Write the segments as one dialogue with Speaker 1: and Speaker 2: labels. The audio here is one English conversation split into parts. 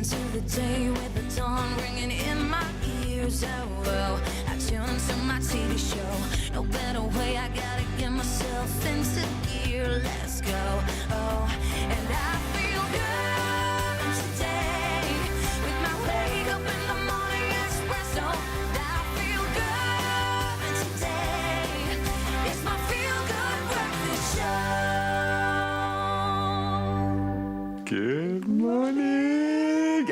Speaker 1: into the day with the dawn ringing in my ears. Oh, well, I tune into my TV show. No better way, I gotta get myself into gear. Let's go. Oh, and I feel good today with my wake up in the morning espresso. I feel good today. It's my feel good breakfast show.
Speaker 2: Good morning.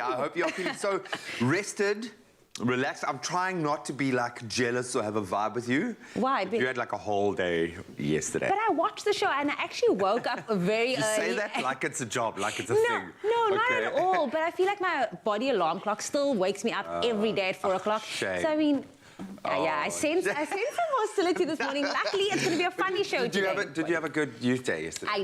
Speaker 2: I hope you're feeling so rested, relaxed. I'm trying not to be like jealous or have a vibe with you.
Speaker 3: Why?
Speaker 2: You had like a whole day yesterday.
Speaker 3: But I watched the show and I actually woke up very
Speaker 2: You
Speaker 3: early.
Speaker 2: say that like it's a job, like it's a
Speaker 3: No,
Speaker 2: thing.
Speaker 3: no,
Speaker 2: Okay.
Speaker 3: not at all. But I feel like my body alarm clock still wakes me up every day at 4 o'clock.
Speaker 2: shame.
Speaker 3: So I mean, yeah, I sense some hostility this morning. Luckily, it's going to be a funny show today.
Speaker 2: Did you have a good youth day yesterday?
Speaker 3: I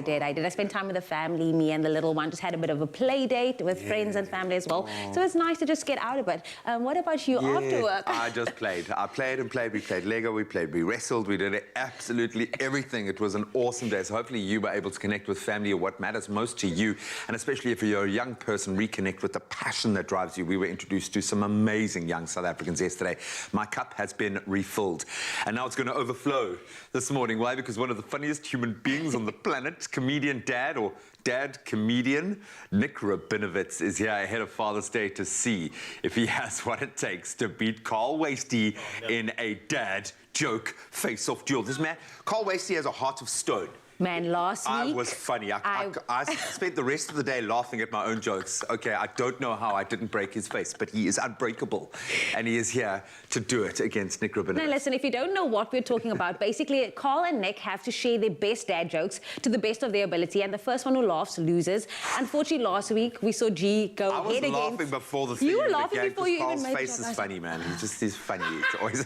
Speaker 3: did. I spent time with the family, me and the little one. Just had a bit of a play date with friends and family as well. So it's nice to just get out a bit. What about you after work?
Speaker 2: I just played. I played and played. We played Lego, we played, we wrestled, we did absolutely everything. It was an awesome day. So hopefully you were able to connect with family or what matters most to you. And especially if you're a young person, reconnect with the passion that drives you. We were introduced to some amazing young South Africans yesterday. My cup has been refilled. And now it's going to overflow this morning. Why? Because one of the funniest human beings on the planet, comedian dad or dad comedian, Nick Rabinowitz, is here ahead of Father's Day to see if he has what it takes to beat Carl Wastie in a dad joke face-off duel. This man, Carl Wastie, has a heart of stone.
Speaker 3: Man, last week...
Speaker 2: I was funny. I spent the rest of the day laughing at my own jokes. Okay, I don't know how I didn't break his face, but he is unbreakable. And he is here to do it against Nick Rabinowitz.
Speaker 3: Now, listen, if you don't know what we're talking about, basically, Carl and Nick have to share their best dad jokes to the best of their ability, and the first one who laughs loses. Unfortunately, last week, we saw G go
Speaker 2: I was
Speaker 3: head against...
Speaker 2: laughing before the thing.
Speaker 3: You were laughing before you even
Speaker 2: Carl's
Speaker 3: made
Speaker 2: face
Speaker 3: your
Speaker 2: is funny, man. He's funny. It's always...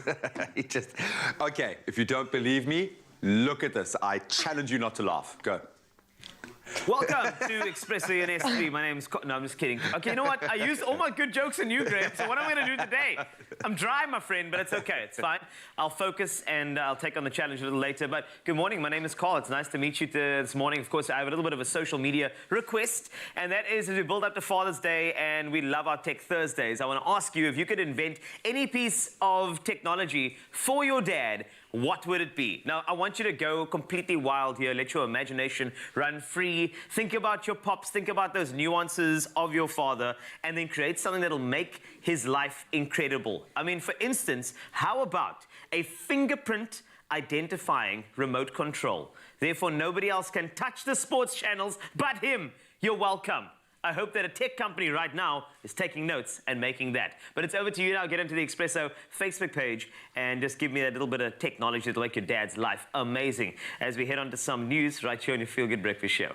Speaker 2: Okay, if you don't believe me, look at this. I challenge you not to laugh. Go.
Speaker 4: Welcome to Expresso and S3. My name's... No, I'm just kidding. Okay, you know what? I used all my good jokes on you, Graham, so what I'm going to do today... I'm dry, my friend, but it's okay. It's fine. I'll focus and I'll take on the challenge a little later. But good morning. My name is Carl. It's nice to meet you this morning. Of course, I have a little bit of a social media request, and that is as we build up to Father's Day and we love our Tech Thursdays, I want to ask you if you could invent any piece of technology for your dad, what would it be? Now, I want you to go completely wild here. Let your imagination run free. Think about your pops. Think about those nuances of your father, and then create something that'll make his life incredible. I mean, for instance, how about a fingerprint identifying remote control? Therefore, nobody else can touch the sports channels but him. You're welcome. I hope that a tech company right now is taking notes and making that. But it's over to you now. Get into the Expresso Facebook page and just give me that little bit of technology that'll make your dad's life amazing as we head on to some news right here on your Feel Good Breakfast Show.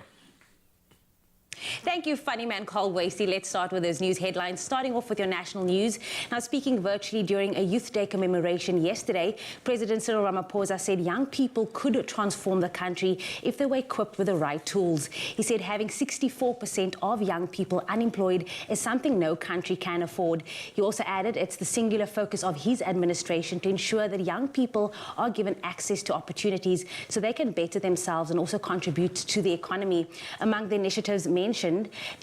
Speaker 3: Thank you, funny man Carl Wastie. Let's start with those news headlines, starting off with your national news. Now, speaking virtually during a Youth Day commemoration yesterday, President Cyril Ramaphosa said young people could transform the country if they were equipped with the right tools. He said having 64% of young people unemployed is something no country can afford. He also added it's the singular focus of his administration to ensure that young people are given access to opportunities so they can better themselves and also contribute to the economy. Among the initiatives mentioned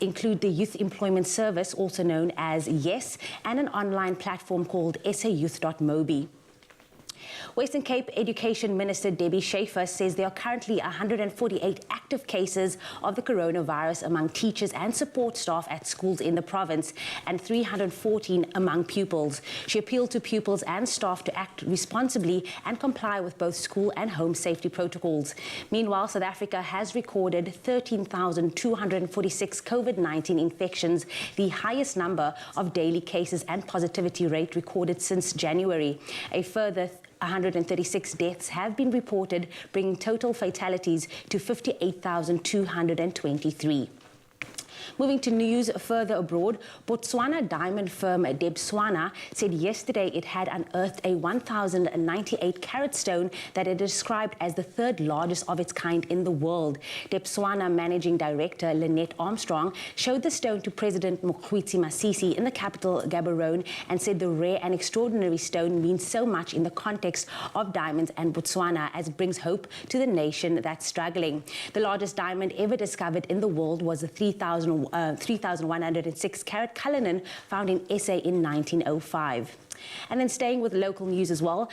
Speaker 3: include the Youth Employment Service, also known as YES, and an online platform called sayouth.mobi. Western Cape Education Minister Debbie Schaefer says there are currently 148 active cases of the coronavirus among teachers and support staff at schools in the province and 314 among pupils. She appealed to pupils and staff to act responsibly and comply with both school and home safety protocols. Meanwhile, South Africa has recorded 13,246 COVID-19 infections, the highest number of daily cases and positivity rate recorded since January. A further 136 deaths have been reported, bringing total fatalities to 58,223. Moving to news further abroad, Botswana diamond firm Debswana said yesterday it had unearthed a 1,098-carat stone that it described as the third largest of its kind in the world. Debswana Managing Director Lynette Armstrong showed the stone to President Mokgweetsi Masisi in the capital Gaborone and said the rare and extraordinary stone means so much in the context of diamonds and Botswana as it brings hope to the nation that's struggling. The largest diamond ever discovered in the world was the 3,000 3,106 carat Cullinan found in SA in 1905. And then staying with local news as well,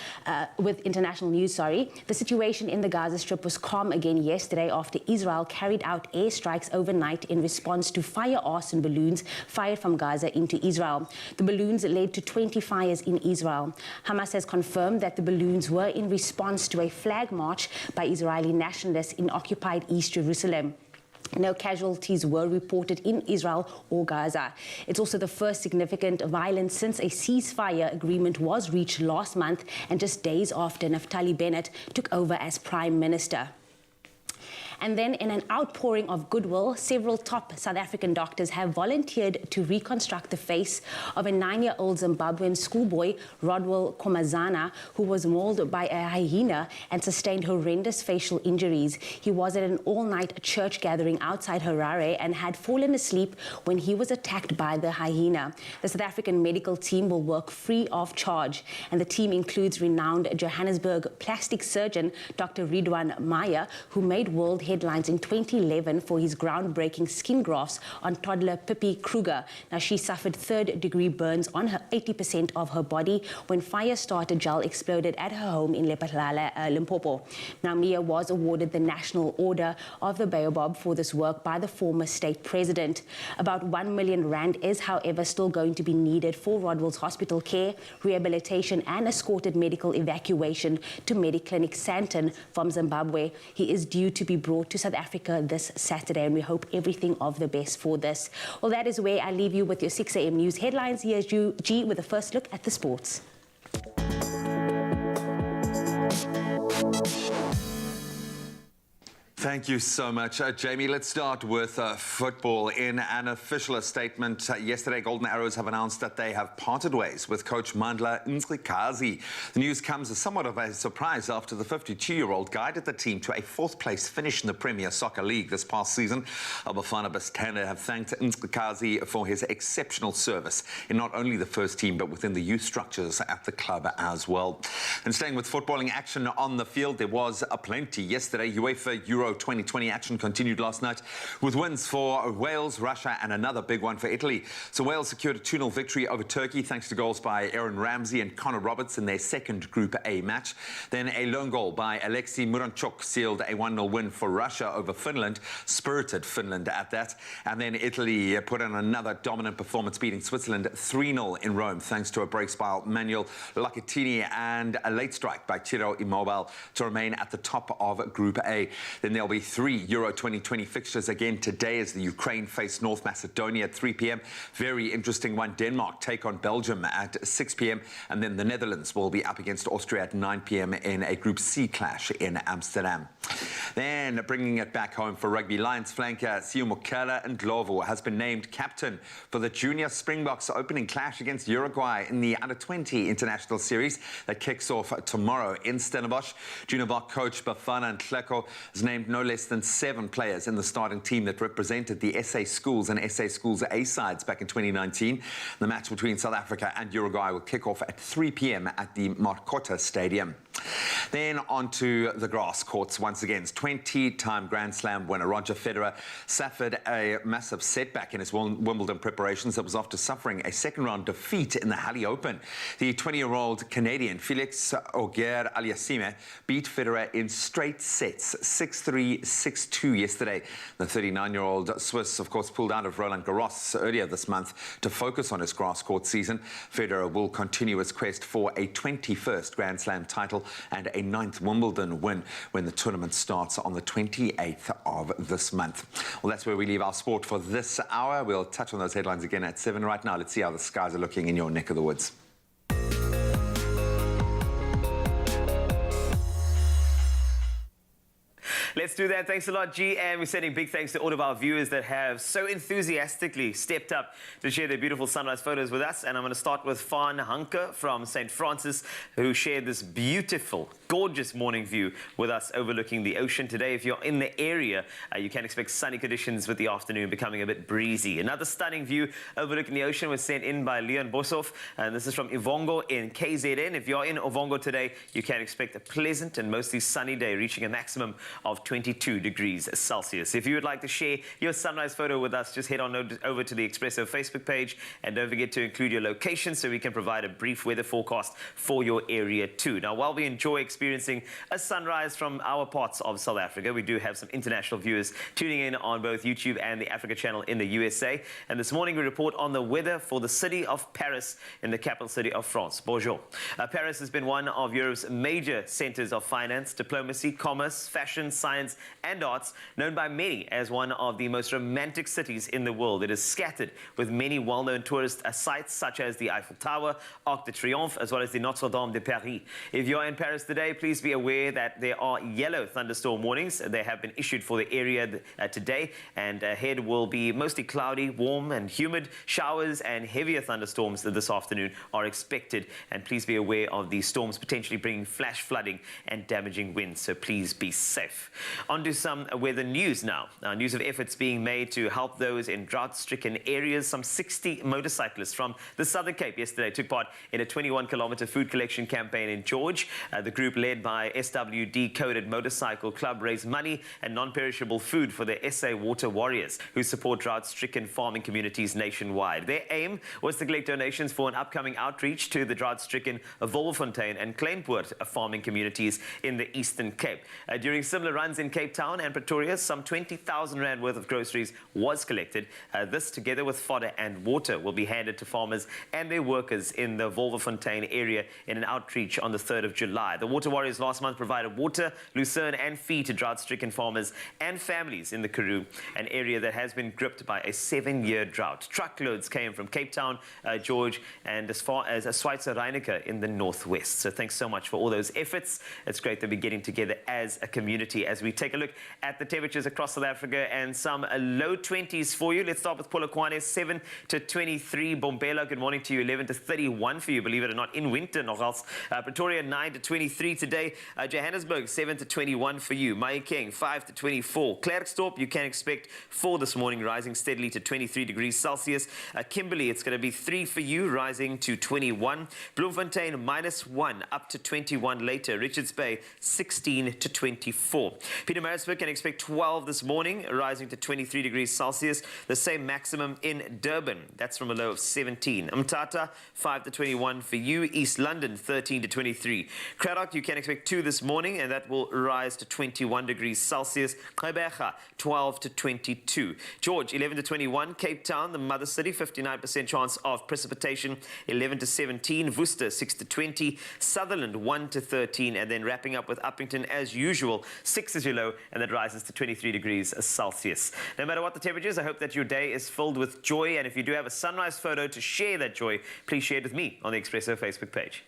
Speaker 3: with international news, the situation in the Gaza Strip was calm again yesterday after Israel carried out airstrikes overnight in response to fire arson balloons fired from Gaza into Israel. The balloons led to 20 fires in Israel. Hamas has confirmed that the balloons were in response to a flag march by Israeli nationalists in occupied East Jerusalem. No casualties were reported in Israel or Gaza. It's also the first significant violence since a ceasefire agreement was reached last month and just days after Naftali Bennett took over as Prime Minister. And then in an outpouring of goodwill, several top South African doctors have volunteered to reconstruct the face of a 9-year-old Zimbabwean schoolboy, Rodwell Komazana, who was mauled by a hyena and sustained horrendous facial injuries. He was at an all-night church gathering outside Harare and had fallen asleep when he was attacked by the hyena. The South African medical team will work free of charge, and the team includes renowned Johannesburg plastic surgeon Dr. Ridwan Meyer, who made world headlines in 2011 for his groundbreaking skin grafts on toddler Pippi Kruger. Now, she suffered third-degree burns on her 80% of her body when fire-starter gel exploded at her home in Lephalale, Limpopo. Now, Mia was awarded the National Order of the Baobab for this work by the former state president. About 1 million rand is, however, still going to be needed for Rodwell's hospital care, rehabilitation and escorted medical evacuation to Mediclinic Santon from Zimbabwe. He is due to be brought to South Africa this Saturday, and we hope everything of the best for this. Well, that is where I leave you with your 6 a.m. news headlines. Here's G with a first look at the sports.
Speaker 2: Thank you so much, Jamie. Let's start with football. In an official statement yesterday, Golden Arrows have announced that they have parted ways with coach Mandla Nzikazi. The news comes as somewhat of a surprise after the 52-year-old guided the team to a fourth-place finish in the Premier Soccer League this past season. Bafana Bastanda have thanked Nzikazi for his exceptional service in not only the first team, but within the youth structures at the club as well. And staying with footballing action on the field, there was a plenty yesterday. UEFA Euro 2020 action continued last night with wins for Wales, Russia and another big one for Italy. So Wales secured a 2-0 victory over Turkey thanks to goals by Aaron Ramsey and Connor Roberts in their second Group A match. Then a lone goal by Alexei Muranchuk sealed a 1-0 win for Russia over Finland, spirited Finland at that. And then Italy put in another dominant performance, beating Switzerland 3-0 in Rome thanks to a brace by Manuel Lacchettini and a late strike by Ciro Immobile to remain at the top of Group A. Then there'll be 3 Euro 2020 fixtures again today as the Ukraine face North Macedonia at 3 p.m. Very interesting one. Denmark take on Belgium at 6 p.m. and then the Netherlands will be up against Austria at 9 p.m. in a Group C clash in Amsterdam. Then bringing it back home for rugby, Lions flanker Siumokela Ndlovu has been named captain for the Junior Springboks opening clash against Uruguay in the Under-20 International Series that kicks off tomorrow in Stellenbosch. Junior Bok coach Bafana Nhleko has named no less than 7 players in the starting team that represented the SA Schools and SA Schools A sides back in 2019. The match between South Africa and Uruguay will kick off at 3 p.m. at the Marcotta Stadium. Then on to the grass courts once again. 20-time Grand Slam winner Roger Federer suffered a massive setback in his Wimbledon preparations. That was after suffering a second-round defeat in the Halle Open. The 20-year-old Canadian Felix Auger-Aliassime beat Federer in straight sets, 6-3, 6-2 yesterday. The 39-year-old Swiss, of course, pulled out of Roland Garros earlier this month to focus on his grass court season. Federer will continue his quest for a 21st Grand Slam title and a 9th Wimbledon win when the tournament starts on the 28th of this month. Well, that's where we leave our sport for this hour. We'll touch on those headlines again at 7 right now. Let's see how the skies are looking in your neck of the woods.
Speaker 4: Let's do that. Thanks a lot, G. And we're sending big thanks to all of our viewers that have so enthusiastically stepped up to share their beautiful sunrise photos with us. And I'm going to start with Fawn Hunker from St. Francis, who shared this beautiful, gorgeous morning view with us overlooking the ocean today. If you're in the area, you can expect sunny conditions with the afternoon becoming a bit breezy. Another stunning view overlooking the ocean was sent in by Leon Boshoff, and this is from Ivongo in KZN. If you're in Ivongo today, you can expect a pleasant and mostly sunny day, reaching a maximum of 22 degrees Celsius. If you would like to share your sunrise photo with us, just head on over to the Expresso Facebook page, and don't forget to include your location so we can provide a brief weather forecast for your area too. Now, while we enjoy experiencing a sunrise from our parts of South Africa, we do have some international viewers tuning in on both YouTube and the Africa channel in the USA. And this morning we report on the weather for the city of Paris, in the capital city of France. Bonjour. Paris has been one of Europe's major centers of finance, diplomacy, commerce, fashion, science and arts, known by many as one of the most romantic cities in the world. It is scattered with many well-known tourist sites such as the Eiffel Tower, Arc de Triomphe, as well as the Notre Dame de Paris. If you're in Paris today, please be aware that there are yellow thunderstorm warnings. They have been issued for the area today, and ahead will be mostly cloudy, warm and humid. Showers and heavier thunderstorms this afternoon are expected, and please be aware of these storms potentially bringing flash flooding and damaging winds, so please be safe. On to some weather news now. News of efforts being made to help those in drought-stricken areas. Some 60 motorcyclists from the Southern Cape yesterday took part in a 21-kilometer food collection campaign in George. The group, led by SWD Coded Motorcycle Club, raised money and non-perishable food for the SA Water Warriors, who support drought-stricken farming communities nationwide. Their aim was to collect donations for an upcoming outreach to the drought-stricken Wolverfontein and Kleinpoort farming communities in the Eastern Cape. During similar runs in Cape Town and Pretoria, some 20,000 rand worth of groceries was collected. This, together with fodder and water, will be handed to farmers and their workers in the Wolverfontein area in an outreach on the 3rd of July. The Water Warriors last month provided water, lucerne and feed to drought-stricken farmers and families in the Karoo, an area that has been gripped by a 7-year drought. Truckloads came from Cape Town, George, and as far as Schweizer Reineke in the northwest. So thanks so much for all those efforts. It's great that we're getting together as a community as we take a look at the temperatures across South Africa, and some low 20s for you. Let's start with Polokwane, 7 to 23. Bombela, good morning to you, 11 to 31 for you, believe it or not, in winter nogals. Pretoria, 9 to 23 today. Johannesburg, 7 to 21 for you. Mahikeng, 5 to 24. Klerksdorp, you can expect 4 this morning, rising steadily to 23 degrees Celsius. Kimberley, it's going to be 3 for you, rising to 21. Bloemfontein, -1, up to 21 later. Richards Bay, 16 to 24. Pietermaritzburg can expect 12 this morning, rising to 23 degrees Celsius. The same maximum in Durban. That's from a low of 17. Mthatha, 5 to 21 for you. East London, 13 to 23. Cradock, you can expect 2 this morning, and that will rise to 21 degrees Celsius. Gqeberha, 12 to 22. George, 11 to 21. Cape Town, the mother city, 59% chance of precipitation, 11 to 17. Worcester, 6 to 20. Sutherland, 1 to 13. And then wrapping up with Uppington, as usual, 6 is your low, and that rises to 23 degrees Celsius. No matter what the temperatures, I hope that your day is filled with joy, and if you do have a sunrise photo to share that joy, please share it with me on the Expresso Facebook page.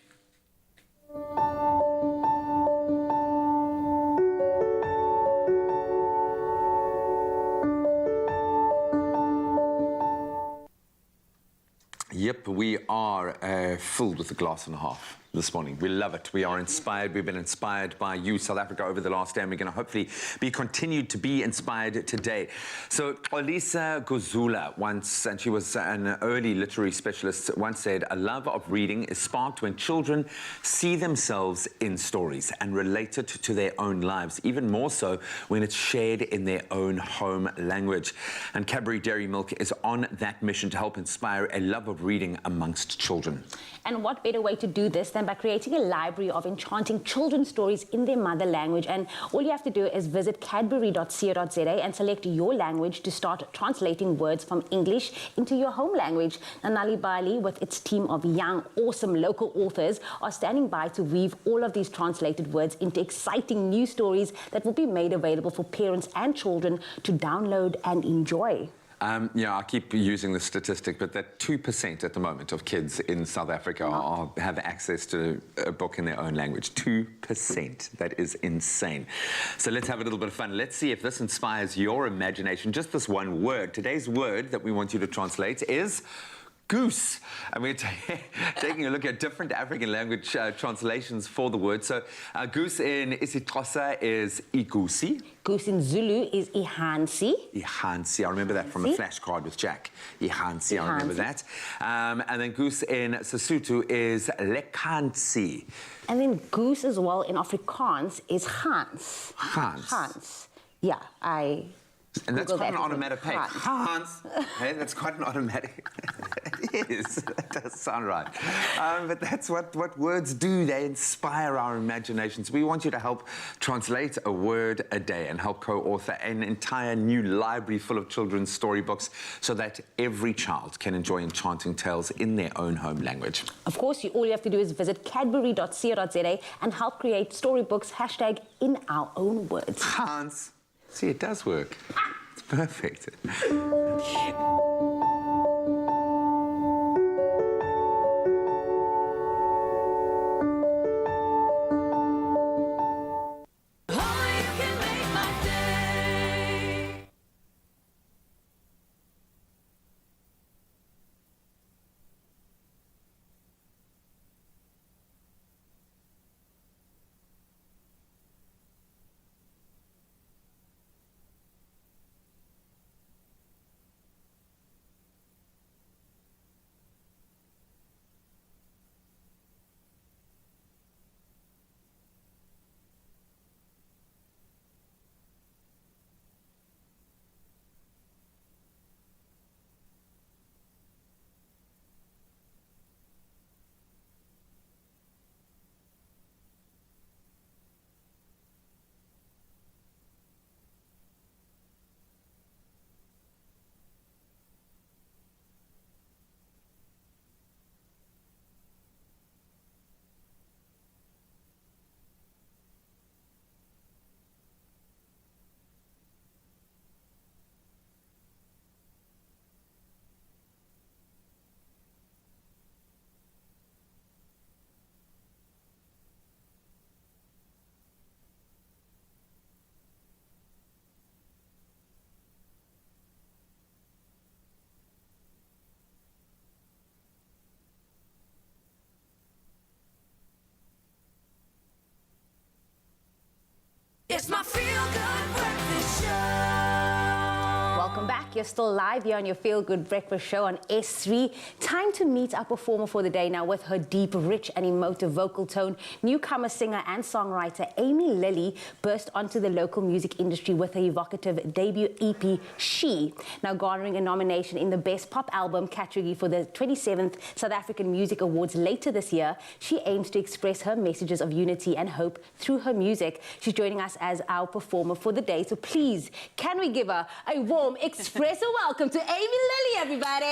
Speaker 2: Yep, we are filled with a glass and a half this morning. We love it. We are inspired. We've been inspired by you, South Africa, over the last day, and we're going to hopefully be continued to be inspired today. So Olisa Gozula once, and she was an early literary specialist, once said, "A love of reading is sparked when children see themselves in stories and relate it to their own lives, even more so when it's shared in their own home language." And Cadbury Dairy Milk is on that mission to help inspire a love of reading amongst children.
Speaker 3: And what better way to do this than by creating a library of enchanting children's stories in their mother language? And all you have to do is visit cadbury.co.za and select your language to start translating words from English into your home language. Nanali Bali, with its team of young, awesome local authors, are standing by to weave all of these translated words into exciting new stories that will be made available for parents and children to download and enjoy.
Speaker 2: Yeah, I keep using the statistic, but that 2% at the moment of kids in South Africa have access to a book in their own language. 2%. That is insane. So let's have a little bit of fun. Let's see if this inspires your imagination. Just this one word. Today's word that we want you to translate is goose. And we're taking a look at different African language translations for the word. So goose in isiXhosa is igusi.
Speaker 3: Goose in Zulu is ihansi.
Speaker 2: Ihansi. I remember that from a flashcard with Jack. Ihansi, I remember that. And then goose in Sesotho is lekansi.
Speaker 3: And then goose as well in Afrikaans is Hans.
Speaker 2: Hans.
Speaker 3: Hans. Yeah,
Speaker 2: And that's
Speaker 3: Googled
Speaker 2: quite an
Speaker 3: that.
Speaker 2: automatic pick. Hans. Hey, that's quite an automatic. It is. That does sound right. But that's what words do. They inspire our imaginations. We want you to help translate a word a day and help co-author an entire new library full of children's storybooks so that every child can enjoy enchanting tales in their own home language.
Speaker 3: Of course, all you have to do is visit cadbury.co.za and help create storybooks #in our own words.
Speaker 2: Hans. See, it does work. It's perfect.
Speaker 1: It's my feel-good breakfast show.
Speaker 3: Welcome back. You're still live here on your Feel Good Breakfast Show on S3. Time to meet our performer for the day now. With her deep, rich and emotive vocal tone, newcomer singer and songwriter Amy Lilly burst onto the local music industry with her evocative debut EP, She. Now garnering a nomination in the Best Pop Album category for the 27th South African Music Awards later this year. She aims to express her messages of unity and hope through her music. She's joining us as our performer for the day. So please, can we give her a warm Expresso welcome to Amy Lilly, everybody.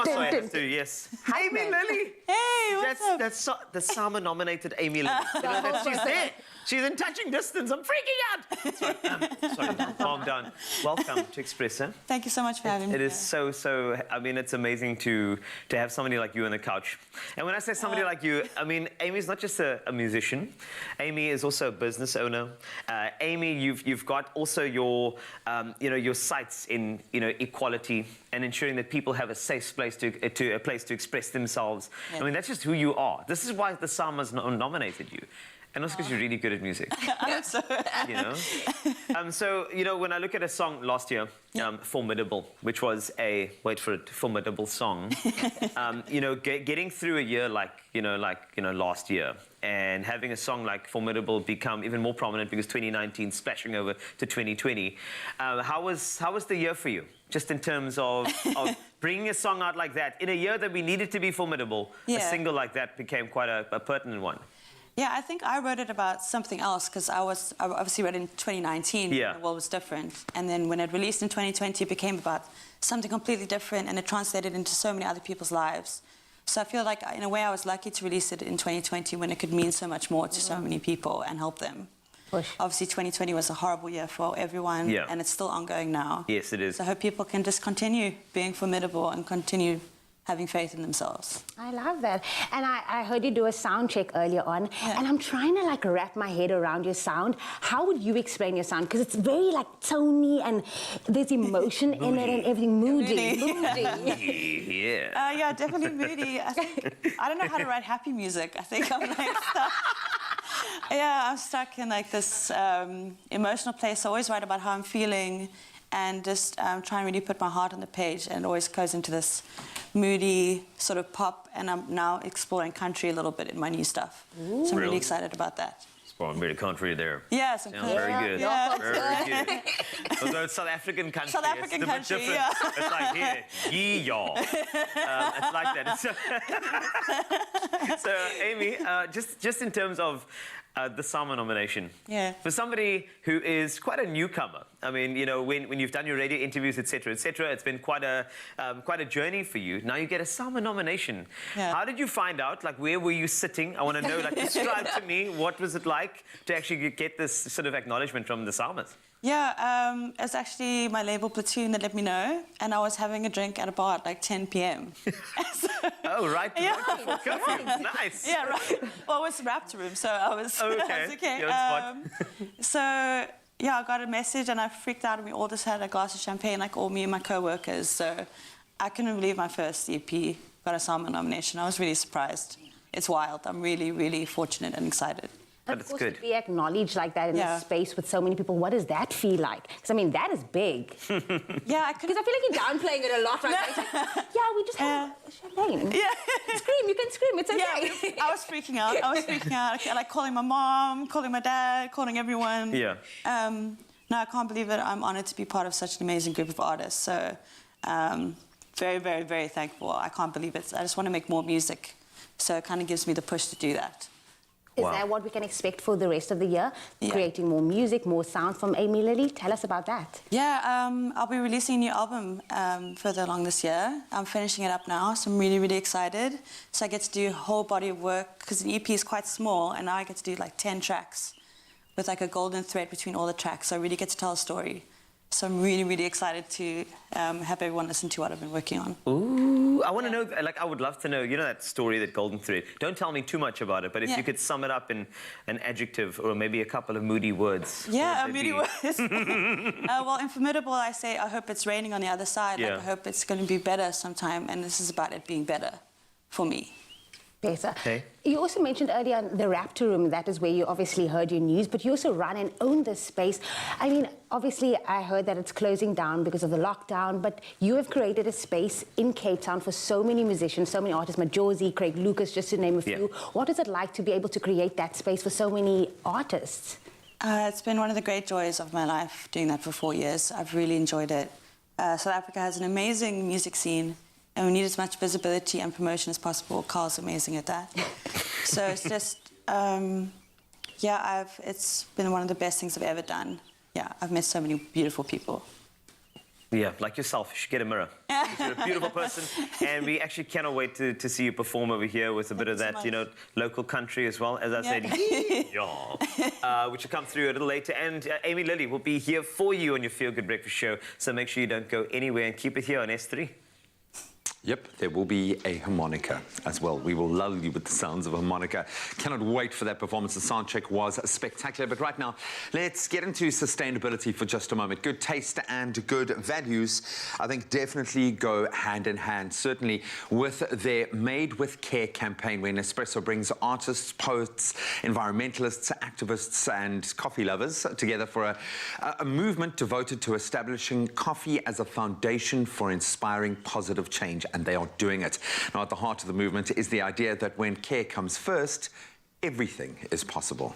Speaker 4: So I have to, yes. Amy Lilly.
Speaker 5: Hey, what's up?
Speaker 4: The Sama-nominated Amy Lilly. You know, she's there. She's in touching distance. I'm freaking out. Sorry, calm down. Welcome to Expresso.
Speaker 5: Thank you so much for having me.
Speaker 4: It is so, I mean, it's amazing to have somebody like you on the couch. And when I say somebody like you, I mean, Amy's not just a musician. Amy is also a business owner. Amy, you've got also your, your sights in, equality and ensuring that people have a safe place to express themselves. Yeah. I mean, that's just who you are. This is why the Sama's nominated you. And also because you're really good at music.
Speaker 5: I hope so.
Speaker 4: So, when I look at a song last year, Formidable, which was a, wait for it, formidable song, getting through a year like last year and having a song like Formidable become even more prominent because 2019 splashing over to 2020. How was the year for you? Just in terms of bringing a song out like that in a year that we needed to be formidable, a single like that became quite a pertinent one.
Speaker 5: Yeah, I think I wrote it about something else because I obviously wrote it in 2019 when the world was different. And then when it released in 2020, it became about something completely different and it translated into so many other people's lives. So I feel like, in a way, I was lucky to release it in 2020 when it could mean so much more to so many people and help them.
Speaker 3: Push.
Speaker 5: Obviously, 2020 was a horrible year for everyone, and it's still ongoing now.
Speaker 4: Yes, it is.
Speaker 5: So I hope people can just continue being formidable and continue having faith in themselves.
Speaker 3: I love that. And I heard you do a sound check earlier on, and I'm trying to like wrap my head around your sound. How would you explain your sound? Because it's very like tony and there's emotion in it and everything. Moody.
Speaker 4: Yeah.
Speaker 5: Yeah, definitely moody. I don't know how to write happy music. I think I'm like stuck. Yeah, I'm stuck in like this emotional place. I always write about how I'm feeling and just try and really put my heart on the page, and it always goes into this moody sort of pop, and I'm now exploring country a little bit in my new stuff.
Speaker 3: Ooh.
Speaker 5: So I'm really excited about that.
Speaker 4: Exploring a bit of country there.
Speaker 5: Yeah, some
Speaker 4: sounds very good.
Speaker 5: Yeah.
Speaker 4: Very good. Although it's South African country.
Speaker 5: South African
Speaker 4: it's a
Speaker 5: country,
Speaker 4: bit different.
Speaker 5: yeah.
Speaker 4: It's like here, yee y'all. It's like that. So Amy, just in terms of the Sama nomination.
Speaker 5: Yeah.
Speaker 4: For somebody who is quite a newcomer, I mean, you know, when you've done your radio interviews, etc., it's been quite a journey for you. Now you get a Sama nomination.
Speaker 5: Yeah.
Speaker 4: How did you find out? Like, where were you sitting? I want to know. Like, describe to me what was it like to actually get this sort of acknowledgement from the Samas?
Speaker 5: Yeah, it's actually my label Platoon that let me know, and I was having a drink at a bar at like 10 p.m.
Speaker 4: Oh, right before curfew. Nice.
Speaker 5: Yeah, right. Well, it was the Raptor room, so I was,
Speaker 4: okay.
Speaker 5: I was okay.
Speaker 4: You're on spot.
Speaker 5: So, yeah, I got a message and I freaked out, and we all just had a glass of champagne, like all me and my co-workers. So I couldn't believe my first EP got a Sama nomination. I was really surprised. It's wild. I'm really, really fortunate and excited.
Speaker 4: But it's
Speaker 3: of course,
Speaker 4: good.
Speaker 3: to be acknowledged like that in a space with so many people, what does that feel like? Because, I mean, that is big.
Speaker 5: Yeah,
Speaker 3: Because I feel like you're downplaying it a lot right now. It's like, yeah, we just had champagne.
Speaker 5: Yeah.
Speaker 3: Scream, you can scream, it's okay.
Speaker 5: Yeah, I was freaking out. Like calling my mom, calling my dad, calling everyone.
Speaker 4: Yeah.
Speaker 5: No, I can't believe it. I'm honoured to be part of such an amazing group of artists. So, very, very, very thankful. I can't believe it. I just want to make more music. So it kind of gives me the push to do that.
Speaker 3: Is that what we can expect for the rest of the year?
Speaker 5: Yeah.
Speaker 3: Creating more music, more sound from Amy Lilly? Tell us about that.
Speaker 5: Yeah, I'll be releasing a new album further along this year. I'm finishing it up now, so I'm really, really excited. So I get to do a whole body of work, because an EP is quite small, and now I get to do like 10 tracks with like a golden thread between all the tracks. So I really get to tell a story. So I'm really, really excited to have everyone listen to what I've been working on.
Speaker 4: Ooh, I want to know, like, I would love to know, you know that story, that golden thread. Don't tell me too much about it, but if you could sum it up in an adjective or maybe a couple of moody words.
Speaker 5: Yeah, moody words. Well, in Formidable, I say, I hope it's raining on the other side.
Speaker 4: Yeah.
Speaker 5: Like, I hope it's going to be better sometime, and this is about it being better for me.
Speaker 3: Better.
Speaker 4: Okay.
Speaker 3: You also mentioned earlier the Raptor room. That is where you obviously heard your news, but you also run and own this space. I mean, obviously, I heard that it's closing down because of the lockdown, but you have created a space in Cape Town for so many musicians, so many artists, Majosi, Craig Lucas, just to name a few. What is it like to be able to create that space for so many artists?
Speaker 5: It's been one of the great joys of my life, doing that for 4 years. I've really enjoyed it. South Africa has an amazing music scene, and we need as much visibility and promotion as possible. Carl's amazing at that. So it's just, it's been one of the best things I've ever done. Yeah, I've met so many beautiful people.
Speaker 4: Yeah, like yourself, you should get a mirror. You're a beautiful person, and we actually cannot wait to see you perform over here with a bit of that, you know, local country as well. As I said, which will come through a little later. And Amy Lilly will be here for you on your Feel Good Breakfast show, so make sure you don't go anywhere and keep it here on S3.
Speaker 2: Yep, there will be a harmonica as well. We will lull you with the sounds of a harmonica. Cannot wait for that performance. The sound check was spectacular. But right now, let's get into sustainability for just a moment. Good taste and good values, I think, definitely go hand in hand. Certainly with their Made with Care campaign, when Expresso brings artists, poets, environmentalists, activists and coffee lovers together for a movement devoted to establishing coffee as a foundation for inspiring positive change. And they are doing it. Now, at the heart of the movement is the idea that when care comes first, everything is possible.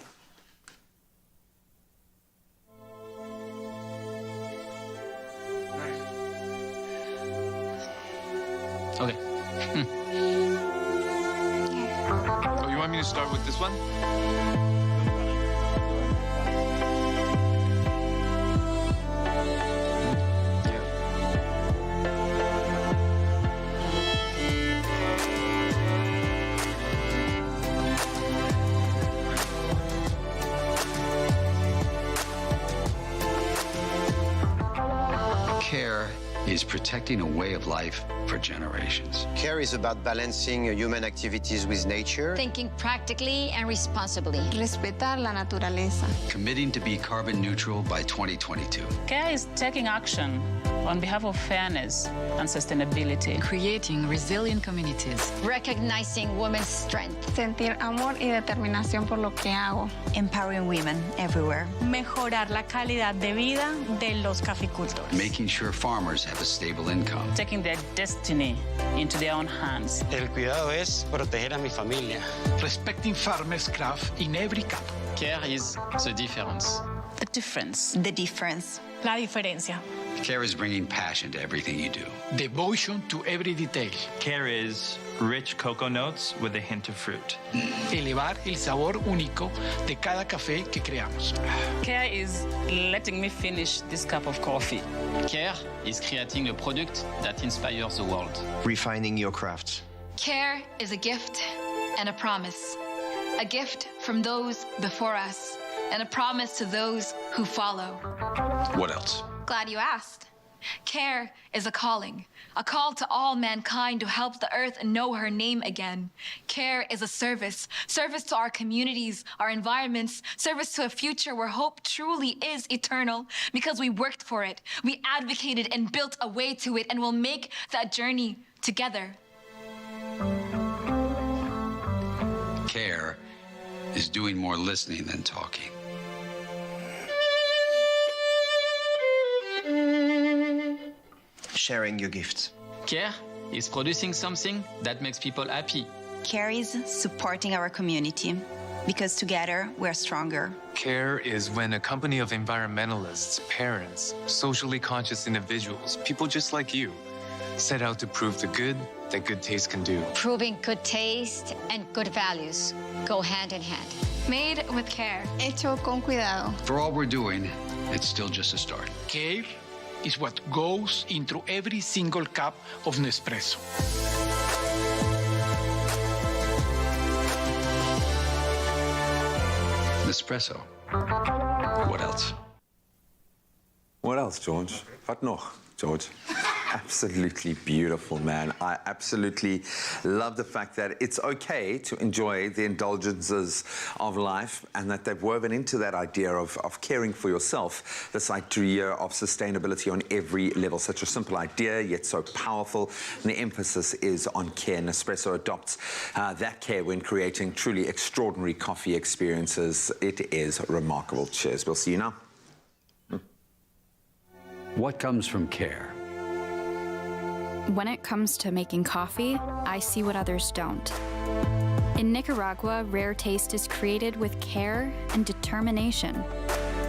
Speaker 6: Okay. Oh, you want me to start with this one?
Speaker 7: Care is protecting a way of life for generations.
Speaker 8: Care is about balancing human activities with nature.
Speaker 9: Thinking practically and responsibly.
Speaker 10: Respetar la naturaleza.
Speaker 7: Committing to be carbon neutral by 2022.
Speaker 11: CARE is taking action on behalf of fairness and sustainability.
Speaker 12: Creating resilient communities.
Speaker 9: Recognizing women's strength.
Speaker 10: Sentir amor y determinación por lo que hago.
Speaker 13: Empowering women everywhere.
Speaker 14: Mejorar la calidad de vida de los caficultores.
Speaker 7: Making sure farmers have a stable income.
Speaker 11: Taking their destiny into their own hands.
Speaker 15: El cuidado es proteger a mi familia.
Speaker 16: Respecting farmers' craft in every camp.
Speaker 6: CARE is the difference.
Speaker 11: The difference.
Speaker 13: The difference.
Speaker 14: La diferencia.
Speaker 7: CARE is bringing passion to everything you do.
Speaker 16: Devotion to every detail.
Speaker 17: CARE is rich cocoa notes with a hint of fruit.
Speaker 16: Elevar el sabor único de cada café que creamos.
Speaker 11: CARE is letting me finish this cup of coffee.
Speaker 6: CARE is creating a product that inspires the world.
Speaker 8: Refining your crafts.
Speaker 18: CARE is a gift and a promise. A gift from those before us and a promise to those who follow.
Speaker 7: What else?
Speaker 18: Glad you asked. CARE is a call to all mankind to help the earth know her name again. CARE is a service to our communities, our environments, service to a future where hope truly is eternal because we worked for it, we advocated and built a way to it, and we'll make that journey together.
Speaker 7: CARE is doing more listening than talking.
Speaker 8: Sharing your gifts.
Speaker 6: CARE is producing something that makes people happy.
Speaker 13: CARE is supporting our community because together we're stronger.
Speaker 19: CARE is when a company of environmentalists, parents, socially conscious individuals, people just like you, set out to prove the good that good taste can do.
Speaker 9: Proving good taste and good values go hand in hand.
Speaker 18: Made with care.
Speaker 10: Hecho con cuidado.
Speaker 7: For all we're doing, it's still just a start.
Speaker 16: CARE is what goes into every single cup of Nespresso.
Speaker 7: Nespresso. What else?
Speaker 2: What else, George? Wat nog, George? Absolutely beautiful, man. I absolutely love the fact that it's okay to enjoy the indulgences of life and that they've woven into that idea of caring for yourself, this idea of sustainability on every level. Such a simple idea, yet so powerful. And the emphasis is on care. Nespresso adopts that care when creating truly extraordinary coffee experiences. It is remarkable. Cheers. We'll see you now.
Speaker 20: What comes from CARE?
Speaker 21: When it comes to making coffee, I see what others don't. In Nicaragua, rare taste is created with care and determination.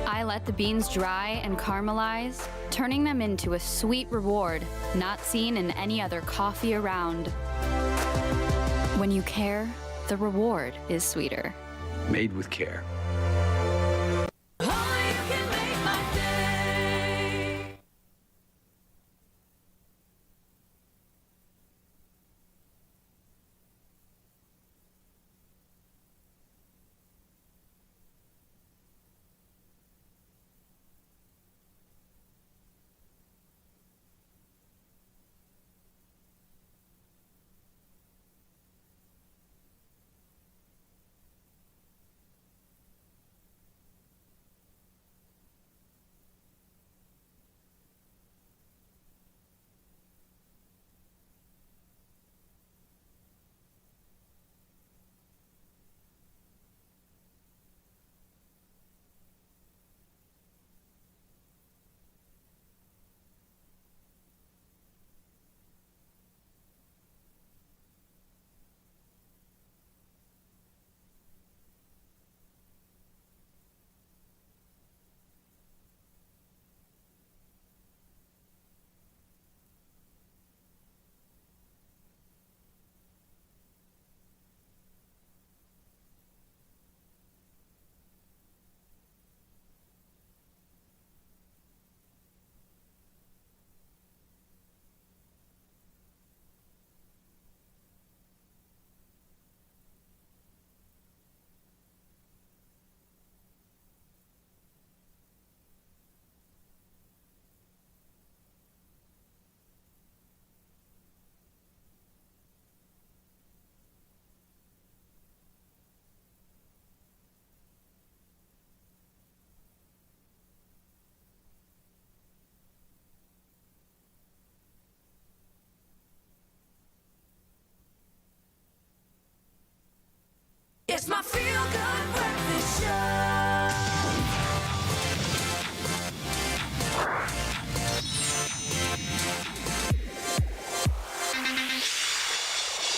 Speaker 21: I let the beans dry and caramelize, turning them into a sweet reward not seen in any other coffee around. When you care, the reward is sweeter.
Speaker 20: Made with care.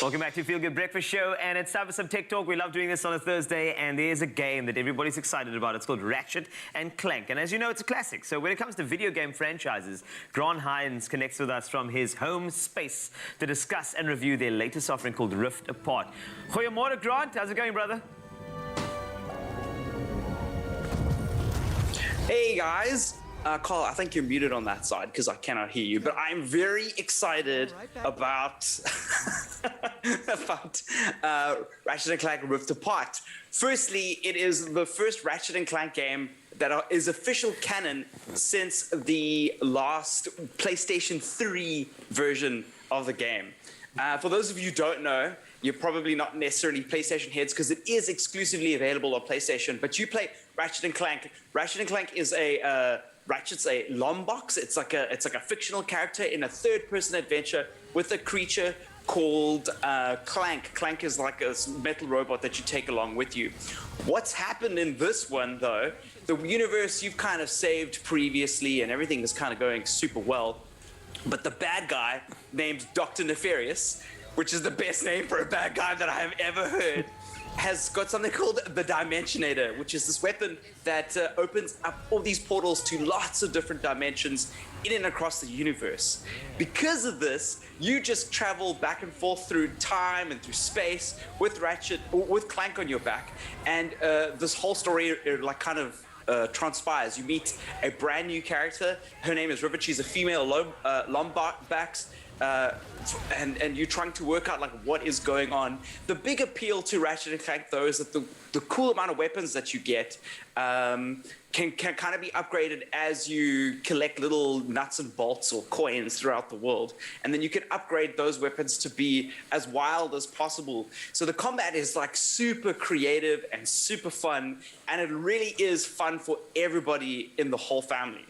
Speaker 4: Welcome back to Feel Good Breakfast Show, and it's time for some tech talk. We love doing this on a Thursday, and there's a game that everybody's excited about. It's called Ratchet and Clank, and as you know, it's a classic. So when it comes to video game franchises, Grant Hines connects with us from his home space to discuss and review their latest offering called Rift Apart. Goeiemorgen, Grant. How's it going, brother?
Speaker 1: Hey, guys. Carl, I think you're muted on that side because I cannot hear you, but I'm very excited about Ratchet & Clank Rift Apart. Firstly, it is the first Ratchet & Clank game that is official canon since the last PlayStation 3 version of the game. For those of you who don't know, you're probably not necessarily PlayStation heads because it is exclusively available on PlayStation, but you play Ratchet & Clank. Ratchet & Clank is Ratchet's a Lombox. It's like a fictional character in a third-person adventure with a creature called Clank. Clank is like a metal robot that you take along with you. What's happened in this one, though, the universe you've kind of saved previously and everything is kind of going super well, but the bad guy named Dr. Nefarious, which is the best name for a bad guy that I have ever heard, has got something called the Dimensionator, which is this weapon that opens up all these portals to lots of different dimensions in and across the universe. Because of this, you just travel back and forth through time and through space with Clank on your back, and this whole story transpires. You meet a brand new character. Her name is Rivet. She's a female Lombax. And you're trying to work out like what is going on. The big appeal to Ratchet & Clank, though, is that the cool amount of weapons that you get can kind of be upgraded as you collect little nuts and bolts or coins throughout the world. And then you can upgrade those weapons to be as wild as possible. So the combat is like super creative and super fun, and it really is fun for everybody in the whole family.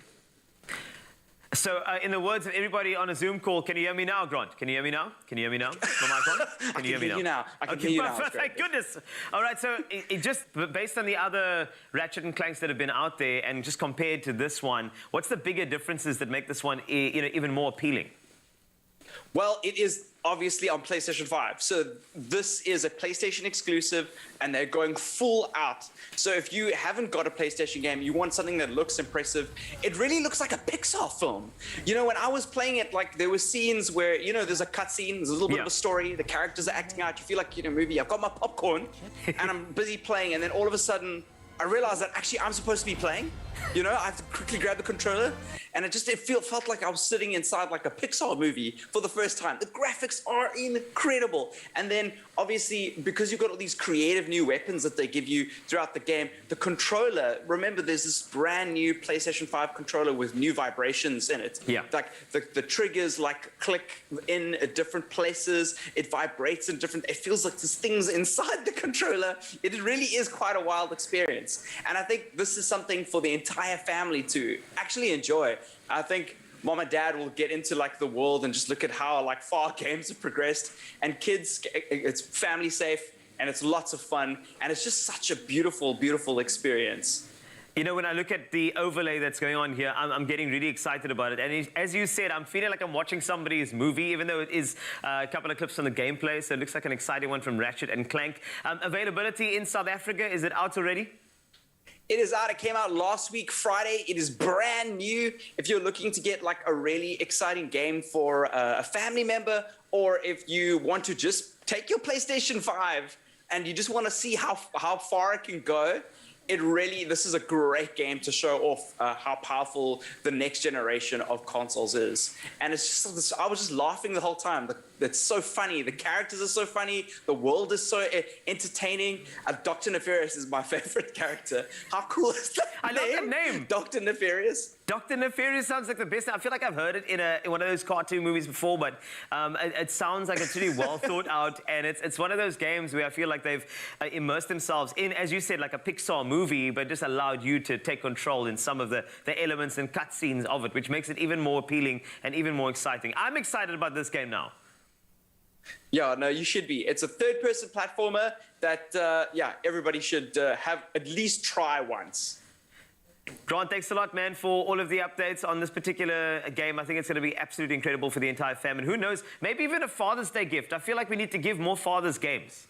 Speaker 4: So, in the words of everybody on a Zoom call, can you hear me now, Grant? Can you hear me now? Can you hear me now? My mic on? Can you hear me now?
Speaker 1: I can hear you now.
Speaker 4: Thank goodness. All right, so just based on the other Ratchet and Clanks that have been out there, and just compared to this one, what's the bigger differences that make this one, even more appealing?
Speaker 1: Well, it is obviously on PlayStation 5. So this is a PlayStation exclusive, and they're going full out. So if you haven't got a PlayStation game, you want something that looks impressive, it really looks like a Pixar film. You know, when I was playing it, like, there were scenes where, you know, there's a cutscene, there's a little bit of a story, the characters are acting out, you feel like you're in a movie. I've got my popcorn, and I'm busy playing, and then all of a sudden, I realized that actually I'm supposed to be playing. You know, I have to quickly grab the controller, and it felt like I was sitting inside like a Pixar movie for the first time. The graphics are incredible. And then, obviously, because you've got all these creative new weapons that they give you throughout the game, the controller, remember there's this brand new PlayStation 5 controller with new vibrations in it.
Speaker 4: Yeah.
Speaker 1: Like, the triggers, like, click in at different places. It vibrates in different... It feels like there's things inside the controller. It really is quite a wild experience. And I think this is something for the entire family to actually enjoy. I think mom and dad will get into like the world and just look at how like far games have progressed, and kids, it's family safe and it's lots of fun, and it's just such a beautiful, beautiful experience.
Speaker 4: You know, when I look at the overlay that's going on here, I'm getting really excited about it. And as you said, I'm feeling like I'm watching somebody's movie, even though it is a couple of clips from the gameplay. So it looks like an exciting one from Ratchet and Clank. Availability in South Africa, is it out already?
Speaker 1: It is out. It came out last week, Friday. It is brand new. If you're looking to get like a really exciting game for a family member, or if you want to just take your PlayStation 5 and you just want to see how far it can go, this is a great game to show off how powerful the next generation of consoles is. And it's just, I was just laughing the whole time. It's so funny. The characters are so funny. The world is so entertaining. Dr. Nefarious is my favorite character. How cool is that
Speaker 4: I love that name.
Speaker 1: Dr. Nefarious.
Speaker 4: Dr. Nefarious sounds like the best. I feel like I've heard it in one of those cartoon movies before, but it sounds like it's really well thought out, and it's one of those games where I feel like they've immersed themselves in, as you said, like a Pixar movie, but just allowed you to take control in some of the elements and cutscenes of it, which makes it even more appealing and even more exciting. I'm excited about this game now.
Speaker 1: Yeah, no, you should be. It's a third-person platformer that, everybody should have at least try once.
Speaker 4: Grant, thanks a lot, man, for all of the updates on this particular game. I think it's going to be absolutely incredible for the entire family. Who knows, maybe even a Father's Day gift. I feel like we need to give more Father's games.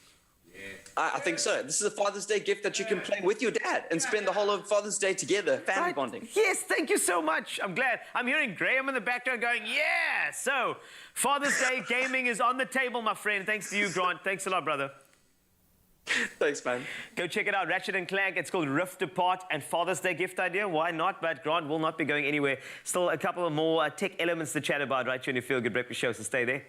Speaker 1: I think so. This is a Father's Day gift that you can play with your dad and spend the whole of Father's Day together, family bonding.
Speaker 4: Yes, thank you so much. I'm glad. I'm hearing Graham in the background going, yeah! So, Father's Day gaming is on the table, my friend. Thanks to you, Grant. Thanks a lot, brother.
Speaker 1: Thanks, man.
Speaker 4: Go check it out, Ratchet & Clank. It's called Rift Apart and Father's Day gift idea. Why not? But Grant will not be going anywhere. Still a couple of more tech elements to chat about right here on your Feel Good Breakfast Show, so stay there.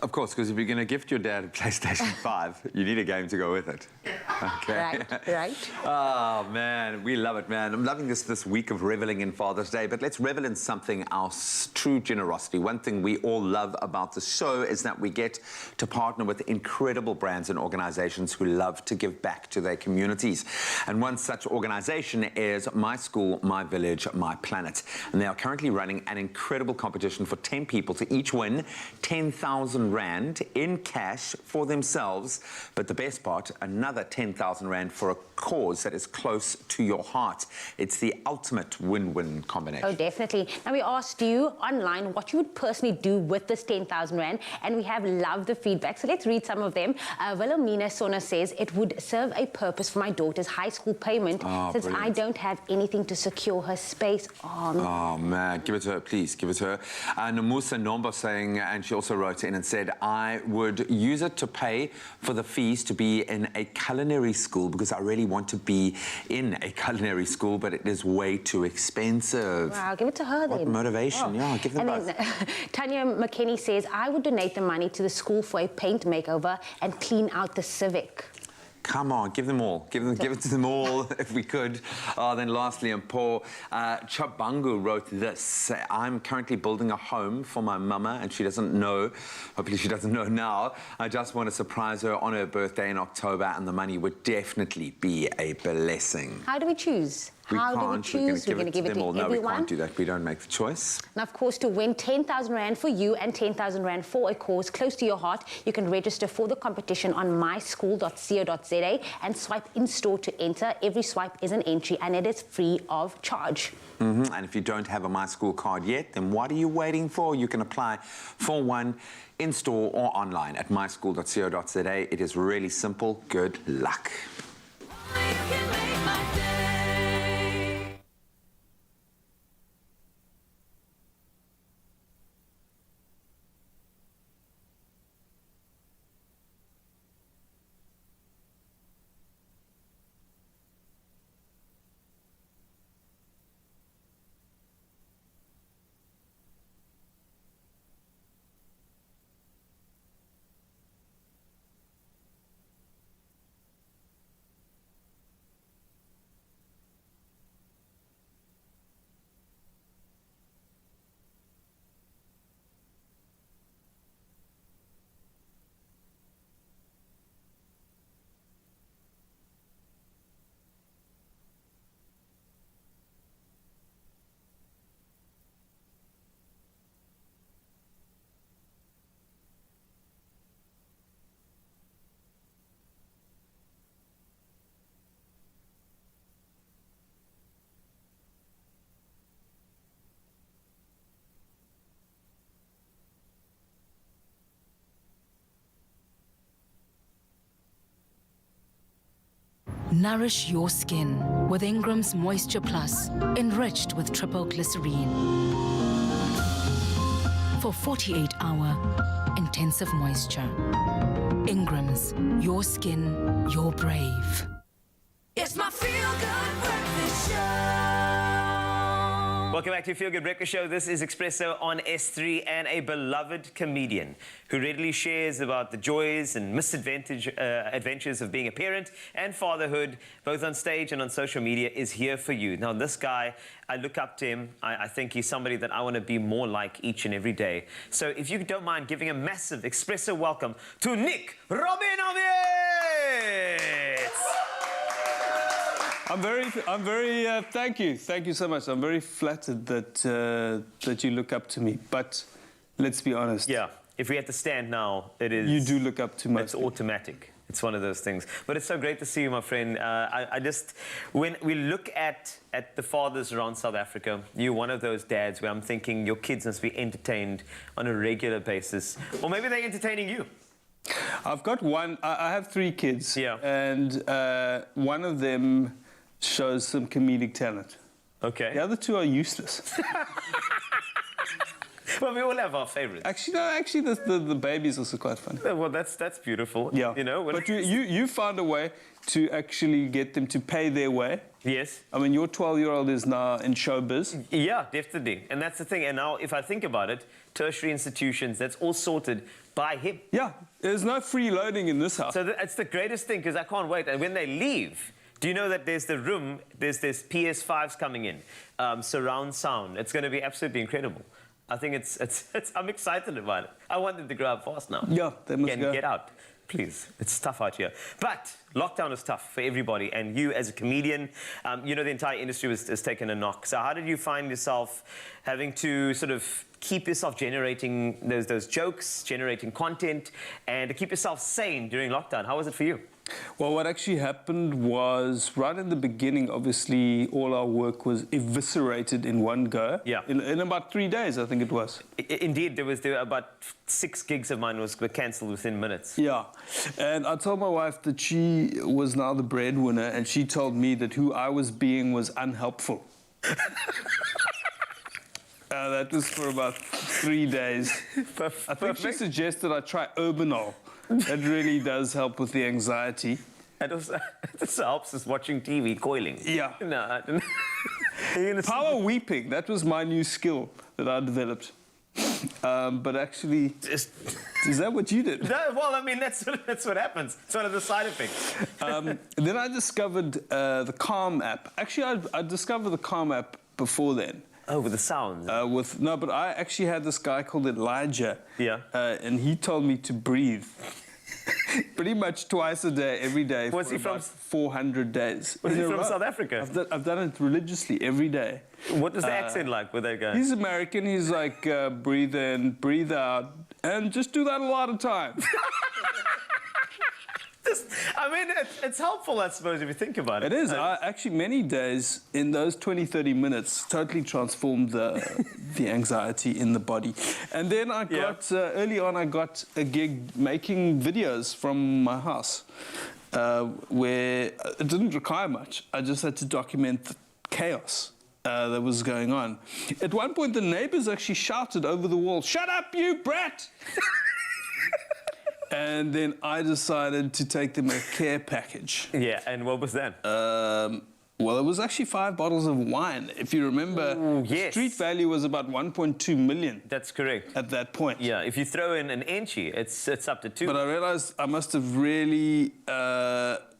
Speaker 2: Of course, because if you're going to gift your dad a PlayStation 5, you need a game to go with it. Okay.
Speaker 3: Right.
Speaker 2: Oh, man, we love it, man. I'm loving this week of reveling in Father's Day, but let's revel in something else, true generosity. One thing we all love about the show is that we get to partner with incredible brands and organizations who love to give back to their communities. And one such organization is My School, My Village, My Planet. And they are currently running an incredible competition for 10 people to each win 10,000 Rand in cash for themselves, but the best part, another 10,000 Rand for a cause that is close to your heart. It's the ultimate win-win combination.
Speaker 3: Oh, definitely. Now, we asked you online what you would personally do with this 10,000 Rand, and we have loved the feedback. So let's read some of them. Wilhelmina Sona says, it would serve a purpose for my daughter's high school payment since brilliant. I don't have anything to secure her space on.
Speaker 2: Oh, man. Give it to her, please. Give it to her. Namusa Nomba saying, and she also wrote in and said, I would use it to pay for the fees to be in a culinary school because I really want to be in a culinary school, but it is way too expensive.
Speaker 3: Wow, give it to her then.
Speaker 2: What motivation, yeah, give them both.
Speaker 3: And then Tanya McKinney says, I would donate the money to the school for a paint makeover and clean out the civic.
Speaker 2: Come on, give them all. Give it to them all if we could. Then lastly, and Paul Chabangu wrote this. I'm currently building a home for my mama, and she doesn't know. Hopefully she doesn't know now. I just want to surprise her on her birthday in October, and the money would definitely be a blessing.
Speaker 3: How do we choose? How do we choose? We're going to give it to everyone?
Speaker 2: No, we can't do that. We don't make the choice.
Speaker 3: Now, of course, to win 10,000 Rand for you and 10,000 Rand for a cause close to your heart, you can register for the competition on myschool.co.za and swipe in-store to enter. Every swipe is an entry, and it is free of charge.
Speaker 2: And if you don't have a My School card yet, then what are you waiting for? You can apply for one in-store or online at myschool.co.za. It is really simple. Good luck.
Speaker 22: Nourish your skin with Ingram's Moisture Plus, enriched with triple glycerine. For 48-hour intensive moisture. Ingram's, your skin, your brave.
Speaker 23: It's my Feel Good Breakfast Show.
Speaker 4: Welcome back to Feel Good Breakfast Show. This is Expresso on S3, and a beloved comedian who readily shares about the joys and adventures of being a parent and fatherhood, both on stage and on social media, is here for you. Now, this guy, I look up to him. I think he's somebody that I want to be more like each and every day. So if you don't mind giving a massive Expresso welcome to Nick Rabinowitz.
Speaker 24: I'm very. Thank you so much. I'm very flattered that you look up to me. But let's be honest.
Speaker 4: Yeah. If we had to stand now, it is.
Speaker 24: You do look up to me.
Speaker 4: It's automatic. It's one of those things. But it's so great to see you, my friend. I just, when we look at the fathers around South Africa, you're one of those dads where I'm thinking your kids must be entertained on a regular basis. Or maybe they're entertaining you.
Speaker 24: I've got one. I have 3 kids.
Speaker 4: Yeah.
Speaker 24: And one of them shows some comedic talent.
Speaker 4: Okay.
Speaker 24: The other 2 are useless.
Speaker 4: Well, we all have our favorites.
Speaker 24: Actually, no. Actually, the baby's also quite funny.
Speaker 4: Well, that's beautiful.
Speaker 24: Yeah.
Speaker 4: You know.
Speaker 24: But you found a way to actually get them to pay their way.
Speaker 4: Yes.
Speaker 24: I mean, your 12-year-old is now in showbiz.
Speaker 4: Yeah, definitely. And that's the thing. And now, if I think about it, tertiary institutions, that's all sorted by him.
Speaker 24: Yeah. There's no freeloading in this house.
Speaker 4: So it's the greatest thing, because I can't wait. And when they leave, do you know that there's the room, there's PS5s coming in, surround sound. It's going to be absolutely incredible. I think I'm excited about it. I want them to grow up fast now.
Speaker 24: Yeah, they must go.
Speaker 4: Get out, please. It's tough out here. But lockdown is tough for everybody. And you, as a comedian, you know, the entire industry has taken a knock. So how did you find yourself having to sort of keep yourself generating those jokes, generating content, and to keep yourself sane during lockdown? How was it for you?
Speaker 24: Well, what actually happened was, right in the beginning, obviously, all our work was eviscerated in one go.
Speaker 4: Yeah.
Speaker 24: In about 3 days, I think it was.
Speaker 4: Indeed, there were about 6 gigs of mine were cancelled within minutes.
Speaker 24: Yeah. And I told my wife that she was now the breadwinner, and she told me that who I was being was unhelpful. That was for about 3 days. I think she suggested I try Urbanol. That really does help with the anxiety.
Speaker 4: And also, it helps us watching TV coiling.
Speaker 24: Yeah.
Speaker 4: No, I didn't.
Speaker 24: Power weeping, that was my new skill that I developed. But actually, is that what you did?
Speaker 4: No, well, I mean, that's what happens. It's one of the side effects.
Speaker 24: Then I discovered the Calm app. Actually, I discovered the Calm app before then.
Speaker 4: Oh, with the sounds?
Speaker 24: No, but I actually had this guy called Elijah.
Speaker 4: Yeah.
Speaker 24: And he told me to breathe. Pretty much twice a day, every day.
Speaker 4: Was he from
Speaker 24: 400 days?
Speaker 4: Was he from South Africa?
Speaker 24: I've done it religiously every day.
Speaker 4: What was the accent like with that guy?
Speaker 24: He's American. He's like, breathe in, breathe out, and just do that a lot of times.
Speaker 4: I mean, it's helpful, I suppose, if you think about it.
Speaker 24: It is. Actually, many days in those 20, 30 minutes totally transformed the anxiety in the body. And then I got, early on, I got a gig making videos from my house where it didn't require much. I just had to document the chaos that was going on. At one point, the neighbors actually shouted over the wall, "Shut up, you brat!" And then I decided to take them a care package.
Speaker 4: Yeah, and what was that?
Speaker 24: Well, it was actually 5 bottles of wine. If you remember,
Speaker 4: yes.
Speaker 24: Street value was about 1.2 million.
Speaker 4: That's correct.
Speaker 24: At that point.
Speaker 4: Yeah, if you throw in an enchi, it's up to 2.
Speaker 24: But I realized I must have really,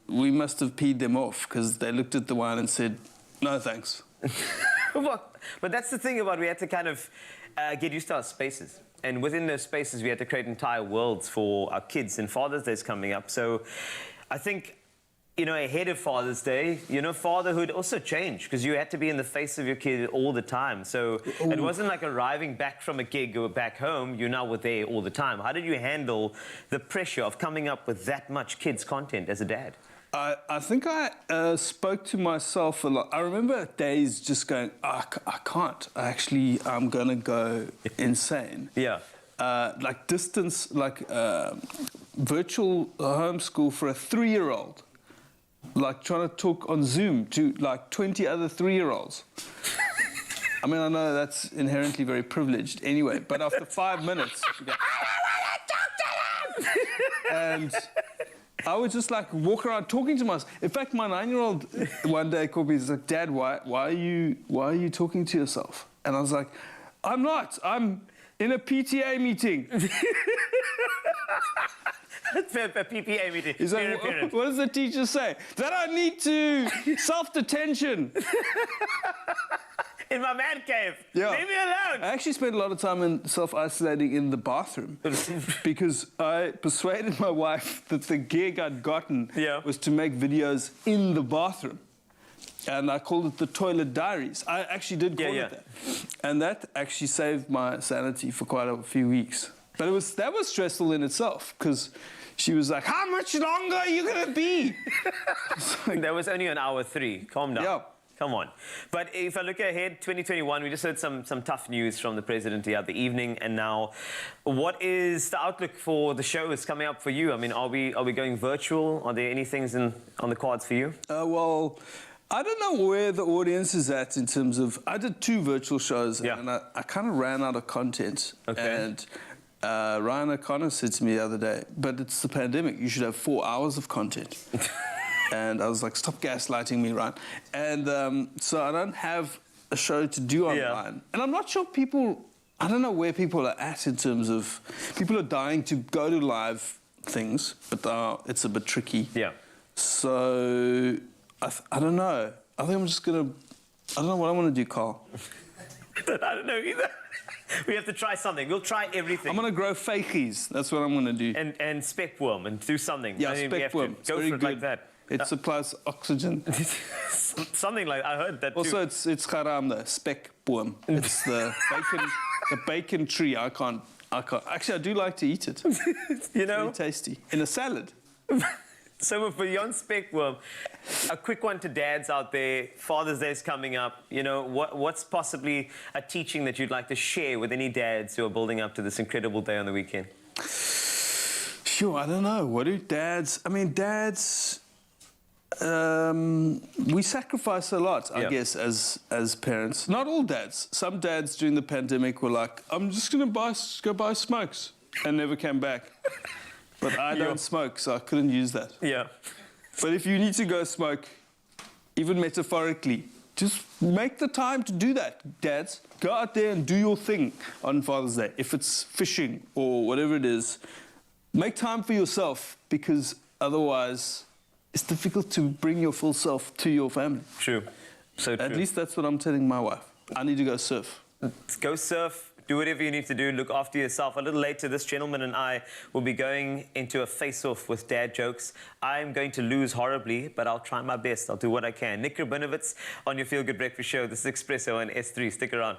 Speaker 24: we must have peed them off, because they looked at the wine and said, "No, thanks."
Speaker 4: But that's the thing about, we had to kind of get used to our spaces. And within those spaces, we had to create entire worlds for our kids. And Father's Day is coming up. So I think, you know, ahead of Father's Day, you know, fatherhood also changed, because you had to be in the face of your kid all the time. So it wasn't like arriving back from a gig or back home. You now were there all the time. How did you handle the pressure of coming up with that much kids' content as a dad?
Speaker 24: I think I spoke to myself a lot. I remember days just going, I can't. I'm going to go insane.
Speaker 4: Yeah.
Speaker 24: Like distance, like virtual homeschool for a 3-year-old. Like trying to talk on Zoom to like 20 other 3-year-olds. I mean, I know that's inherently very privileged anyway, but after 5 minutes, you go, "I don't want to talk to them!" And I would just like walk around talking to myself. In fact, my 9-year-old one day called me. He's like, "Dad, why are you talking to yourself?" And I was like, "I'm not. I'm in a PTA meeting."
Speaker 4: A PTA meeting.
Speaker 24: He's like, "What does the teacher say?" "That I need to self-detention."
Speaker 4: In my man cave.
Speaker 24: Yeah.
Speaker 4: Leave me alone.
Speaker 24: I actually spent a lot of time in self-isolating in the bathroom because I persuaded my wife that the gig I'd gotten was to make videos in the bathroom. And I called it the Toilet Diaries. I actually did call it that. And that actually saved my sanity for quite a few weeks. But that was stressful in itself, because she was like, how much longer are you going to be?
Speaker 4: That was only on hour 3. Calm down.
Speaker 24: Yeah.
Speaker 4: Come on. But if I look ahead, 2021, we just heard some tough news from the president the other evening. And now, what is the outlook for the shows coming up for you? I mean, are we going virtual? Are there any things on the cards for you?
Speaker 24: Well, I don't know where the audience is at in terms of... I did 2 virtual shows, and I kind of ran out of content.
Speaker 4: Okay.
Speaker 24: And Ryan O'Connor said to me the other day, but it's the pandemic, you should have 4 hours of content. And I was like, stop gaslighting me, Ryan. And so I don't have a show to do online. And I'm not sure people... I don't know where people are at in terms of... People are dying to go to live things, but it's a bit tricky.
Speaker 4: Yeah.
Speaker 24: So... I don't know. I think I'm just going to... I don't know what I want to do, Carl.
Speaker 4: I don't know either. We have to try something. We'll try everything.
Speaker 24: I'm going to grow fakies. That's what I'm going to do.
Speaker 4: And speckworm and do something.
Speaker 24: Yeah,
Speaker 4: I mean,
Speaker 24: speckworm.
Speaker 4: Go for it like that.
Speaker 24: It supplies oxygen.
Speaker 4: Something like I heard that too.
Speaker 24: Also, it's haram, the speckworm. It's the bacon tree. I can't. Actually, I do like to eat it.
Speaker 4: You know,
Speaker 24: very tasty in a salad.
Speaker 4: So beyond speckworm, a quick one to dads out there. Father's Day is coming up. You know, what's possibly a teaching that you'd like to share with any dads who are building up to this incredible day on the weekend?
Speaker 24: Sure, I don't know. What do dads... I mean, dads... we sacrifice a lot, I guess, as parents. Not all dads. Some dads during the pandemic were like, I'm just going to go buy smokes, and never came back. But I don't smoke, so I couldn't use that.
Speaker 4: Yeah.
Speaker 24: But if you need to go smoke, even metaphorically, just make the time to do that, dads. Go out there and do your thing on Father's Day. If it's fishing or whatever it is, make time for yourself, because otherwise it's difficult to bring your full self to your family.
Speaker 4: True. So true.
Speaker 24: At least that's what I'm telling my wife. I need to go surf.
Speaker 4: Go surf. Do whatever you need to do. Look after yourself. A little later, this gentleman and I will be going into a face-off with dad jokes. I'm going to lose horribly, but I'll try my best. I'll do what I can. Nick Rabinowitz on your Feel Good Breakfast Show. This is Expresso on S3. Stick around.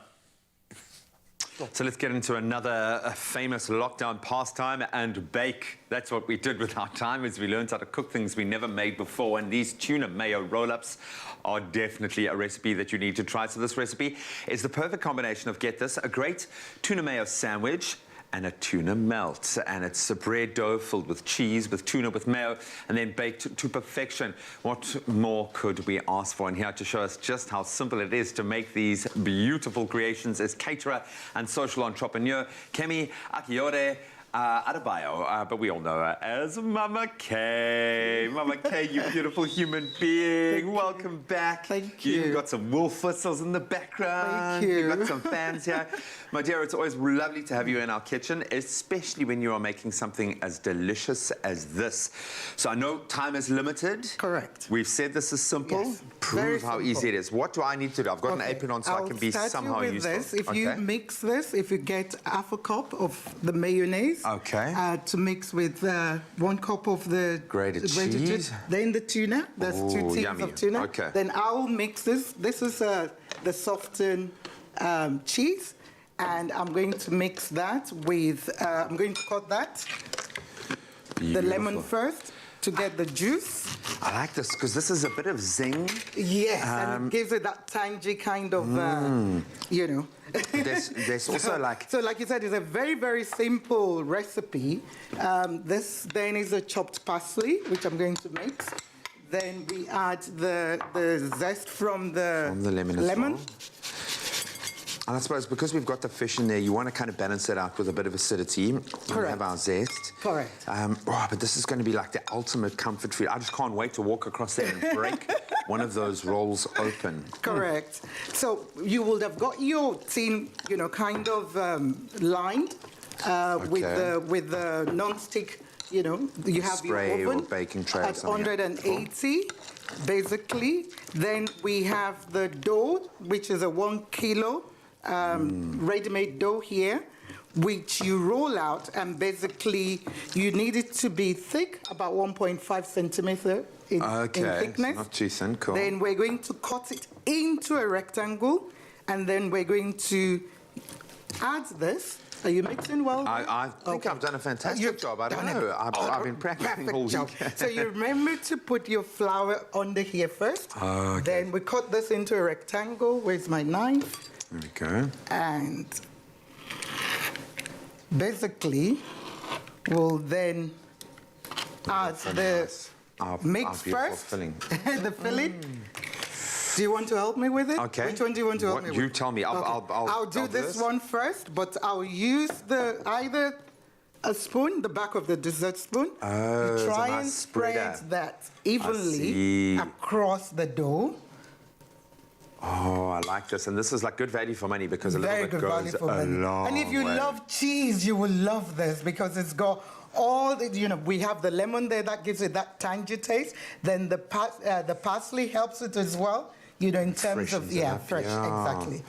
Speaker 2: So let's get into another famous lockdown pastime and bake. That's what we did with our time, as we learned how to cook things we never made before. And these tuna mayo roll-ups are definitely a recipe that you need to try. So this recipe is the perfect combination of, get this, a great tuna mayo sandwich and a tuna melt. And it's a bread dough filled with cheese, with tuna, with mayo, and then baked to perfection. What more could we ask for? And here to show us just how simple it is to make these beautiful creations is caterer and social entrepreneur, Kemi Akiore Adebayo, but we all know her as Mama K. Mama K, you beautiful human being. Welcome back.
Speaker 5: Thank you.
Speaker 2: You've got some wolf whistles in the background.
Speaker 5: Thank you.
Speaker 2: You've got some fans here. My dear, it's always lovely to have you in our kitchen, especially when you are making something as delicious as this. So I know time is limited.
Speaker 5: Correct.
Speaker 2: We've said this is simple.
Speaker 5: Yes.
Speaker 2: Prove how easy it is. What do I need to do? I've got an apron on, so I can be somehow useful.
Speaker 5: This. If you mix this, if you get half a cup of the mayonnaise, to mix with 1 cup of the
Speaker 2: grated cheese,
Speaker 5: then the tuna. That's 2 teaspoons of tuna.
Speaker 2: Okay.
Speaker 5: Then I'll mix this. This is the softened cheese, and I'm going to mix that with. I'm going to cut that. The lemon first to get the juice.
Speaker 2: I like this because this is a bit of zing.
Speaker 5: Yes, and it gives it that tangy kind of, you know.
Speaker 2: There's also like...
Speaker 5: So like you said, it's a very, very simple recipe. This then is a chopped parsley, which I'm going to mix. Then we add the zest from the lemon.
Speaker 2: And I suppose because we've got the fish in there, you want to kind of balance it out with a bit of acidity.
Speaker 5: Correct.
Speaker 2: We have our zest.
Speaker 5: Correct.
Speaker 2: But this is going to be like the ultimate comfort food. I just can't wait to walk across there and break one of those rolls open.
Speaker 5: Correct. So you would have got your tin, you know, kind of lined with the non-stick, you know, you have
Speaker 2: spray
Speaker 5: your oven
Speaker 2: or baking tray
Speaker 5: at 180, basically. Then we have the dough, which is a 1 kilo ready-made dough here, which you roll out, and basically you need it to be thick, about 1.5 centimeter in thickness.
Speaker 2: Not too thin, cool.
Speaker 5: Then we're going to cut it into a rectangle, and then we're going to add this Are you mixing well?
Speaker 2: I think I've done a fantastic job. I don't know. I've been practicing all week.
Speaker 5: So you remember to put your flour under here first.
Speaker 2: Okay.
Speaker 5: Then we cut this into a rectangle. Where's my knife?
Speaker 2: There we go.
Speaker 5: And basically, we'll then add the mix first.
Speaker 2: Filling.
Speaker 5: The filling. Do you want to help me with it?
Speaker 2: Okay.
Speaker 5: Which one do you want to help me with?
Speaker 2: You tell me.
Speaker 5: I'll do this one first, but I'll use either a spoon, the back of the dessert spoon.
Speaker 2: Oh,
Speaker 5: try and spread that evenly across the dough.
Speaker 2: Oh, I like this. And this is like good value for money because a little bit goes a long way.
Speaker 5: And if you love cheese, you will love this because it's got all the, we have the lemon there that gives it that tangy taste. Then the parsley helps it as well. In terms of, fresh, exactly.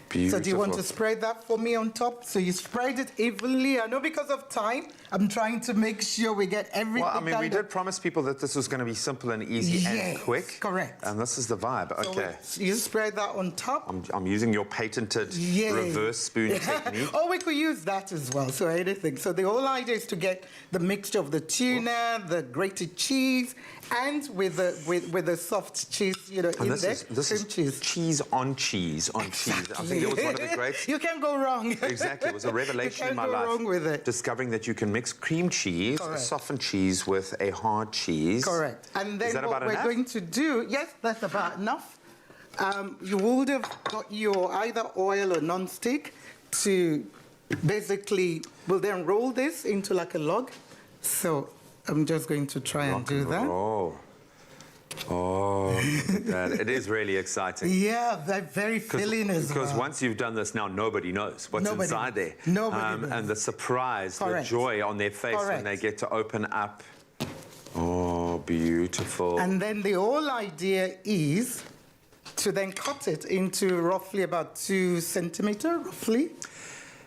Speaker 2: Beautiful.
Speaker 5: So do you want to spread that for me on top? So you spread it evenly. I know because of time, I'm trying to make sure we get everything.
Speaker 2: Well, I mean, we did promise people that this was going to be simple and easy and quick.
Speaker 5: Correct.
Speaker 2: And this is the vibe. Okay.
Speaker 5: So you spread that on top.
Speaker 2: I'm using your patented reverse spoon technique.
Speaker 5: Oh, we could use that as well. So anything. So the whole idea is to get the mixture of the tuna, the grated cheese, and with the soft cheese, in there.
Speaker 2: This is
Speaker 5: cheese.
Speaker 2: Cheese on cheese on cheese. I think it was one of the great.
Speaker 5: You can't go wrong.
Speaker 2: Exactly. It was a revelation in my life.
Speaker 5: You can't go wrong with it.
Speaker 2: Discovering that you can mix cream cheese, softened cheese with a hard cheese.
Speaker 5: Correct. And then
Speaker 2: what
Speaker 5: we're going to do, yes, that's about enough. You would have got your either oil or non-stick to basically, we'll then roll this into like a log. So I'm just going to try and do that.
Speaker 2: Oh, it is really exciting.
Speaker 5: Yeah, they're very filling as well.
Speaker 2: Because once you've done this now, nobody knows what's inside there.
Speaker 5: Nobody knows.
Speaker 2: And the surprise, the joy on their face when they get to open up. Oh, beautiful.
Speaker 5: And then the whole idea is to then cut it into roughly about 2 centimeters, roughly.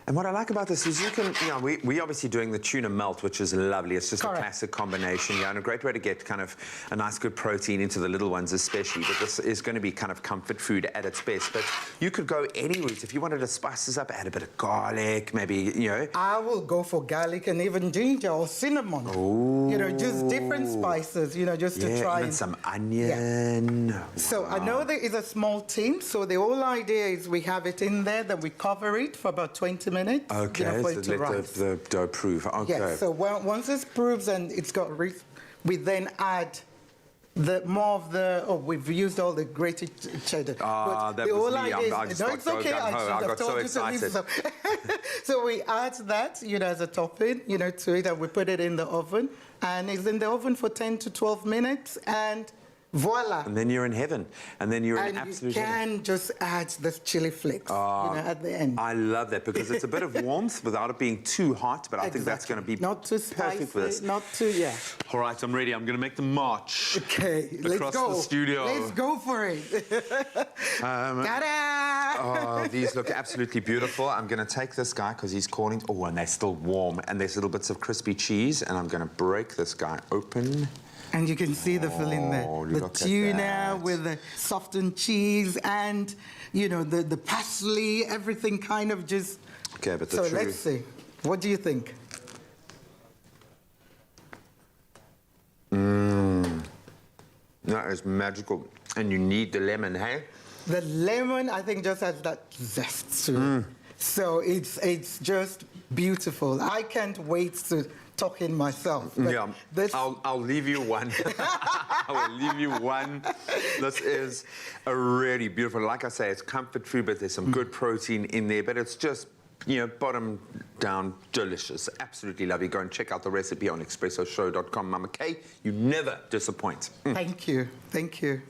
Speaker 2: And what I like about this is you can, we're obviously doing the tuna melt, which is lovely. It's just a classic combination, and a great way to get kind of a nice good protein into the little ones especially. But this is going to be kind of comfort food at its best. But you could go any route. If you wanted to spice this up, add a bit of garlic, maybe,
Speaker 5: I will go for garlic and even ginger or cinnamon.
Speaker 2: Ooh.
Speaker 5: Just different spices, just to try.
Speaker 2: Even some onion.
Speaker 5: Yeah. So I know there is a small tin, so the whole idea is we have it in there, then we cover it for about 20 minutes.
Speaker 2: Okay,
Speaker 5: for it to
Speaker 2: let
Speaker 5: rise.
Speaker 2: the dough prove. Okay.
Speaker 5: Yeah, so once it proves and it's got we then add we've used all the grated cheddar.
Speaker 2: That
Speaker 5: the
Speaker 2: was
Speaker 5: whole
Speaker 2: me.
Speaker 5: idea
Speaker 2: I
Speaker 5: is,
Speaker 2: just got so gung-ho. I got so excited.
Speaker 5: So we add that, as a topping, to it, and we put it in the oven. And it's in the oven for 10 to 12 minutes, and voila.
Speaker 2: And then you're in heaven. And then you're in absolute heaven.
Speaker 5: And you can just add the chili flakes at the end.
Speaker 2: I love that because it's a bit of warmth without it being too hot, but I think that's going to be
Speaker 5: not too
Speaker 2: perfect for this.
Speaker 5: Not too,
Speaker 2: All right, I'm ready. I'm going to make the march.
Speaker 5: Okay, let's go.
Speaker 2: Across the studio.
Speaker 5: Let's go for it. Ta-da!
Speaker 2: These look absolutely beautiful. I'm going to take this guy because he's calling. Oh, and they're still warm. And there's little bits of crispy cheese. And I'm going to break this guy open.
Speaker 5: And you can see the filling there. The tuna with the softened cheese and, the parsley, everything kind of just...
Speaker 2: Okay, but
Speaker 5: So let's see. What do you think?
Speaker 2: That is magical. And you need the lemon, hey?
Speaker 5: The lemon, I think, just has that zest to it. So it's just beautiful. I can't wait to talk in myself.
Speaker 2: I'll leave you one. I will leave you one. This is a really beautiful, like I say, it's comfort food, but there's some good protein in there, but it's just, bottom down delicious. Absolutely lovely. Go and check out the recipe on expressoshow.com. Mama K, you never disappoint.
Speaker 5: Thank you. Thank you.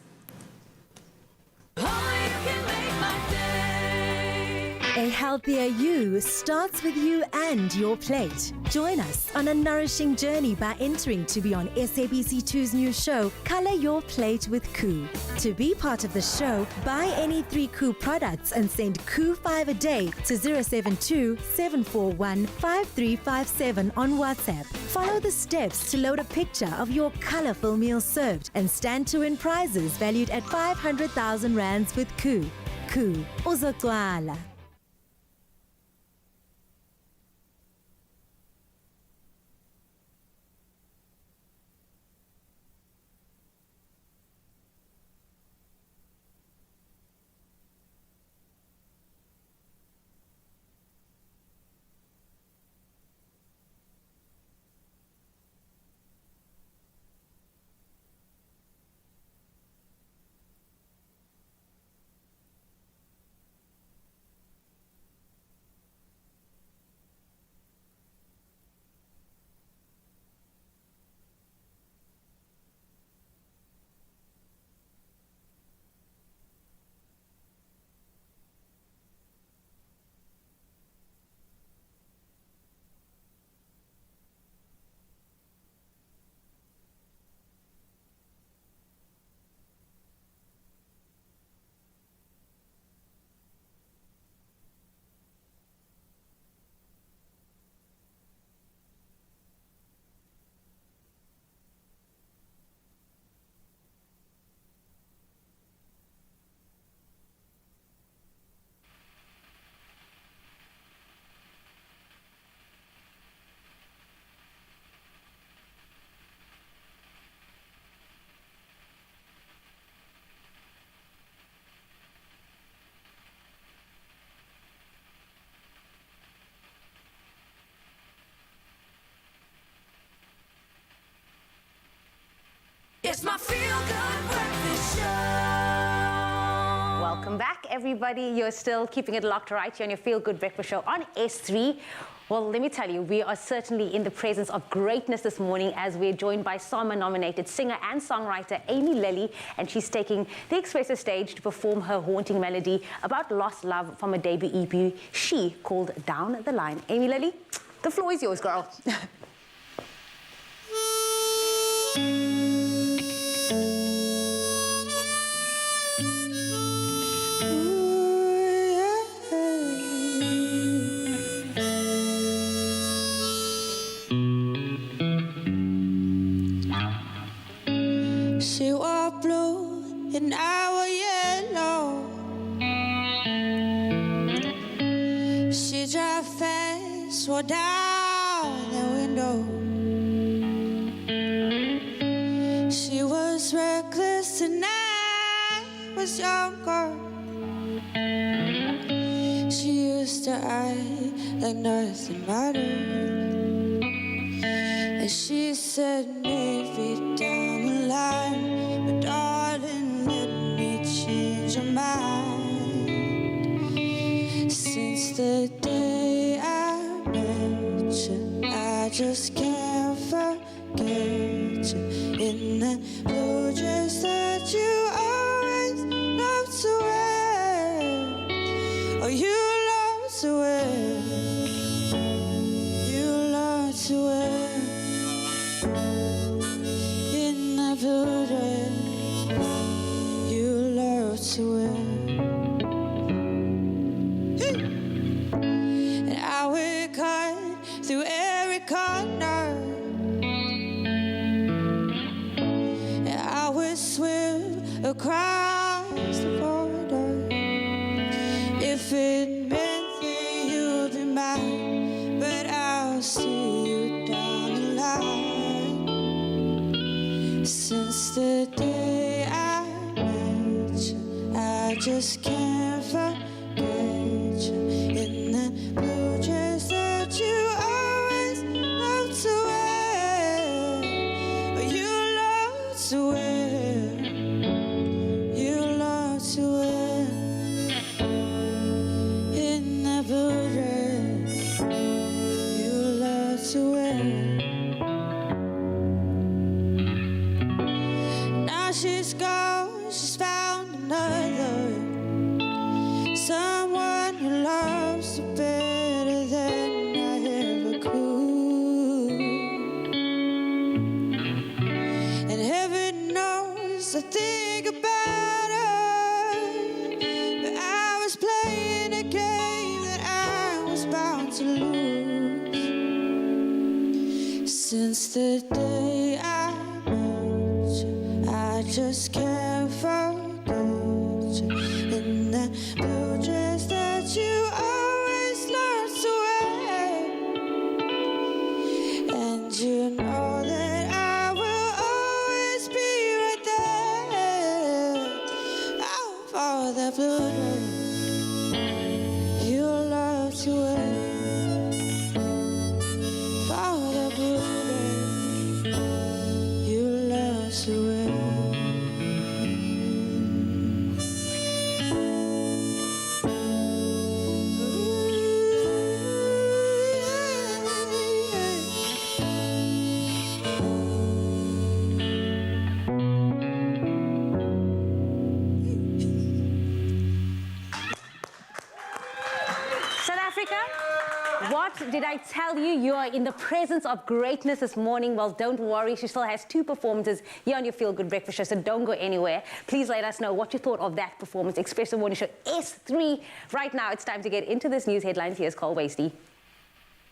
Speaker 12: A healthier you starts with you and your plate. Join us on a nourishing journey by entering to be on SABC2's new show, Color Your Plate with Koo. To be part of the show, buy any 3 Koo products and send Koo5 a day to 072-741-5357 on WhatsApp. Follow the steps to load a picture of your colorful meal served and stand to win prizes valued at 500,000 rands with Koo. Koo, uzotwala.
Speaker 3: Welcome back, everybody. You're still keeping it locked right here on your Feel Good Breakfast Show on S3. Well, let me tell you, we are certainly in the presence of greatness this morning as we're joined by SAMA-nominated singer and songwriter Amy Lilly, and she's taking the Expresso stage to perform her haunting melody about lost love from a debut EP she called Down the Line. Amy Lilly, the floor is yours, girl.
Speaker 11: She wore blue and I wore yellow. She drive fast, roll down the window. She was reckless and I was younger. She used to act like nothing mattered. And she said maybe down the line, but darling, let me change your mind. Since the day I met you, I just can't forget you. In that blue dress that you always loved to wear, oh, you love to wear, you love to wear. In that blue dress you love to wear. And I would cut through every corner, and I would swim across the border if it meant that you'd be mine. But I'll see you down the line. Since the day I met you, I just can't forget you. In that blue dress that you always loved to wear, but you love to wear, you love to wear. In that blue dress you love to wear. She's gone, she's found another, someone who loves her better than I ever could. And heaven knows I think about her, but I was playing a game that I was bound to lose. Since the day I just can't forget you. In that blue dress that you always loved to wear. And you know that I will always be right there. Oh, for that blue dress you love to wear. For that blue dress you love to wear.
Speaker 3: What did I tell you? You are in the presence of greatness this morning. Well, don't worry. She still has 2 performances here on your Feel Good Breakfast Show, so don't go anywhere. Please let us know what you thought of that performance. Expresso Morning Show S3. Right now, it's time to get into this news headlines. Here's Cole Wasty.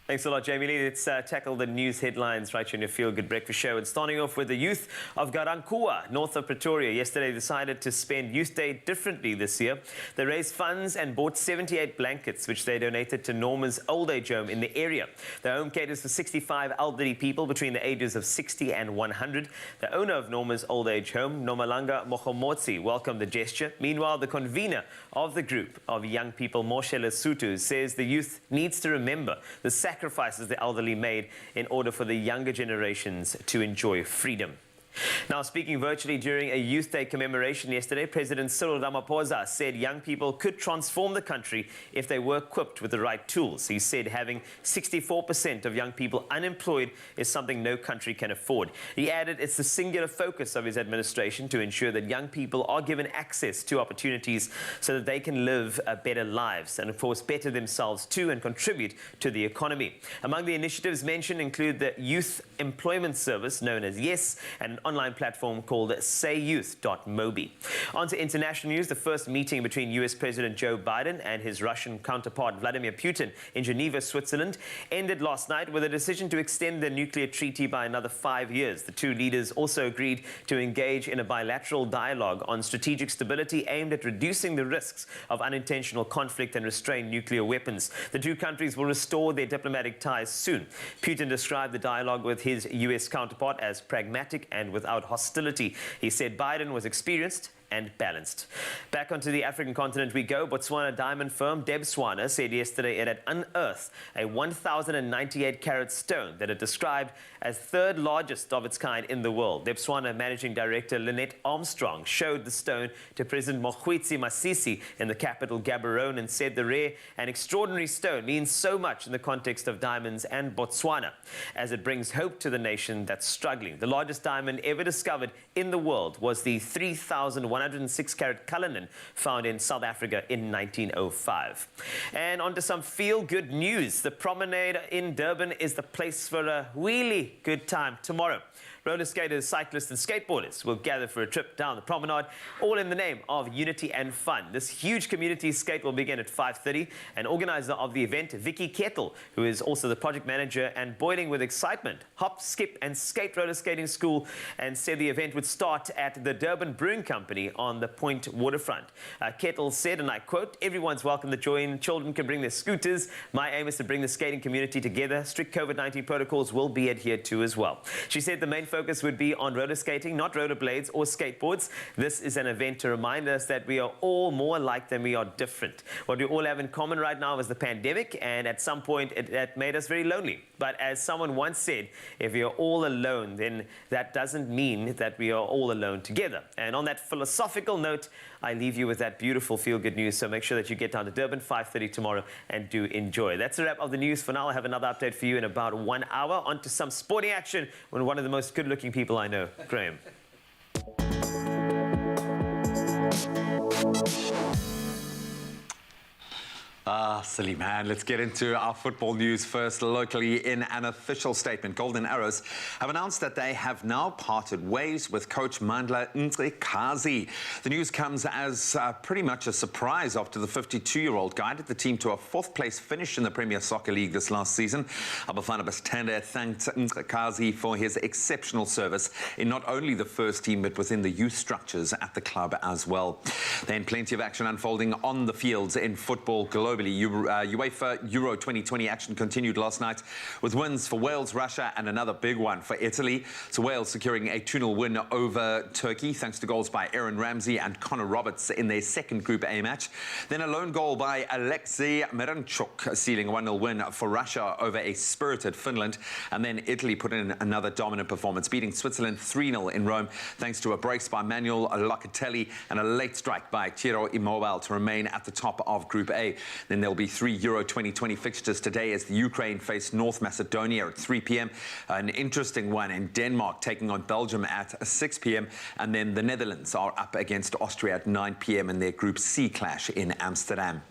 Speaker 4: Thanks a lot, Jamie Lee. Let's tackle the news headlines right here in your Feel Good Breakfast Show. And starting off with the youth of Garankuwa, north of Pretoria, yesterday decided to spend Youth Day differently this year. They raised funds and bought 78 blankets, which they donated to Norma's old age home in the area. The home caters for 65 elderly people between the ages of 60 and 100. The owner of Norma's old age home, Nomalanga Mokhomotsi, welcomed the gesture. Meanwhile, the convener of the group of young people, Moshele Sutu, says the youth needs to remember the sacrifices the elderly made in order for the younger generations to enjoy freedom. Now, speaking virtually during a Youth Day commemoration yesterday, President Cyril Ramaphosa said young people could transform the country if they were equipped with the right tools. He said having 64% of young people unemployed is something no country can afford. He added it's the singular focus of his administration to ensure that young people are given access to opportunities so that they can live better lives and, of course, better themselves too and contribute to the economy. Among the initiatives mentioned include the Youth Employment Service, known as YES, and an online platform called sayyouth.mobi. On to international news. The first meeting between US President Joe Biden and his Russian counterpart Vladimir Putin in Geneva, Switzerland, ended last night with a decision to extend the nuclear treaty by another 5 years. The two leaders also agreed to engage in a bilateral dialogue on strategic stability aimed at reducing the risks of unintentional conflict and restrain nuclear weapons. The two countries will restore their diplomatic ties soon. Putin described the dialogue with his US counterpart as pragmatic and without hostility. He said Biden was experienced and balanced. Back onto the African continent we go. Botswana diamond firm Debswana said yesterday it had unearthed a 1,098-carat stone that it described as third largest of its kind in the world. Debswana Managing Director Lynette Armstrong showed the stone to President Mokgweetsi Masisi in the capital Gaborone and said the rare and extraordinary stone means so much in the context of diamonds and Botswana, as it brings hope to the nation that's struggling. The largest diamond ever discovered in the world was the 3,106-carat Cullinan found in South Africa in 1905. And on to some feel-good news. The promenade in Durban is the place for a really good time tomorrow. Roller skaters, cyclists and skateboarders will gather for a trip down the promenade, all in the name of unity and fun. This huge community skate will begin at 5:30. An organizer of the event, Vicky Kettle, who is also the project manager and boiling with excitement, hop, skip and skate roller skating school, and said the event would start at the Durban Brewing Company on the Point waterfront. Kettle said, and I quote, "Everyone's welcome to join. Children can bring their scooters. My aim is to bring the skating community together. Strict COVID-19 protocols will be adhered to as well." She said the main focus would be on roller skating, not rollerblades or skateboards. This is an event to remind us that we are all more alike than we are different. What we all have in common right now is the pandemic, and at some point it made us very lonely. But as someone once said, if we are all alone, then that doesn't mean that we are all alone together. And on that philosophical note, I leave you with that beautiful feel-good news. So make sure that you get down to Durban 5:30 tomorrow and do enjoy. That's a wrap of the news for now. I'll have another update for you in about 1 hour. On to some sporting action when one of the most good-looking people I know, Graham.
Speaker 2: Silly man. Let's get into our football news first. Locally, in an official statement, Golden Arrows have announced that they have now parted ways with coach Mandla Ntikazi. The news comes as pretty much a surprise after the 52-year-old guided the team to a fourth-place finish in the Premier Soccer League this last season. Abafana Bastende thanked Ntikazi for his exceptional service in not only the first team but within the youth structures at the club as well. Then plenty of action unfolding on the fields in football globally. UEFA Euro 2020 action continued last night with wins for Wales, Russia and another big one for Italy. So Wales securing a 2-0 win over Turkey thanks to goals by Aaron Ramsey and Connor Roberts in their second Group A match. Then a lone goal by Alexei Miranchuk sealing a 1-0 win for Russia over a spirited Finland. And then Italy put in another dominant performance, beating Switzerland 3-0 in Rome thanks to a brace by Manuel Locatelli and a late strike by Ciro Immobile to remain at the top of Group A. Then there'll be 3 Euro 2020 fixtures today as the Ukraine face North Macedonia at 3 p.m. An interesting one in Denmark taking on Belgium at 6 p.m. And then the Netherlands are up against Austria at 9 p.m. in their Group C clash in Amsterdam.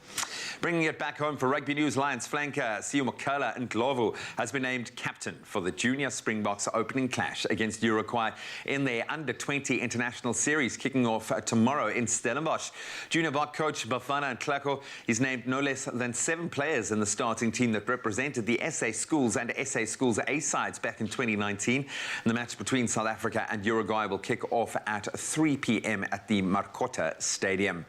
Speaker 2: Bringing it back home for rugby news, Lions flanker Siumakala Ndlovu has been named captain for the Junior Springboks opening clash against Uruguay in their Under-20 International Series kicking off tomorrow in Stellenbosch. Junior Bok coach Bafana Nhlako is named no less than 7 players in the starting team that represented the SA Schools and SA Schools A sides back in 2019. And the match between South Africa and Uruguay will kick off at 3 p.m. at the Marcotta Stadium.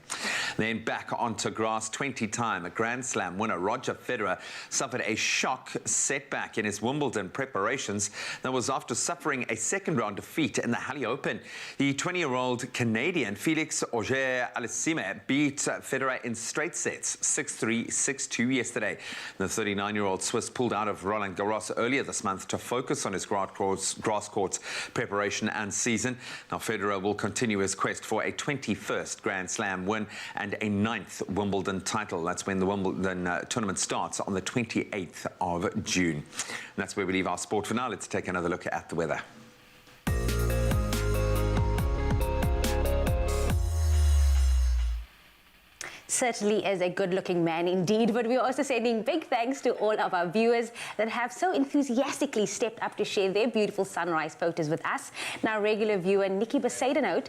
Speaker 2: Then back onto grass, 20-time Grand Slam winner Roger Federer suffered a shock setback in his Wimbledon preparations. That was after suffering a second-round defeat in the Halle Open. The 20-year-old Canadian Felix Auger-Aliassime beat Federer in straight sets, 6-3, 6-3, 6-2 yesterday. The 39-year-old Swiss pulled out of Roland Garros earlier this month to focus on his grass courts preparation and season. Now, Federer will continue his quest for a 21st Grand Slam win and a 9th Wimbledon title. That's when the Wimbledon tournament starts on the 28th of June. And that's where we leave our sport for now. Let's take another look at the weather.
Speaker 3: Certainly is a good-looking man indeed, but we're also sending big thanks to all of our viewers that have so enthusiastically stepped up to share their beautiful sunrise photos with us. Now, regular viewer Nikki Besaidenote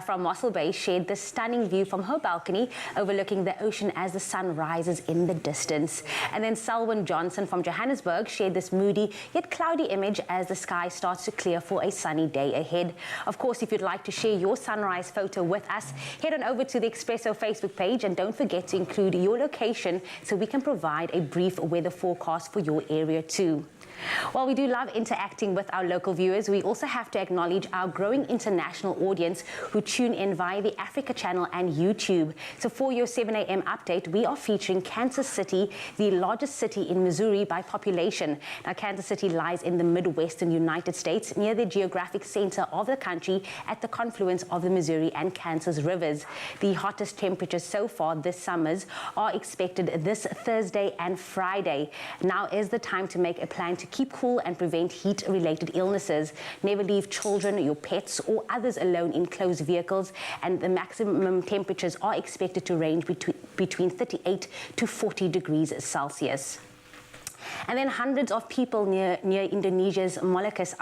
Speaker 3: from Mossel Bay shared this stunning view from her balcony overlooking the ocean as the sun rises in the distance. And then Selwyn Johnson from Johannesburg shared this moody yet cloudy image as the sky starts to clear for a sunny day ahead. Of course, if you'd like to share your sunrise photo with us, head on over to the Expresso Facebook page and don't forget to include your location so we can provide a brief weather forecast for your area too. While we do love interacting with our local viewers, we also have to acknowledge our growing international audience who tune in via the Africa channel and YouTube. So for your 7 a.m. update, we are featuring Kansas City, the largest city in Missouri by population. Now, Kansas City lies in the Midwestern United States, near the geographic center of the country at the confluence of the Missouri and Kansas rivers. The hottest temperatures so far this summer are expected this Thursday and Friday. Now is the time to make a plan to keep cool and prevent heat-related illnesses. Never leave children, your pets, or others alone in closed vehicles, and the maximum temperatures are expected to range between 38 to 40 degrees Celsius. And then hundreds of people near Indonesia's Moluccas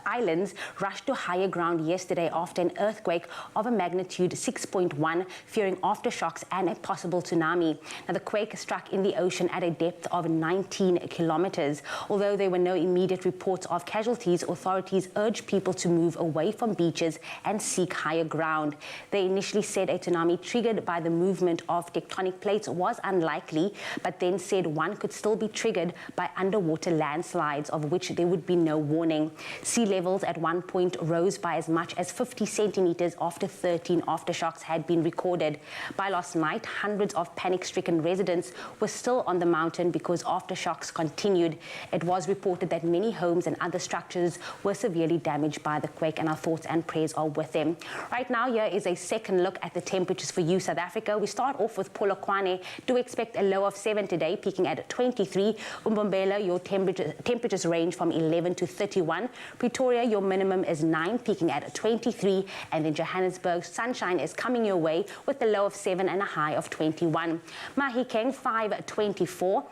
Speaker 3: Islands rushed to higher ground yesterday after an earthquake of a magnitude 6.1, fearing aftershocks and a possible tsunami. Now, the quake struck in the ocean at a depth of 19 kilometers. Although there were no immediate reports of casualties, authorities urged people to move away from beaches and seek higher ground. They initially said a tsunami triggered by the movement of tectonic plates was unlikely, but then said one could still be triggered by underwater landslides, of which there would be no warning. Sea levels at one point rose by as much as 50 centimeters after 13 aftershocks had been recorded. By last night, hundreds of panic-stricken residents were still on the mountain because aftershocks continued. It was reported that many homes and other structures were severely damaged by the quake, and our thoughts and prayers are with them. Right now, here is a second look at the temperatures for you, South Africa. We start off with Polokwane. Do expect a low of 7 today, peaking at 23. Umbombela, your temperatures range from 11 to 31. Pretoria, your minimum is 9, peaking at 23. And then Johannesburg, sunshine is coming your way with a low of 7 and a high of 21. Mahikeng, 5-24.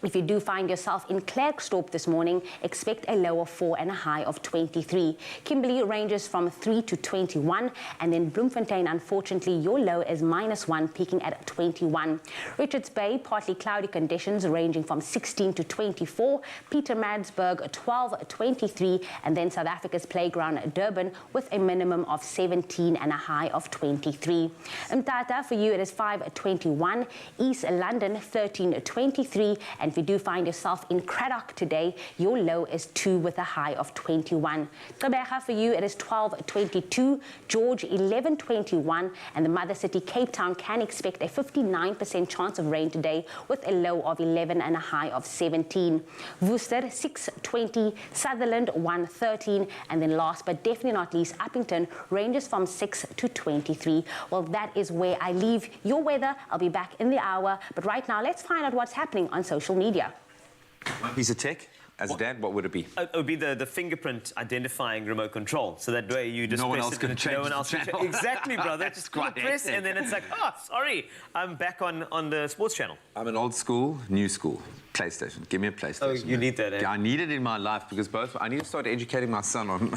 Speaker 3: If you do find yourself in Klerksdorp this morning, expect a low of 4 and a high of 23. Kimberley ranges from 3 to 21, and then Bloemfontein, unfortunately, your low is -1, peaking at 21. Richards Bay, partly cloudy conditions ranging from 16 to 24. Pietermaritzburg, 12-23, and then South Africa's playground, Durban, with a minimum of 17 and a high of 23. Mthatha, for you, it is 5-21. East London, 13-23. And if you do find yourself in Cradock today, your low is 2 with a high of 21. Gqeberha, for you, it is 12-22. George, 11-21. And the mother city, Cape Town, can expect a 59% chance of rain today with a low of 11 and a high of 17. Worcester, 6-20. Sutherland, 1-13. And then last but definitely not least, Uppington ranges from 6 to 23. Well, that is where I leave your weather. I'll be back in the hour. But right now, let's find out what's happening on social media.
Speaker 2: One piece of tech, as a dad, what would it be?
Speaker 4: It would be the fingerprint identifying remote control. So that way you just
Speaker 2: no one
Speaker 4: press
Speaker 2: else
Speaker 4: it
Speaker 2: can
Speaker 4: and
Speaker 2: change
Speaker 4: no one else
Speaker 2: the
Speaker 4: can
Speaker 2: channel.
Speaker 4: Exactly, brother.
Speaker 2: That's
Speaker 4: Just
Speaker 2: quite
Speaker 4: press,
Speaker 2: hectic.
Speaker 4: and then it's like, oh, sorry, I'm back on the sports channel.
Speaker 2: I'm an old school, new school. PlayStation. Give me a PlayStation.
Speaker 4: Oh, you need that, eh?
Speaker 2: Yeah, I need it in my life because I need to start educating my son on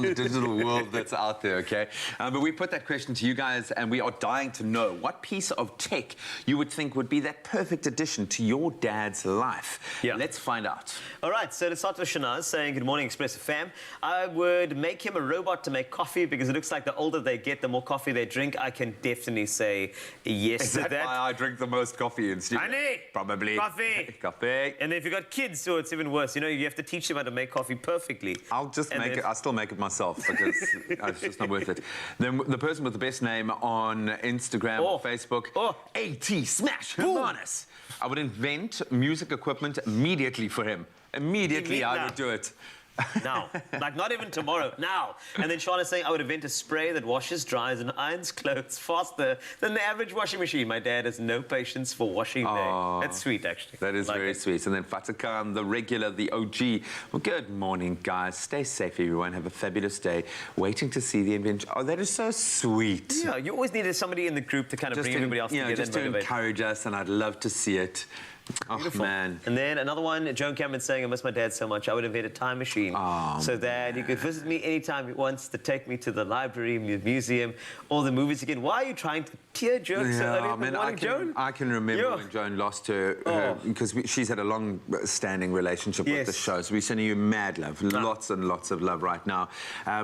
Speaker 2: the digital world that's out there, okay? But we put that question to you guys, and we are dying to know what piece of tech you would think would be that perfect addition to your dad's life.
Speaker 4: Yeah.
Speaker 2: Let's find out. out.
Speaker 4: All right, so to start with Shanaz saying, good morning, Expresso fam. I would make him a robot to make coffee because it looks like the older they get, the more coffee they drink. I can definitely say yes
Speaker 2: Is
Speaker 4: to
Speaker 2: that why I drink the most coffee in studio?
Speaker 4: Honey!
Speaker 2: Probably.
Speaker 4: Coffee!
Speaker 2: Coffee.
Speaker 4: And if you've got kids, so it's even worse. You know, you have to teach them how to make coffee perfectly.
Speaker 2: I'll still make it myself because it's just not worth it. Then the person with the best name on Instagram or Facebook, AT Smash Hermanus. I would invent music equipment immediately for him. Immediately I would do it.
Speaker 4: Now. Like, not even tomorrow. Now. And then Sean is saying, I would invent a spray that washes, dries, and irons clothes faster than the average washing machine. My dad has no patience for washing there. That's sweet, actually.
Speaker 2: That is very sweet. And then Fatakan, the regular, the OG. Well, good morning, guys. Stay safe, everyone. Have a fabulous day. Waiting to see the invention. Oh, that is so sweet.
Speaker 4: Yeah, you always needed somebody in the group to kind of bring everybody else together.
Speaker 2: Just to encourage us, and I'd love to see it.
Speaker 4: Beautiful.
Speaker 2: Oh, man.
Speaker 4: And then another one, Joan Cameron saying, I miss my dad so much, I would invent a time machine so that he could visit me anytime he wants, to take me to the library, museum, all the movies again. Why are you trying to tear jokes so early in the morning, Joan?
Speaker 2: I can remember when Joan lost her, because she's had a long-standing relationship with the show, so we're sending you mad love, lots and lots of love right now.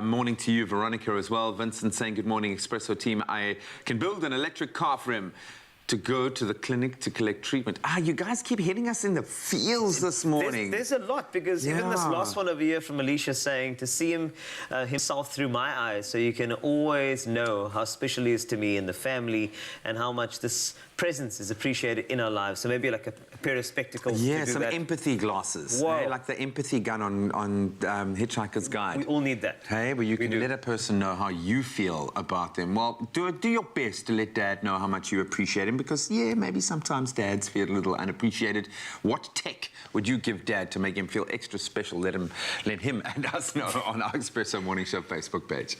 Speaker 2: Morning to you, Veronica, as well. Vincent saying, good morning, Expresso team. I can build an electric car for him to go to the clinic to collect treatment. You guys keep hitting us in the feels this morning.
Speaker 4: There's a lot, because even this last one over here from Alicia saying, to see him himself through my eyes, so you can always know how special he is to me and the family, and how much this presence is appreciated in our lives. So maybe like a pair of spectacles.
Speaker 2: Yeah, some empathy glasses.
Speaker 4: Whoa.
Speaker 2: Hey, like the empathy gun on Hitchhiker's Guide.
Speaker 4: We all need that.
Speaker 2: Hey, where you can let a person know how you feel about them. Well, do your best to let Dad know how much you appreciate him, because, yeah, maybe sometimes dads feel a little unappreciated. What tech would you give Dad to make him feel extra special? Let him and us know on our Expresso Morning Show Facebook page.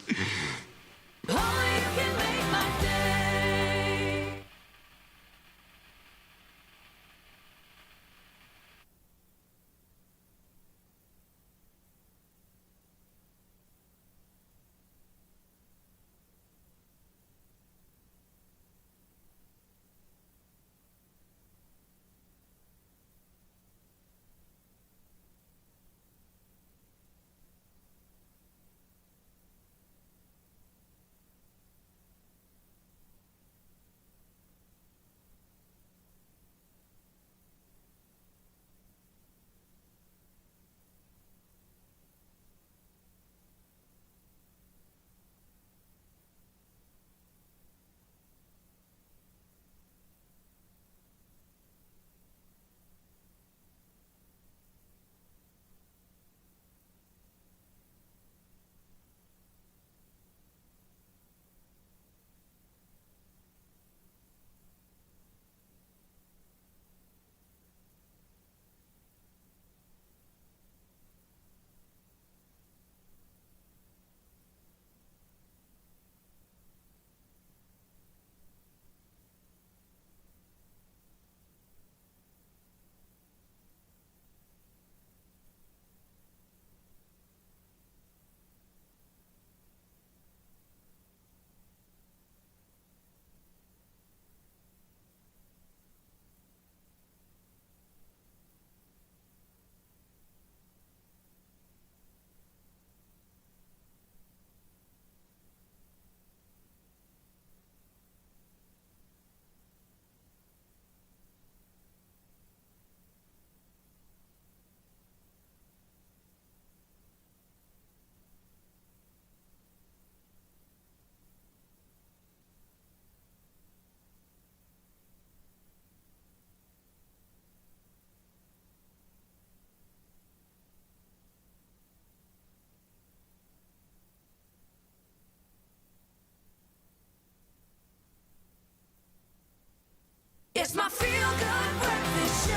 Speaker 23: It's my feel-good breakfast show.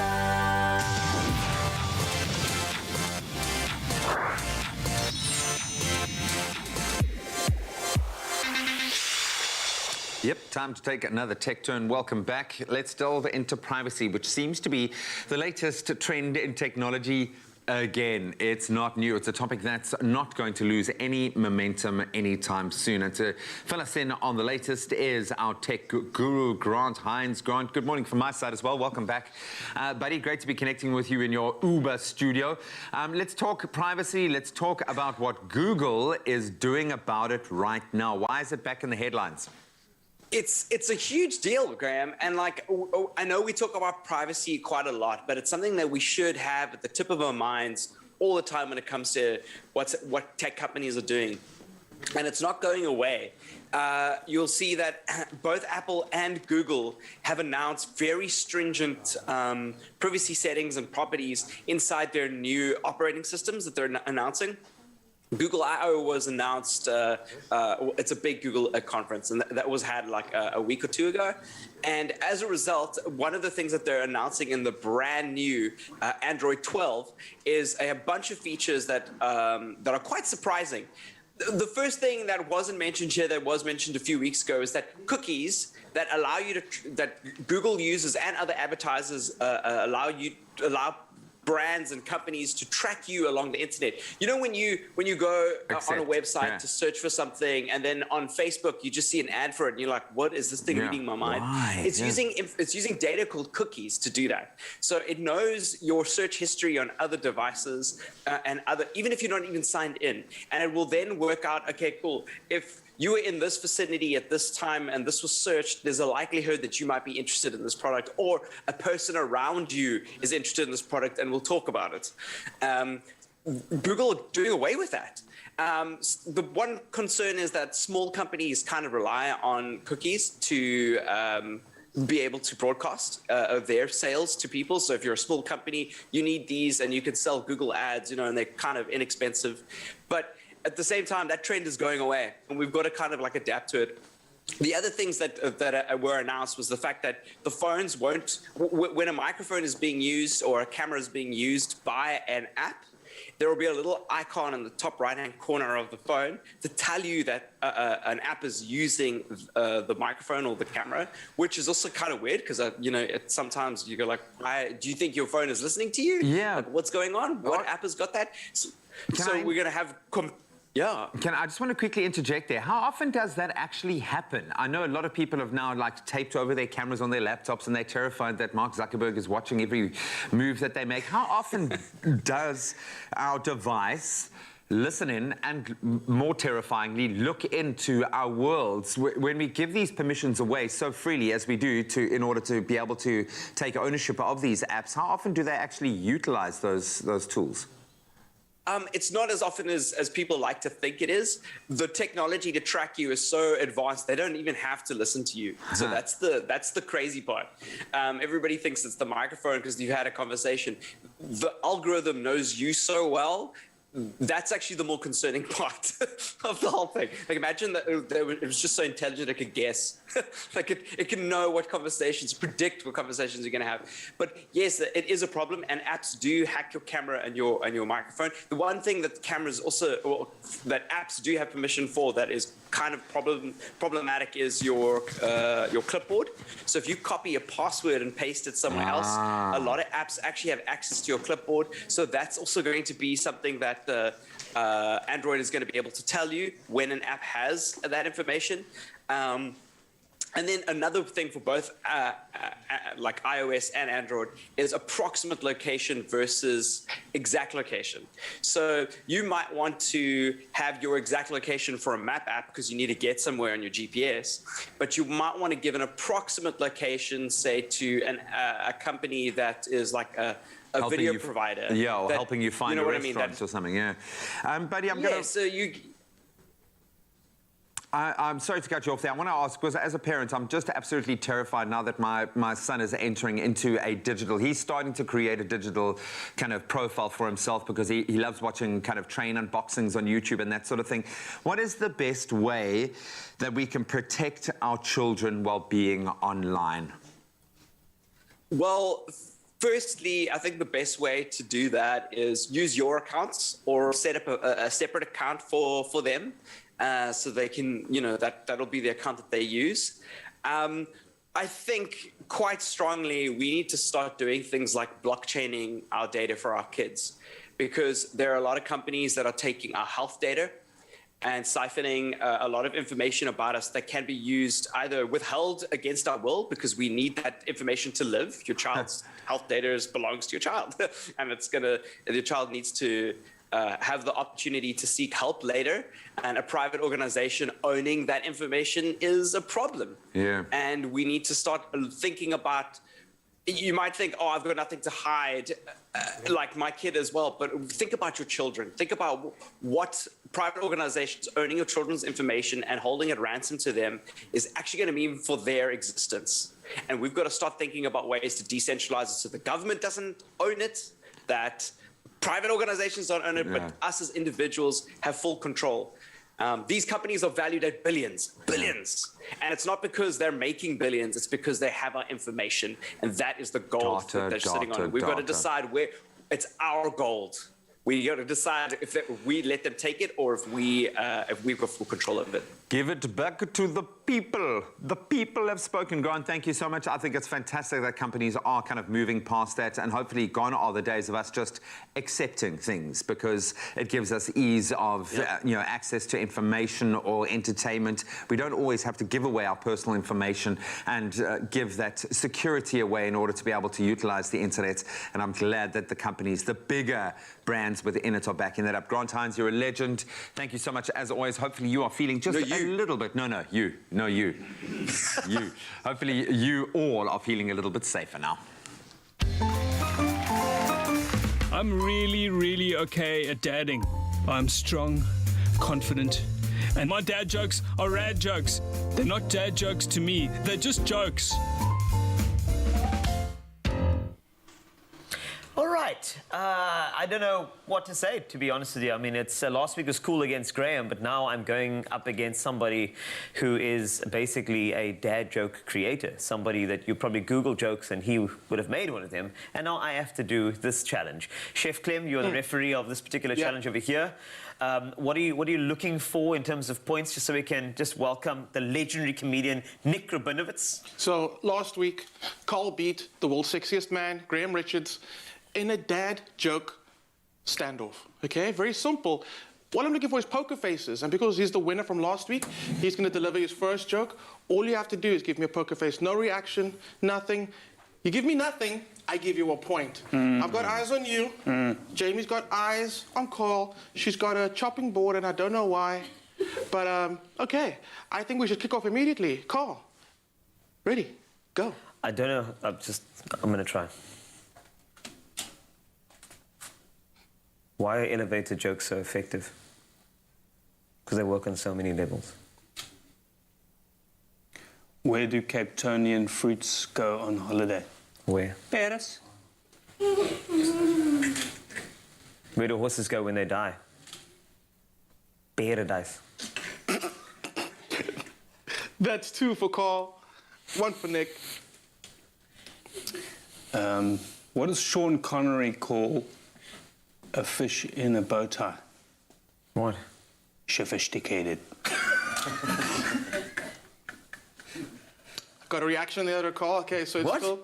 Speaker 2: Yep, time to take another tech turn. Welcome back. Let's delve into privacy, which seems to be the latest trend in technology. Again, it's not new. It's a topic that's not going to lose any momentum anytime soon. And to fill us in on the latest is our tech guru, Grant Hines. Grant, good morning from my side as well. Welcome back. Buddy, great to be connecting with you in your Uber studio. Let's talk privacy. Let's talk about what Google is doing about it right now. Why is it back in the headlines?
Speaker 1: It's a huge deal, Graham, and like I know we talk about privacy quite a lot, but it's something that we should have at the tip of our minds all the time when it comes to what tech companies are doing, and it's not going away. You'll see that both Apple and Google have announced very stringent privacy settings and properties inside their new operating systems that they're announcing. Google I/O was announced, it's a big Google conference, and that was had like a week or two ago. And as a result, one of the things that they're announcing in the brand new Android 12 is a bunch of features that are quite surprising. The first thing that wasn't mentioned here, that was mentioned a few weeks ago, is that cookies that allow you to, that Google users and other advertisers allow brands and companies to track you along the internet. You know, when you go on a website to search for something, and then on Facebook you just see an ad for it, and you're like, "What is this thing reading my mind?"
Speaker 2: Why?
Speaker 1: It's using data called cookies to do that. So it knows your search history on other devices and even if you're not even signed in, and it will then work out. Okay, cool. If you were in this vicinity at this time and this was searched, there's a likelihood that you might be interested in this product, or a person around you is interested in this product and will talk about it. Google are doing away with that. The one concern is that small companies kind of rely on cookies to be able to broadcast their sales to people. So if you're a small company, you need these, and you can sell Google ads, and they're kind of inexpensive. But at the same time, that trend is going away, and we've got to kind of like adapt to it. The other things that were announced was the fact that the phones won't, when a microphone is being used or a camera is being used by an app, there will be a little icon in the top right-hand corner of the phone to tell you that an app is using the microphone or the camera, which is also kind of weird because, sometimes you go like, do you think your phone is listening to you?
Speaker 2: Yeah.
Speaker 1: Like, what's going on? What app has got that? So we're going to have... Yeah.
Speaker 2: I just want to quickly interject there. How often does that actually happen? I know a lot of people have now taped over their cameras on their laptops, and they're terrified that Mark Zuckerberg is watching every move that they make. How often does our device listen in and, more terrifyingly, look into our worlds when we give these permissions away so freely as we do in order to be able to take ownership of these apps? How often do they actually utilize those tools?
Speaker 1: It's not as often as people like to think it is. The technology to track you is so advanced, they don't even have to listen to you. So that's the crazy part. Everybody thinks it's the microphone because you've had a conversation. The algorithm knows you so well. That's actually the more concerning part of the whole thing. Like, imagine that it was just so intelligent it could guess. Like, it can know what conversations, predict what conversations you're going to have. But yes, it is a problem, and apps do hack your camera and your microphone. The one thing that cameras also, that apps do have permission for, that is kind of problematic, is your clipboard. So if you copy a password and paste it somewhere else, a lot of apps actually have access to your clipboard. So that's also going to be something that Android is going to be able to tell you when an app has that information. And then another thing for both like iOS and Android is approximate location versus exact location. So you might want to have your exact location for a map app because you need to get somewhere on your GPS, but you might want to give an approximate location, say, to a company that is like a video provider.
Speaker 2: Yeah, or helping you find a restaurant or something, yeah. Buddy, I'm sorry to cut you off there. I want to ask, because as a parent, I'm just absolutely terrified now that my son is entering into he's starting to create a digital kind of profile for himself because he loves watching kind of train unboxings on YouTube and that sort of thing. What is the best way that we can protect our children while being online?
Speaker 1: Well, firstly, I think the best way to do that is use your accounts or set up a separate account for them. So they can, that'll be the account that they use. I think quite strongly we need to start doing things like blockchaining our data for our kids, because there are a lot of companies that are taking our health data and siphoning a lot of information about us that can be used, either withheld against our will, because we need that information to live. Your child's health data belongs to your child, and your child needs to have the opportunity to seek help later, and a private organization owning that information is a problem.
Speaker 2: Yeah.
Speaker 1: And we need to start thinking about, you might think, oh, I've got nothing to hide, like my kid as well, but think about your children. Think about what private organizations owning your children's information and holding it ransom to them is actually going to mean for their existence. And we've got to start thinking about ways to decentralize it so the government doesn't own it, that private organizations don't own it, but us as individuals have full control. These companies are valued at billions. And it's not because they're making billions, it's because they have our information. And that is the gold that they're sitting on. We've got to decide where it's our gold. We got to decide if we let them take it or if we've got full control of it.
Speaker 2: Give it back to the people. The people have spoken. Grant, thank you so much. I think it's fantastic that companies are kind of moving past that, and hopefully gone are the days of us just accepting things, because it gives us ease of access to information or entertainment. We don't always have to give away our personal information and give that security away in order to be able to utilize the internet. And I'm glad that the companies, the bigger brands within it, are backing that up. Grant Hines, you're a legend. Thank you so much as always. Hopefully you are feeling just a little bit. You. Hopefully you all are feeling a little bit safer now.
Speaker 24: I'm really okay at dadding. I'm strong, confident, and my dad jokes are rad jokes. They're not dad jokes to me, they're just jokes.
Speaker 4: All right. I don't know what to say, to be honest with you. I mean, it's last week was cool against Graham, but now I'm going up against somebody who is basically a dad joke creator, somebody that you probably Google jokes and he would have made one of them. And now I have to do this challenge. Chef Clem, you're the referee of this particular challenge over here. What are you looking for in terms of points, just so we can just welcome the legendary comedian Nick Rabinowitz?
Speaker 8: So last week, Carl beat the world's sexiest man, Graham Richards, in a dad joke standoff. Okay, very simple. What I'm looking for is poker faces, and because he's the winner from last week, he's going to deliver his first joke. All you have to do is give me a poker face, no reaction, nothing. You give me nothing, I give you a point. I've got eyes on you. Jamie's got eyes on Carl. She's got a chopping board, and I don't know why. But okay, I think we should kick off immediately. Carl, ready? Go.
Speaker 4: I don't know. I'm gonna try. Why are elevator jokes so effective? Because they work on so many levels.
Speaker 24: Where do Cape Townian fruits go on holiday?
Speaker 4: Where?
Speaker 24: Paris.
Speaker 4: Where do horses go when they die? Paradise.
Speaker 8: That's 2 for Carl, 1 for Nick.
Speaker 24: What does Sean Connery call a fish in a bow tie?
Speaker 4: What?
Speaker 24: Sophisticated.
Speaker 8: Got a reaction there to Carl. Okay, so it's still...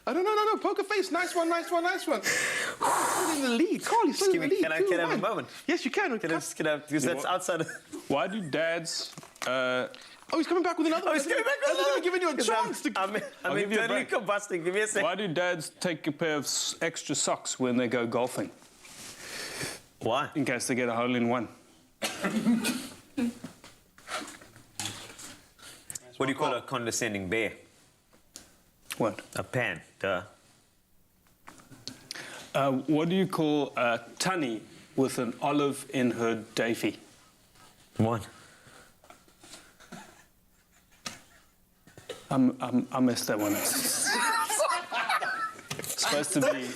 Speaker 8: Oh, no. Poker face. Nice one. He's in the lead. Carl, he's still in the lead.
Speaker 4: Can I have a moment?
Speaker 8: Yes, you can.
Speaker 4: Because that's outside of...
Speaker 24: Why do dads...
Speaker 8: Oh, he's coming back with another one.
Speaker 4: He's coming back with another one.
Speaker 8: I'm giving you a chance to...
Speaker 4: I'm totally combusting. Give me a second.
Speaker 24: Why do dads take a pair of extra socks when they go golfing?
Speaker 4: Why?
Speaker 24: In case they get a hole-in-one.
Speaker 4: What do you call a condescending bear?
Speaker 24: What?
Speaker 4: A pan. Duh.
Speaker 24: What do you call a tunny with an olive in her Davy?
Speaker 4: What?
Speaker 24: I messed that one up. It's supposed to be...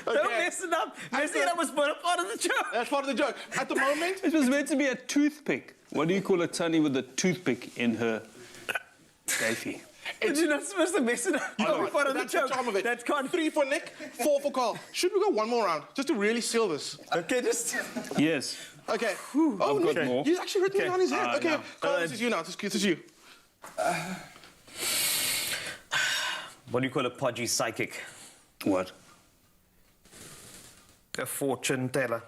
Speaker 4: Don't mess it up. Messing it up was part of the joke.
Speaker 8: That's part of the joke. At the moment...
Speaker 24: It was meant to be a toothpick. What do you call a tunny with a toothpick in her Davy?
Speaker 4: But you're not supposed to mess it up.
Speaker 8: No,
Speaker 4: part of the
Speaker 8: that's
Speaker 4: joke.
Speaker 8: the charm of it.
Speaker 4: That's con.
Speaker 8: 3 for Nick, 4 for Carl. Should we go one more round, just to really seal this?
Speaker 4: Okay, just...
Speaker 24: Yes.
Speaker 8: Okay.
Speaker 24: I've got
Speaker 8: Nick,
Speaker 24: more.
Speaker 8: he's actually written it on his head. Okay,
Speaker 24: no.
Speaker 8: Carl, this is you now. This is you.
Speaker 4: What do you call a podgy psychic?
Speaker 24: What?
Speaker 4: A fortune teller.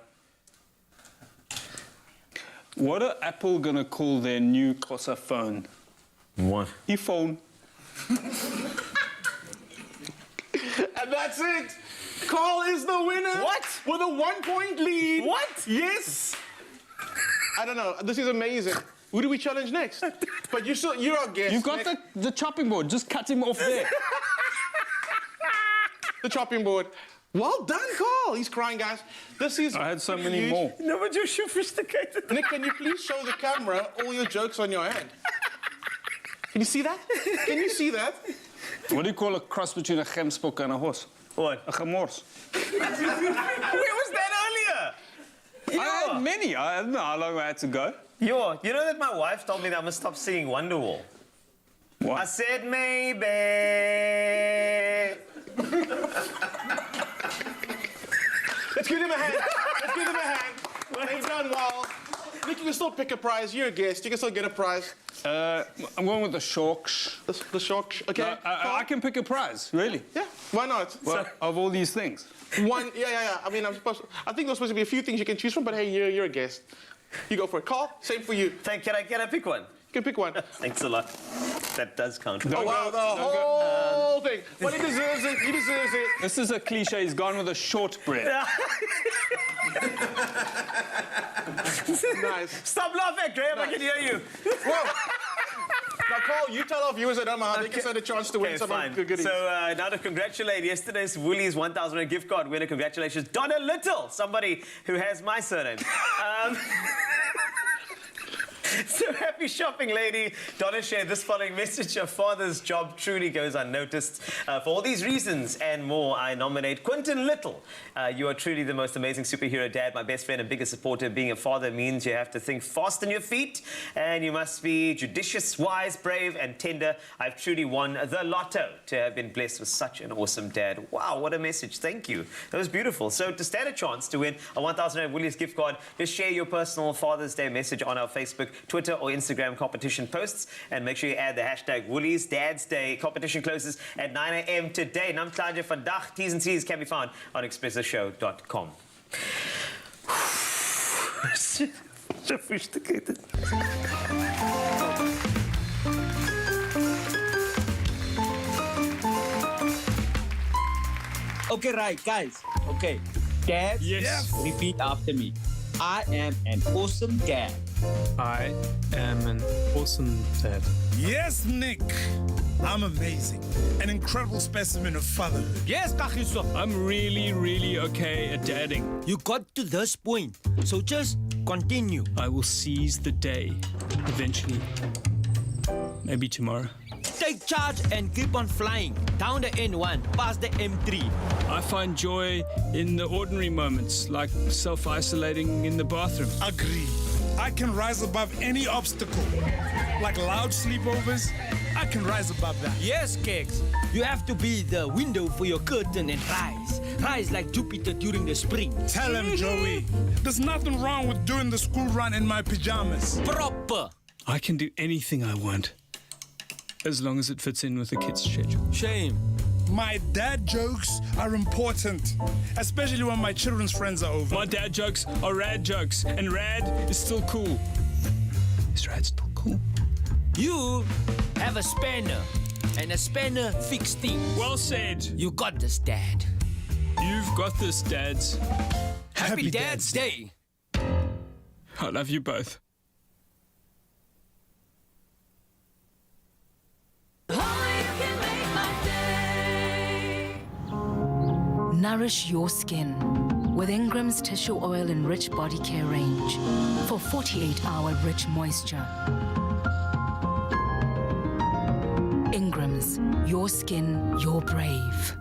Speaker 24: What are Apple gonna call their new Xhosa phone?
Speaker 4: What?
Speaker 24: iPhone.
Speaker 8: And that's it. Carl is the winner.
Speaker 4: What?
Speaker 8: With a 1-point lead.
Speaker 4: What?
Speaker 8: Yes. I don't know. This is amazing. Who do we challenge next? But you're our guest.
Speaker 24: You've got the chopping board. Just cut him off there.
Speaker 8: The chopping board. Well done, Carl. He's crying, guys. This is.
Speaker 24: I had so many more.
Speaker 4: No, but you're sophisticated.
Speaker 8: Nick, can you please show the camera all your jokes on your hand? Can you see that? Can you see that?
Speaker 24: What do you call a cross between a gemsbok and a horse?
Speaker 4: What?
Speaker 24: A gemors.
Speaker 4: Where was that earlier?
Speaker 24: I had many. I don't know how long I had to go.
Speaker 4: You know that my wife told me that I must stop singing Wonderwall.
Speaker 24: What?
Speaker 4: I said maybe.
Speaker 8: Let's give him a hand. Let's give him a hand. He's done well. Nick, you can still pick a prize. You're a guest. You can still get a prize.
Speaker 24: I'm going with the sharks.
Speaker 8: The sharks. Okay.
Speaker 24: No, I can pick a prize, really.
Speaker 8: Yeah. Why not?
Speaker 24: Well, of all these things.
Speaker 8: Yeah. I mean, I think there's supposed to be a few things you can choose from, but hey, you're a guest. You go for it. Carl, same for you.
Speaker 4: Can I pick one?
Speaker 8: You can pick one.
Speaker 4: Thanks a lot. That does count.
Speaker 8: Oh, wow, the whole thing. Well, he deserves it. He deserves it.
Speaker 24: This is a cliche. He's gone with a shortbread.
Speaker 8: Nice.
Speaker 4: Stop laughing, Graham. Nice. I can hear you.
Speaker 8: Whoa. Now, Carl, you tell our viewers at home how they can stand a chance to win some good goodies.
Speaker 4: So now to congratulate yesterday's Woolies 1,000 Rand gift card winner. Congratulations, Donna Little, somebody who has my surname. So happy shopping, lady. Donna shared this following message. Your father's job truly goes unnoticed. For all these reasons and more, I nominate Quentin Little. You are truly the most amazing superhero dad, my best friend and biggest supporter. Being a father means you have to think fast on your feet, and you must be judicious, wise, brave, and tender. I've truly won the lotto to have been blessed with such an awesome dad. Wow, what a message. Thank you. That was beautiful. So to stand a chance to win a 1,000 Rand Woolies gift card, just share your personal Father's Day message on our Facebook, Twitter or Instagram competition posts, and make sure you add the hashtag Woolies Dad's Day. Competition closes at 9 a.m. today. Namhlanje vandag. T's and C's can be found on expressoshow.com. Sophisticated.
Speaker 6: Okay, right, guys. Okay. Dad,
Speaker 24: yes.
Speaker 6: Repeat after me. I am an awesome dad.
Speaker 14: I am an awesome dad.
Speaker 15: Yes, Nick. I'm amazing. An incredible specimen of fatherhood.
Speaker 6: Yes, Kagiso.
Speaker 14: I'm really, really okay at dadding.
Speaker 6: You got to this point, so just continue.
Speaker 14: I will seize the day eventually. Maybe tomorrow.
Speaker 6: Take charge and keep on flying. Down the N1, past the M3.
Speaker 14: I find joy in the ordinary moments, like self-isolating in the bathroom.
Speaker 15: Agree. I can rise above any obstacle. Like loud sleepovers, I can rise above that.
Speaker 6: Yes, Kegs. You have to be the window for your curtain and rise. Rise like Jupiter during the spring.
Speaker 15: Tell him, Joey. There's nothing wrong with doing the school run in my pajamas.
Speaker 6: Proper.
Speaker 14: I can do anything I want, as long as it fits in with the kids' schedule.
Speaker 6: Shame.
Speaker 15: My dad jokes are important, especially when my children's friends are over.
Speaker 14: My dad jokes are rad jokes, and rad is still cool. Is rad still cool?
Speaker 6: You have a spanner, and a spanner fixes things.
Speaker 14: Well said.
Speaker 6: You got this, Dad.
Speaker 14: You've got this, dads.
Speaker 6: Happy Dad's Day.
Speaker 14: I love you both.
Speaker 22: Nourish your skin with Ingram's Tissue Oil and Rich Body Care range for 48-hour rich moisture. Ingram's, your skin, your brave.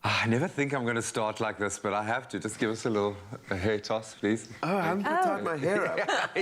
Speaker 2: I never think I'm going to start like this, but I have to. Just give us a hair toss, please.
Speaker 9: Oh, I haven't tied my hair up.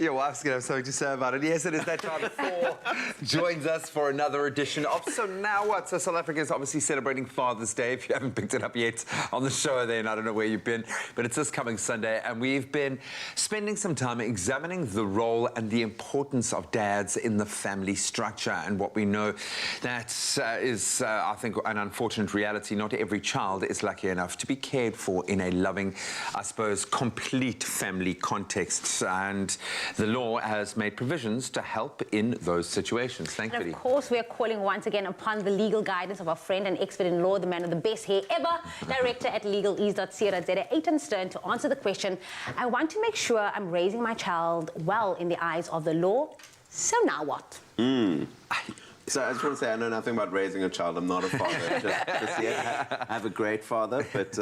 Speaker 2: Your wife's going to have something to say about it. Yes, it is that time. 4 joins us for another edition of So Now What? So South Africa is obviously celebrating Father's Day. If you haven't picked it up yet on the show, then I don't know where you've been, but it's this coming Sunday, and we've been spending some time examining the role and the importance of dads in the family structure. And what we know that is, I think, an unfortunate reality. Not every child is lucky enough to be cared for in a loving, I suppose, complete family context. And the law has made provisions to help in those situations.
Speaker 3: Of course, we are calling once again upon the legal guidance of our friend and expert in law, the man with the best hair ever, director at legalease.co.za, Aiton Stern, to answer the question, I want to make sure I'm raising my child well in the eyes of the law. So now what?
Speaker 9: So I just want to say I know nothing about raising a child. I'm not a father just yet. I have a great father, but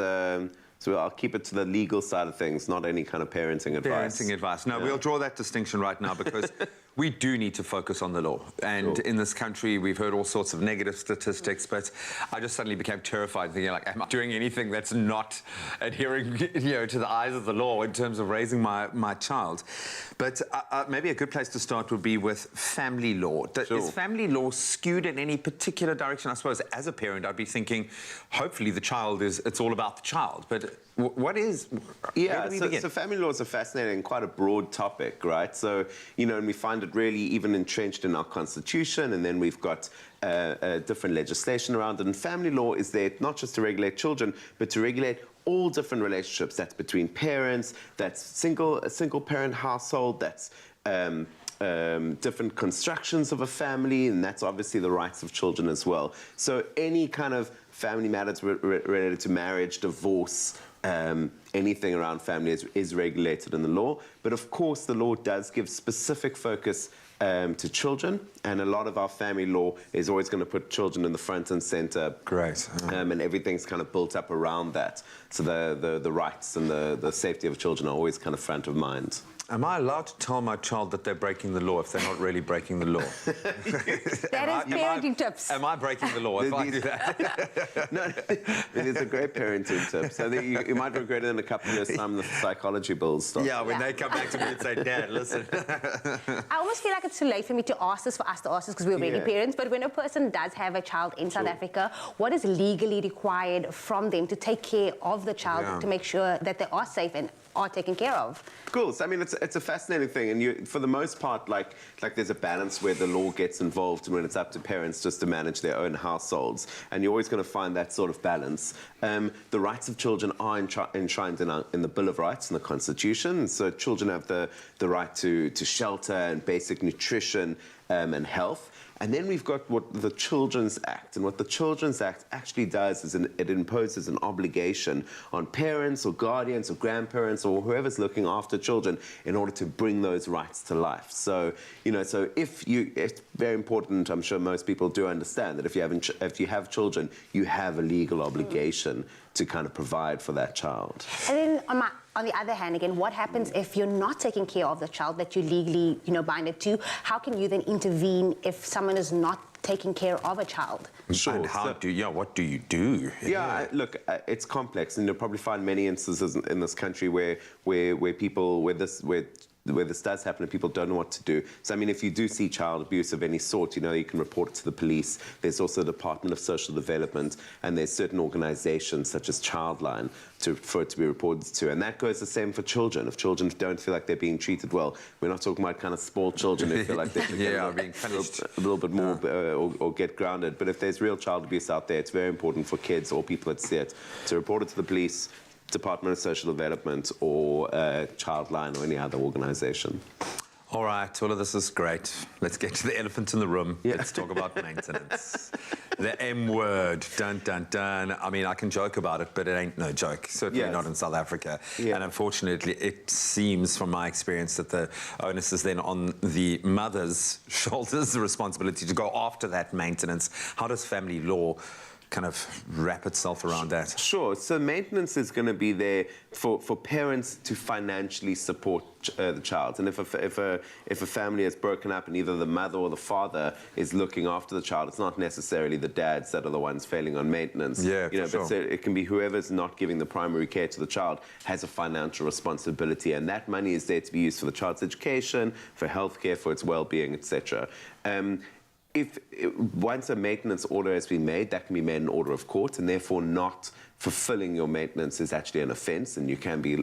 Speaker 9: so I'll keep it to the legal side of things, not any kind of parenting advice.
Speaker 2: Parenting advice. No, we'll draw that distinction right now because we do need to focus on the law. And in this country, we've heard all sorts of negative statistics, but I just suddenly became terrified, thinking, like, am I doing anything that's not adhering, to the eyes of the law in terms of raising my child? But maybe a good place to start would be with family law. Is family law skewed in any particular direction? I suppose as a parent, I'd be thinking, hopefully it's all about the child. But what is...
Speaker 9: Yeah, so family law is a fascinating, quite a broad topic, right? So, and we find it really even entrenched in our constitution, and then we've got different legislation around it. And family law is there not just to regulate children, but to regulate all different relationships. That's between parents, that's a single parent household, that's different constructions of a family, and that's obviously the rights of children as well. So any kind of family matters related to marriage, divorce, anything around family is regulated in the law. But of course, the law does give specific focus to children, and a lot of our family law is always going to put children in the front and center.
Speaker 2: Great.
Speaker 9: And everything's kind of built up around that. So the rights and the safety of children are always kind of front of mind.
Speaker 2: Am I allowed to tell my child that they're breaking the law if they're not really breaking the law?
Speaker 3: That is parenting tips.
Speaker 2: Am I breaking the law if I do that?
Speaker 9: No, it is a great parenting tip. So that you might regret it in a couple of years' time when the psychology bills start.
Speaker 2: Yeah, when they come back to me and say, Dad, listen.
Speaker 3: I almost feel like it's too late for me to ask this, for us to ask this, because we're already parents. But when a person does have a child in South Africa, what is legally required from them to take care of the child to make sure that they are safe and are taken care of?
Speaker 9: Cool. So, I mean, it's a fascinating thing, and for the most part, like there's a balance where the law gets involved and when it's up to parents just to manage their own households, and you're always going to find that sort of balance. The rights of children are enshrined in the Bill of Rights and the Constitution. So children have the right to shelter and basic nutrition and health. And then we've got what the Children's Act. And what the Children's Act actually does is it imposes an obligation on parents or guardians or grandparents or whoever's looking after children in order to bring those rights to life. So, so it's very important, I'm sure most people do understand, that if you have children, you have a legal obligation to kind of provide for that child.
Speaker 3: And then on the other hand, again, what happens if you're not taking care of the child that you legally, binded to? How can you then intervene if someone is not taking care of a child?
Speaker 2: Sure. And what do you do?
Speaker 9: Yeah, look, it's complex, and you'll probably find many instances in this country where this does happen and people don't know what to do. So, I mean, if you do see child abuse of any sort, you can report it to the police. There's also the Department of Social Development, and there's certain organizations such as Childline for it to be reported to. And that goes the same for children. If children don't feel like they're being treated well, we're not talking about kind of spoiled children who feel like they're
Speaker 2: being punished
Speaker 9: a little bit more or get grounded. But if there's real child abuse out there, it's very important for kids or people that see it to report it to the police, Department of Social Development, or Childline, or any other organization.
Speaker 2: All right, all of this is great. Let's get to the elephant in the room.
Speaker 9: Yeah.
Speaker 2: Let's talk about maintenance. The M word, dun, dun, dun. I mean, I can joke about it, but it ain't no joke. Certainly not in South Africa. Yeah. And unfortunately, it seems from my experience that the onus is then on the mother's shoulders, the responsibility to go after that maintenance. How does family law kind of wrap itself around that?
Speaker 9: Sure. So maintenance is going to be there for parents to financially support the child. And if a family is broken up and either the mother or the father is looking after the child, it's not necessarily the dads that are the ones failing on maintenance.
Speaker 2: Yeah,
Speaker 9: you know,
Speaker 2: for
Speaker 9: but
Speaker 2: sure.
Speaker 9: so it can be whoever's not giving the primary care to the child has a financial responsibility, and that money is there to be used for the child's education, for healthcare, for its well-being, etc. Once a maintenance order has been made, that can be made in order of court, and therefore not fulfilling your maintenance is actually an offence, and you can be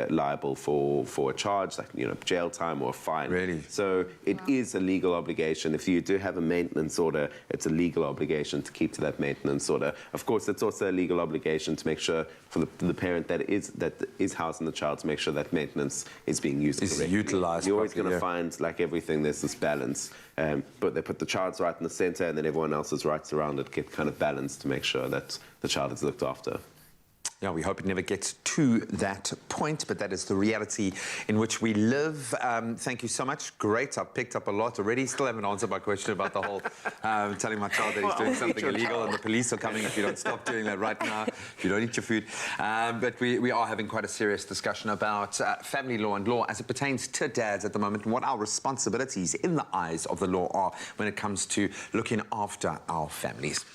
Speaker 9: liable for a charge, like, you know, jail time or a fine.
Speaker 2: Really?
Speaker 9: So it is a legal obligation. If you do have a maintenance order, it's a legal obligation to keep to that maintenance order. Of course, it's also a legal obligation to make sure for the parent that is housing the child to make sure that maintenance is being used correctly.
Speaker 2: Utilised.
Speaker 9: You're always going to
Speaker 2: yeah.
Speaker 9: find, like everything, there's this balance. But they put the child's right in the centre, and then everyone else's rights around it get kind of balanced to make sure that the child is looked after.
Speaker 2: Yeah, we hope it never gets to that point, but that is the reality in which we live. Thank you so much. Great. I've picked up a lot already. Still haven't answered my question about the whole telling my child that he's doing something illegal and the police are coming if you don't stop doing that right now, if you don't eat your food. But we are having quite a serious discussion about family law and law as it pertains to dads at the moment, and what our responsibilities in the eyes of the law are when it comes to looking after our families.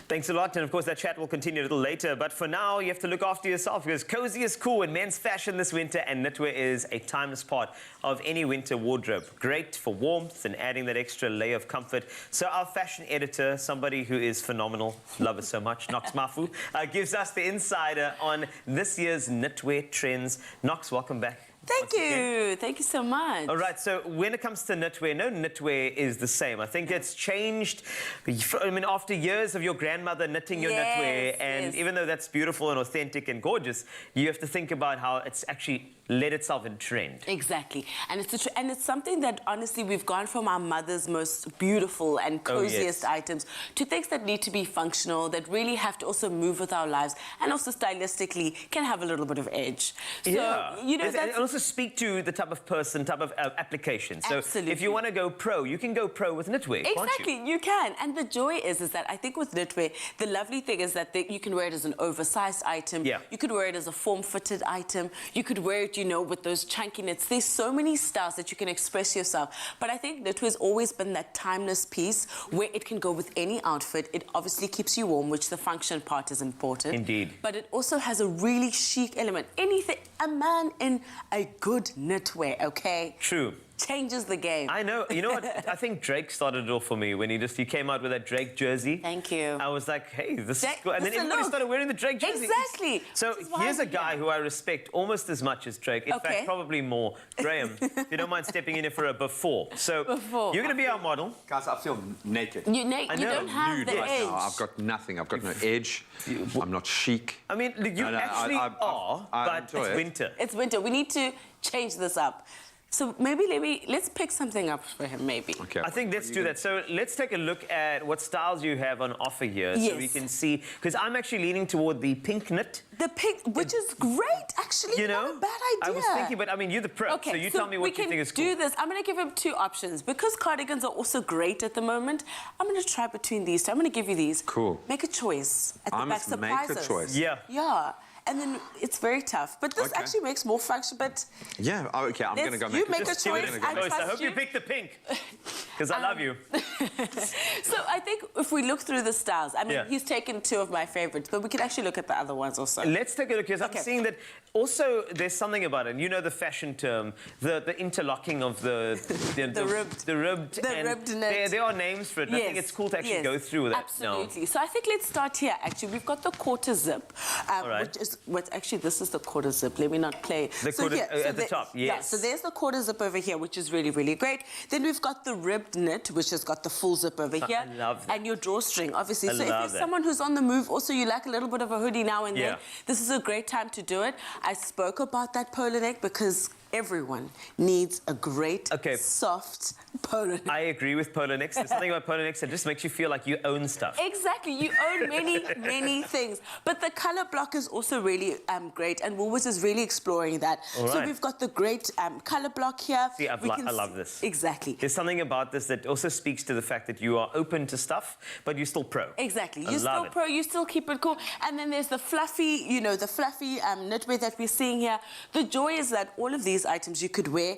Speaker 4: Thanks a lot, and of course that chat will continue a little later, but for now you have to look after yourself, because cozy is cool in men's fashion this winter, and knitwear is a timeless part of any winter wardrobe. Great for warmth and adding that extra layer of comfort. So our fashion editor, somebody who is phenomenal, love her so much, Knox Mafu, gives us the insider on this year's knitwear trends. Knox, welcome back.
Speaker 13: Thank you. Thank you so much.
Speaker 4: All right, so when it comes to knitwear, no knitwear is the same. I think it's changed. I mean, after years of your grandmother knitting your knitwear, and even though that's beautiful and authentic and gorgeous, you have to think about how it's actually led itself in trend.
Speaker 13: Exactly. And it's something that, honestly, we've gone from our mother's most beautiful and coziest items to things that need to be functional, that really have to also move with our lives, and also stylistically can have a little bit of edge. So, you know,
Speaker 4: and also speak to the type of person, type of application. So if you want to go pro, you can go pro with knitwear,
Speaker 13: exactly,
Speaker 4: can't you?
Speaker 13: you can. And the joy is that I think with knitwear, the lovely thing is that you can wear it as an oversized item.
Speaker 4: Yeah.
Speaker 13: You could wear it as a form-fitted item. You could wear it, you know, with those chunky knits. There's so many styles that you can express yourself. But I think knitwear's always been that timeless piece where it can go with any outfit. It obviously keeps you warm, which the function part is important.
Speaker 4: Indeed.
Speaker 13: But it also has a really chic element. Anything, a man in a good knitwear, okay?
Speaker 4: True.
Speaker 13: Changes the game.
Speaker 4: I know. You know what? I think Drake started it all for me when he came out with that Drake jersey.
Speaker 13: Thank you.
Speaker 4: I was like, hey, this is cool. And then everybody started wearing the Drake jersey.
Speaker 13: Exactly.
Speaker 4: So here's a guy who I respect almost as much as Drake. In fact, probably more. Graham, if you don't mind stepping in here for a before. So you're going to be our model.
Speaker 2: Guys, I feel naked.
Speaker 13: You don't have the edge.
Speaker 2: Now. I've got nothing. I've got no edge. I'm not chic.
Speaker 4: I mean, you actually are, but it's winter.
Speaker 13: It's winter. We need to change this up. So maybe let's pick something up for him, maybe.
Speaker 2: Okay.
Speaker 4: I think let's do that. So let's take a look at what styles you have on offer here, so we can see. Because I'm actually leaning toward the pink knit.
Speaker 13: The pink, which is great, actually.
Speaker 4: You know,
Speaker 13: not a bad idea.
Speaker 4: I was thinking, but I mean, you're the pro, so you tell me what you think is cool.
Speaker 13: We can do this. I'm going to give him two options. Because cardigans are also great at the moment, I'm going to try between these two. I'm going to give you these.
Speaker 2: Cool.
Speaker 13: Make a choice. At
Speaker 2: I
Speaker 13: the back,
Speaker 2: must make a choice.
Speaker 4: Yeah.
Speaker 13: Yeah. And then it's very tough. But this actually makes more function, but...
Speaker 2: Yeah, okay, I'm going to go
Speaker 13: make a choice.
Speaker 4: I hope you pick the pink, because I love you.
Speaker 13: So I think if we look through the styles, I mean, he's taken two of my favorites, but we can actually look at the other ones also.
Speaker 4: Let's take a look, because I'm seeing that also there's something about it. You know the fashion term, the interlocking of the ribbed
Speaker 13: knit.
Speaker 4: There are names for it. I think it's cool to actually go through with that.
Speaker 13: Absolutely. So I think let's start here, actually. We've got the quarter zip, which is actually, this is the quarter zip. Let me not play.
Speaker 4: The quarter at the top, yes.
Speaker 13: Yeah, so there's the quarter zip over here, which is really, really great. Then we've got the ribbed knit, which has got the full zip over here.
Speaker 4: I love that.
Speaker 13: And your drawstring, obviously.
Speaker 4: I
Speaker 13: So if
Speaker 4: love
Speaker 13: you're
Speaker 4: that.
Speaker 13: someone who's on the move, also you like a little bit of a hoodie now and then,
Speaker 4: Yeah.
Speaker 13: this is a great time to do it. I spoke about that polar neck because everyone needs a great, soft polo neck.
Speaker 4: I agree with polo necks. There's something about polo necks that just makes you feel like you own stuff.
Speaker 13: Exactly, you own many, many things. But the color block is also really great, and Woolworths is really exploring that.
Speaker 4: All
Speaker 13: So
Speaker 4: right.
Speaker 13: we've got the great color block here.
Speaker 4: See, I love this.
Speaker 13: Exactly.
Speaker 4: There's something about this that also speaks to the fact that you are open to stuff, but you're still pro.
Speaker 13: Exactly.
Speaker 4: I
Speaker 13: You're
Speaker 4: love
Speaker 13: still
Speaker 4: it.
Speaker 13: pro, you still keep it cool. And then there's the fluffy, you know, the fluffy knitwear that we're seeing here. The joy is that all of these items you could wear.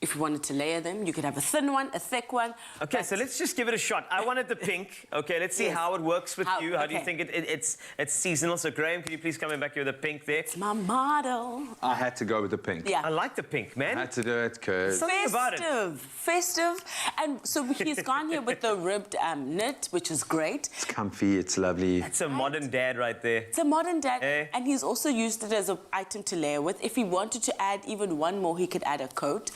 Speaker 13: If you wanted to layer them, you could have a thin one, a thick one.
Speaker 4: Okay, so let's just give it a shot. I wanted the pink. Okay, let's see how it works with you. How do you
Speaker 13: okay.
Speaker 4: think it's seasonal? So Graham, can you please come in back here with the pink there?
Speaker 13: It's my model.
Speaker 2: I had to go with the pink.
Speaker 13: Yeah.
Speaker 4: I like the pink, man.
Speaker 2: I had to do it because...
Speaker 13: Festive. And so he's gone here with the ribbed knit, which is great.
Speaker 2: It's comfy, it's lovely.
Speaker 4: It's a modern dad right there.
Speaker 13: It's a modern dad, and he's also used it as an item to layer with. If he wanted to add even one more, he could add a coat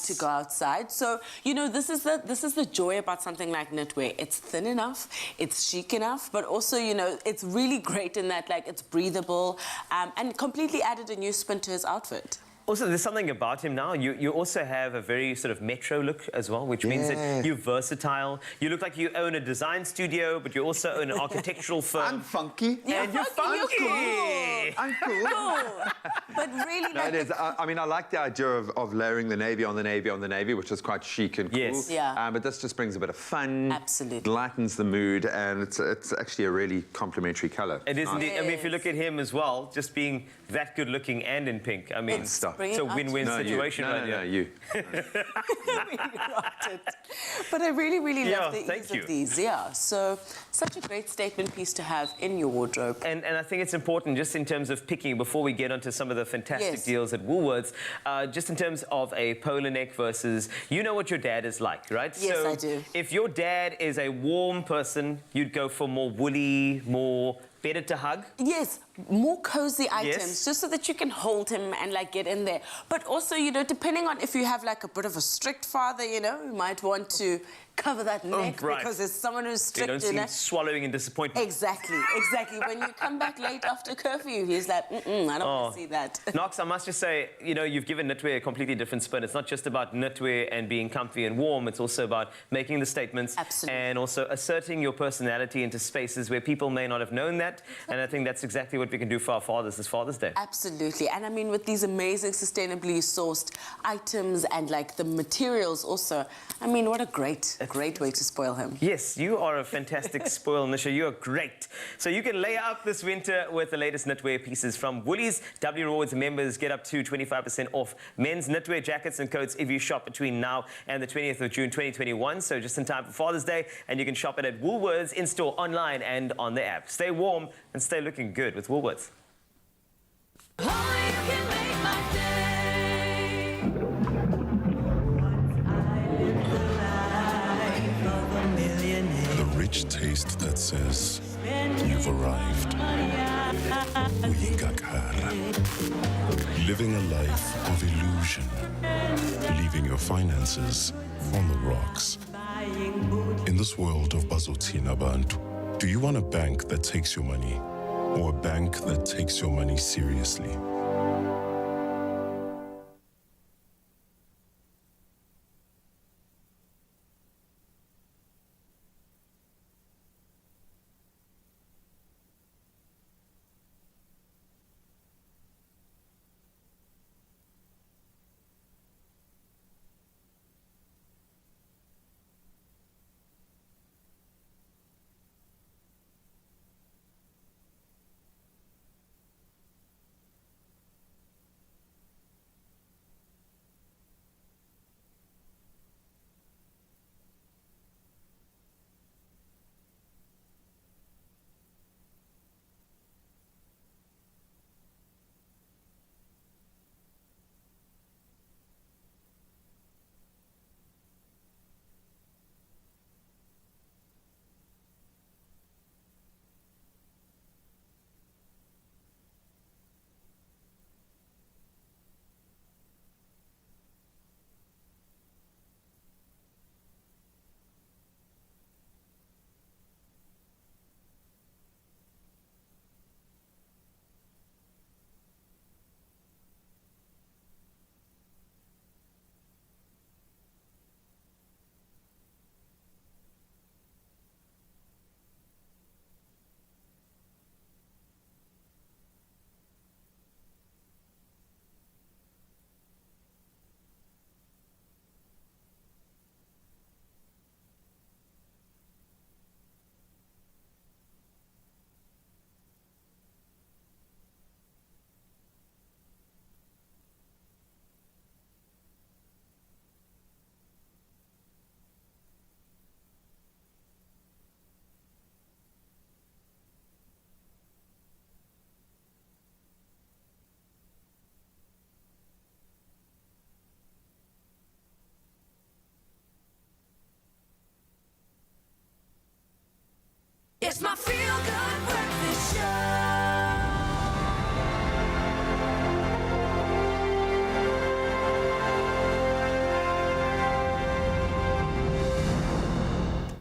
Speaker 13: to go outside. So, you know, this is the joy about something like knitwear. It's thin enough, it's chic enough, but also, you know, it's really great in that, like, it's breathable, and completely added a new spin to his outfit.
Speaker 4: Also, there's something about him now. You also have a very sort of metro look as well, which means that you're versatile. You look like you own a design studio, but you also own an architectural firm.
Speaker 2: I'm funky.
Speaker 4: And you're funky.
Speaker 2: I'm cool.
Speaker 13: But really,
Speaker 2: No, it is. I mean, I like the idea of layering the navy on the navy on the navy, which is quite chic and cool.
Speaker 4: Yes.
Speaker 13: Yeah.
Speaker 2: But this just brings a bit of fun.
Speaker 13: Absolutely.
Speaker 2: Lightens the mood, and it's actually a really complimentary colour.
Speaker 4: It is indeed. I mean, if you look at him as well, just being that good looking and in pink, I mean, it's a win-win situation right here.
Speaker 2: No, you.
Speaker 13: But I really, really love the
Speaker 4: thank
Speaker 13: ease
Speaker 4: you.
Speaker 13: of these. Yeah. So such a great statement piece to have in your wardrobe.
Speaker 4: And I think it's important just in terms of picking, before we get onto some of the fantastic deals at Woolworths, just in terms of a polo neck versus, you know what your dad is like, right?
Speaker 13: Yes,
Speaker 4: so
Speaker 13: I do.
Speaker 4: If your dad is a warm person, you'd go for more woolly, more better to hug.
Speaker 13: Yes, more cozy items,
Speaker 4: Yes.
Speaker 13: just so that you can hold him and like get in there. But also, you know, depending on if you have like a bit of a strict father, you know, you might want to cover that neck
Speaker 4: right.
Speaker 13: because there's someone who's
Speaker 4: They
Speaker 13: strict,
Speaker 4: don't
Speaker 13: you
Speaker 4: seem
Speaker 13: know.
Speaker 4: swallowing in disappointment.
Speaker 13: Exactly. When you come back late after curfew, he's like, I don't want to see that.
Speaker 4: Knox, I must just say, you know, you've given knitwear a completely different spin. It's not just about knitwear and being comfy and warm. It's also about making the statements and also asserting your personality into spaces where people may not have known that. And I think that's exactly what we can do for our fathers this Father's Day.
Speaker 13: Absolutely. And I mean, with these amazing sustainably sourced items and like the materials also, I mean, what a great way to spoil him.
Speaker 4: Yes, you are a fantastic spoil Nisha. You are great. So you can layer up this winter with the latest knitwear pieces from Woolies. W Rewards members get up to 25% off men's knitwear jackets and coats if you shop between now and the 20th of June 2021. So just in time for Father's Day. And you can shop it at Woolworths, in-store, online and on the app. Stay warm and stay looking good with Woolworths.
Speaker 10: The rich taste that says you've arrived. Uyigakara. Living a life of illusion. Leaving your finances on the rocks. In this world of Bazotina Bantu, do you want a bank that takes your money or a bank that takes your money seriously?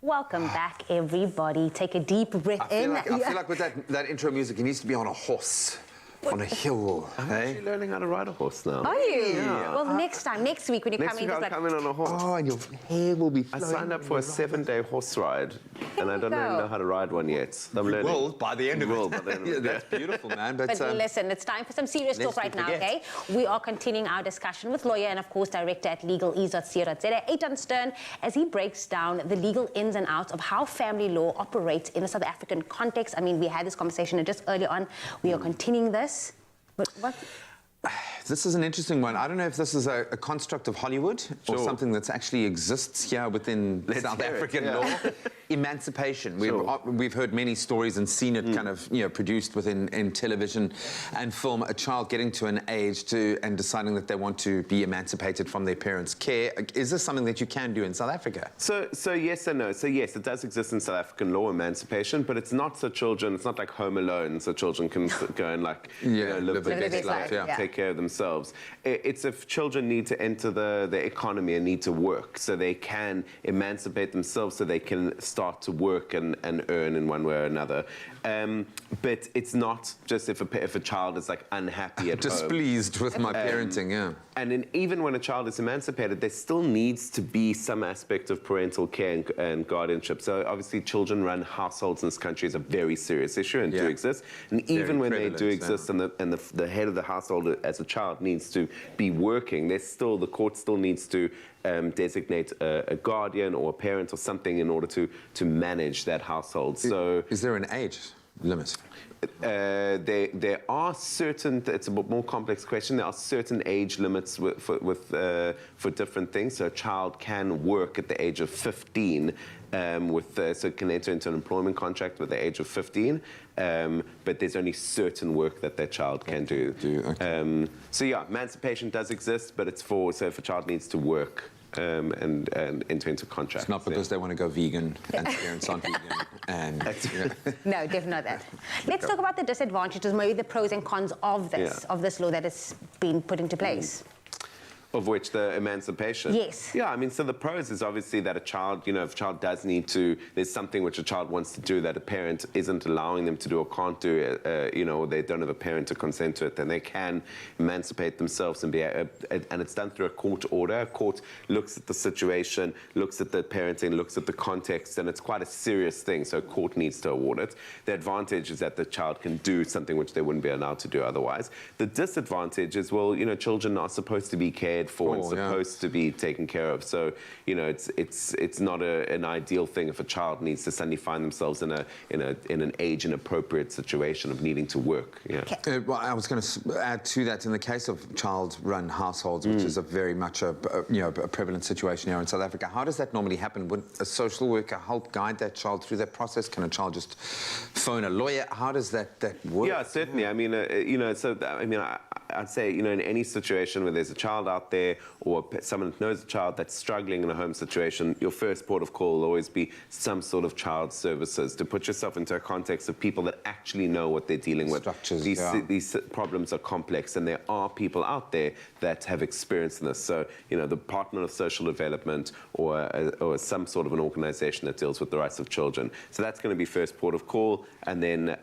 Speaker 3: Welcome back, everybody. Take a deep breath in.
Speaker 2: I feel like with that intro music, he needs to be on a horse. On a hill.
Speaker 9: I'm actually learning how to ride a horse now.
Speaker 3: Are you?
Speaker 9: Yeah.
Speaker 3: Well, next week when you come in,
Speaker 9: I'll come in on a horse.
Speaker 2: Oh, and your hair will be flowing.
Speaker 9: I signed up for a 7-day horse ride, and I don't even know how to ride one yet. I'm learning.
Speaker 2: Will by the end of it. That's beautiful, man.
Speaker 3: But listen, it's time for some serious talk right now, okay? We are continuing our discussion with lawyer and, of course, director at Legal Ease.co.za, Eitan Stern, as he breaks down the legal ins and outs of how family law operates in a South African context. I mean, we had this conversation just earlier on. We are continuing this. But what?
Speaker 2: This is an interesting one. I don't know if this is a construct of Hollywood or something that actually exists here within South African law. Emancipation. We've heard many stories and seen it kind of produced in television and film. A child getting to an age and deciding that they want to be emancipated from their parents' care. Is this something that you can do in South Africa?
Speaker 9: So yes and no. So yes, it does exist in South African law, emancipation, but it's not so children. It's not like Home Alone, so children can go and live their best life, take care of themselves. It's if children need to enter the economy and need to work, so they can emancipate themselves, so they can start to work and earn in one way or another. But it's not just if a child is like unhappy at home.
Speaker 2: Displeased with my parenting,
Speaker 9: And even when a child is emancipated, there still needs to be some aspect of parental care and guardianship. So obviously children run households in this country is a very serious issue and do exist. And even when they do exist and the head of the household as a child needs to be working, the court still needs to designate a guardian or a parent or something in order to manage that household. So,
Speaker 2: is there an age limit?
Speaker 9: There are certain. It's a more complex question. There are certain age limits for different things. So a child can work at the age of 15. So can enter into an employment contract with the age of 15, but there's only certain work that child can do. So yeah, emancipation does exist, but it's so if a child needs to work and enter into contracts.
Speaker 2: It's not because they want to go vegan and parents aren't vegan. And,
Speaker 3: No, definitely not that. Let's talk about the disadvantages, maybe the pros and cons of this law that has been put into place.
Speaker 9: Of which the emancipation?
Speaker 3: Yes.
Speaker 9: Yeah, I mean, so the pros is obviously that a child, if a child does need to, there's something which a child wants to do that a parent isn't allowing them to do or can't do, or they don't have a parent to consent to it, then they can emancipate themselves and and it's done through a court order. A court looks at the situation, looks at the parenting, looks at the context, and it's quite a serious thing, so a court needs to award it. The advantage is that the child can do something which they wouldn't be allowed to do otherwise. The disadvantage is, children are supposed to be cared for and supposed to be taken care of. So, it's not an ideal thing if a child needs to suddenly find themselves in an age inappropriate situation of needing to work.
Speaker 2: Well, I was going to add to that, in the case of child-run households, which is a very much a prevalent situation here in South Africa. How does that normally happen? Would a social worker help guide that child through that process? Can a child just phone a lawyer? How does that work?
Speaker 9: Yeah, certainly. I mean, I'd say, in any situation where there's a child out there or someone who knows a child that's struggling in a home situation, your first port of call will always be some sort of child services, to put yourself into a context of people that actually know what they're dealing with. These problems are complex, and there are people out there that have experience in this. So, the Department of Social Development or some sort of an organization that deals with the rights of children. So that's going to be first port of call, and then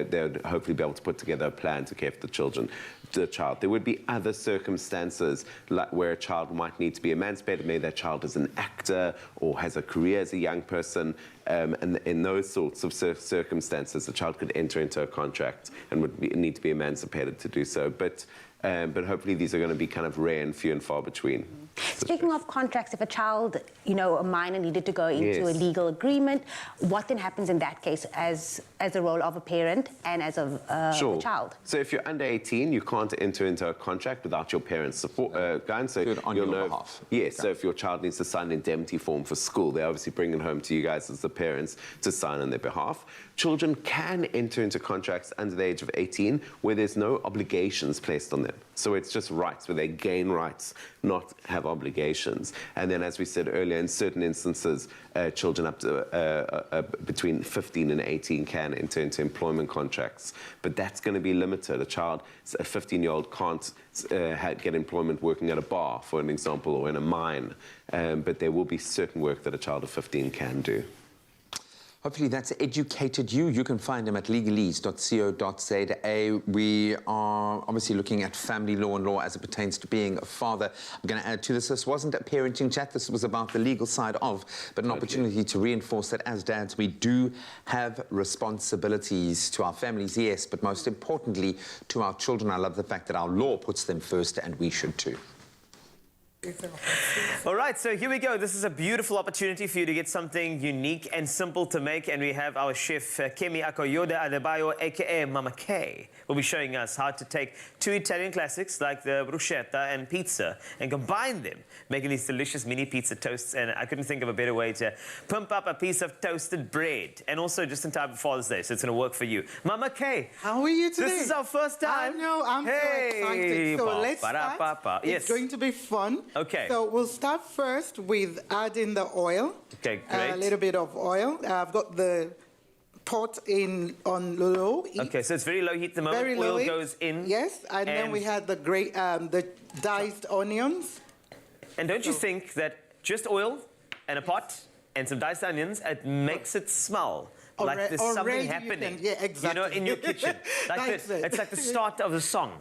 Speaker 9: they'll hopefully be able to put together a plan to care for the child. There would be other circumstances like where a child might need to be emancipated. Maybe that child is an actor or has a career as a young person. And in those sorts of circumstances, the child could enter into a contract and would need to be emancipated to do so. But hopefully these are going to be kind of rare and few and far between.
Speaker 3: Speaking of contracts, if a child, a minor needed to go into a legal agreement, what then happens in that case as a role of a parent and as a child?
Speaker 9: So if you're under 18, you can't enter into a contract without your parents' support guidance. So
Speaker 2: on your behalf.
Speaker 9: Yes, so if your child needs to sign an indemnity form for school, they obviously bring it home to you guys as the parents to sign on their behalf. Children can enter into contracts under the age of 18 where there's no obligations placed on them. So it's just rights, where they gain rights, not have obligations. And then, as we said earlier, in certain instances, children up to between 15 and 18 can enter into employment contracts. But that's going to be limited. A 15-year-old can't get employment working at a bar, for an example, or in a mine. But there will be certain work that a child of 15 can do.
Speaker 2: hopefully that's educated you. You can find him at legalese.co.za. We are obviously looking at family law and law as it pertains to being a father. I'm going to add to this, this wasn't a parenting chat, this was about the legal side of, but an opportunity to reinforce that as dads, we do have responsibilities to our families, yes, but most importantly, to our children. I love the fact that our law puts them first, and we should too.
Speaker 4: All right, so here we go. This is a beautiful opportunity for you to get something unique and simple to make, and we have our chef, Kemi Akoyoda Adebayo, a.k.a. Mama K, will be showing us how to take two Italian classics like the bruschetta and pizza and combine them, making these delicious mini pizza toasts. And I couldn't think of a better way to pump up a piece of toasted bread, and also just in time for Father's Day, so it's going to work for you. Mama K,
Speaker 5: how are you today?
Speaker 4: This is our first time.
Speaker 5: I know, I'm so excited. So let's start.
Speaker 4: Yes.
Speaker 5: It's going to be fun.
Speaker 4: Okay.
Speaker 5: So we'll start first with adding the oil.
Speaker 4: Okay, great.
Speaker 5: A little bit of oil. I've got the pot on low heat.
Speaker 4: Okay, so it's very low heat at the moment.
Speaker 5: Very
Speaker 4: oil
Speaker 5: low heat.
Speaker 4: goes in.
Speaker 5: Yes, and then we had the diced onions.
Speaker 4: And don't you think that just oil and a pot and some diced onions, it makes it smell like there's something happening,
Speaker 5: yeah, exactly.
Speaker 4: you know, in your kitchen. Like it's like the start of the song.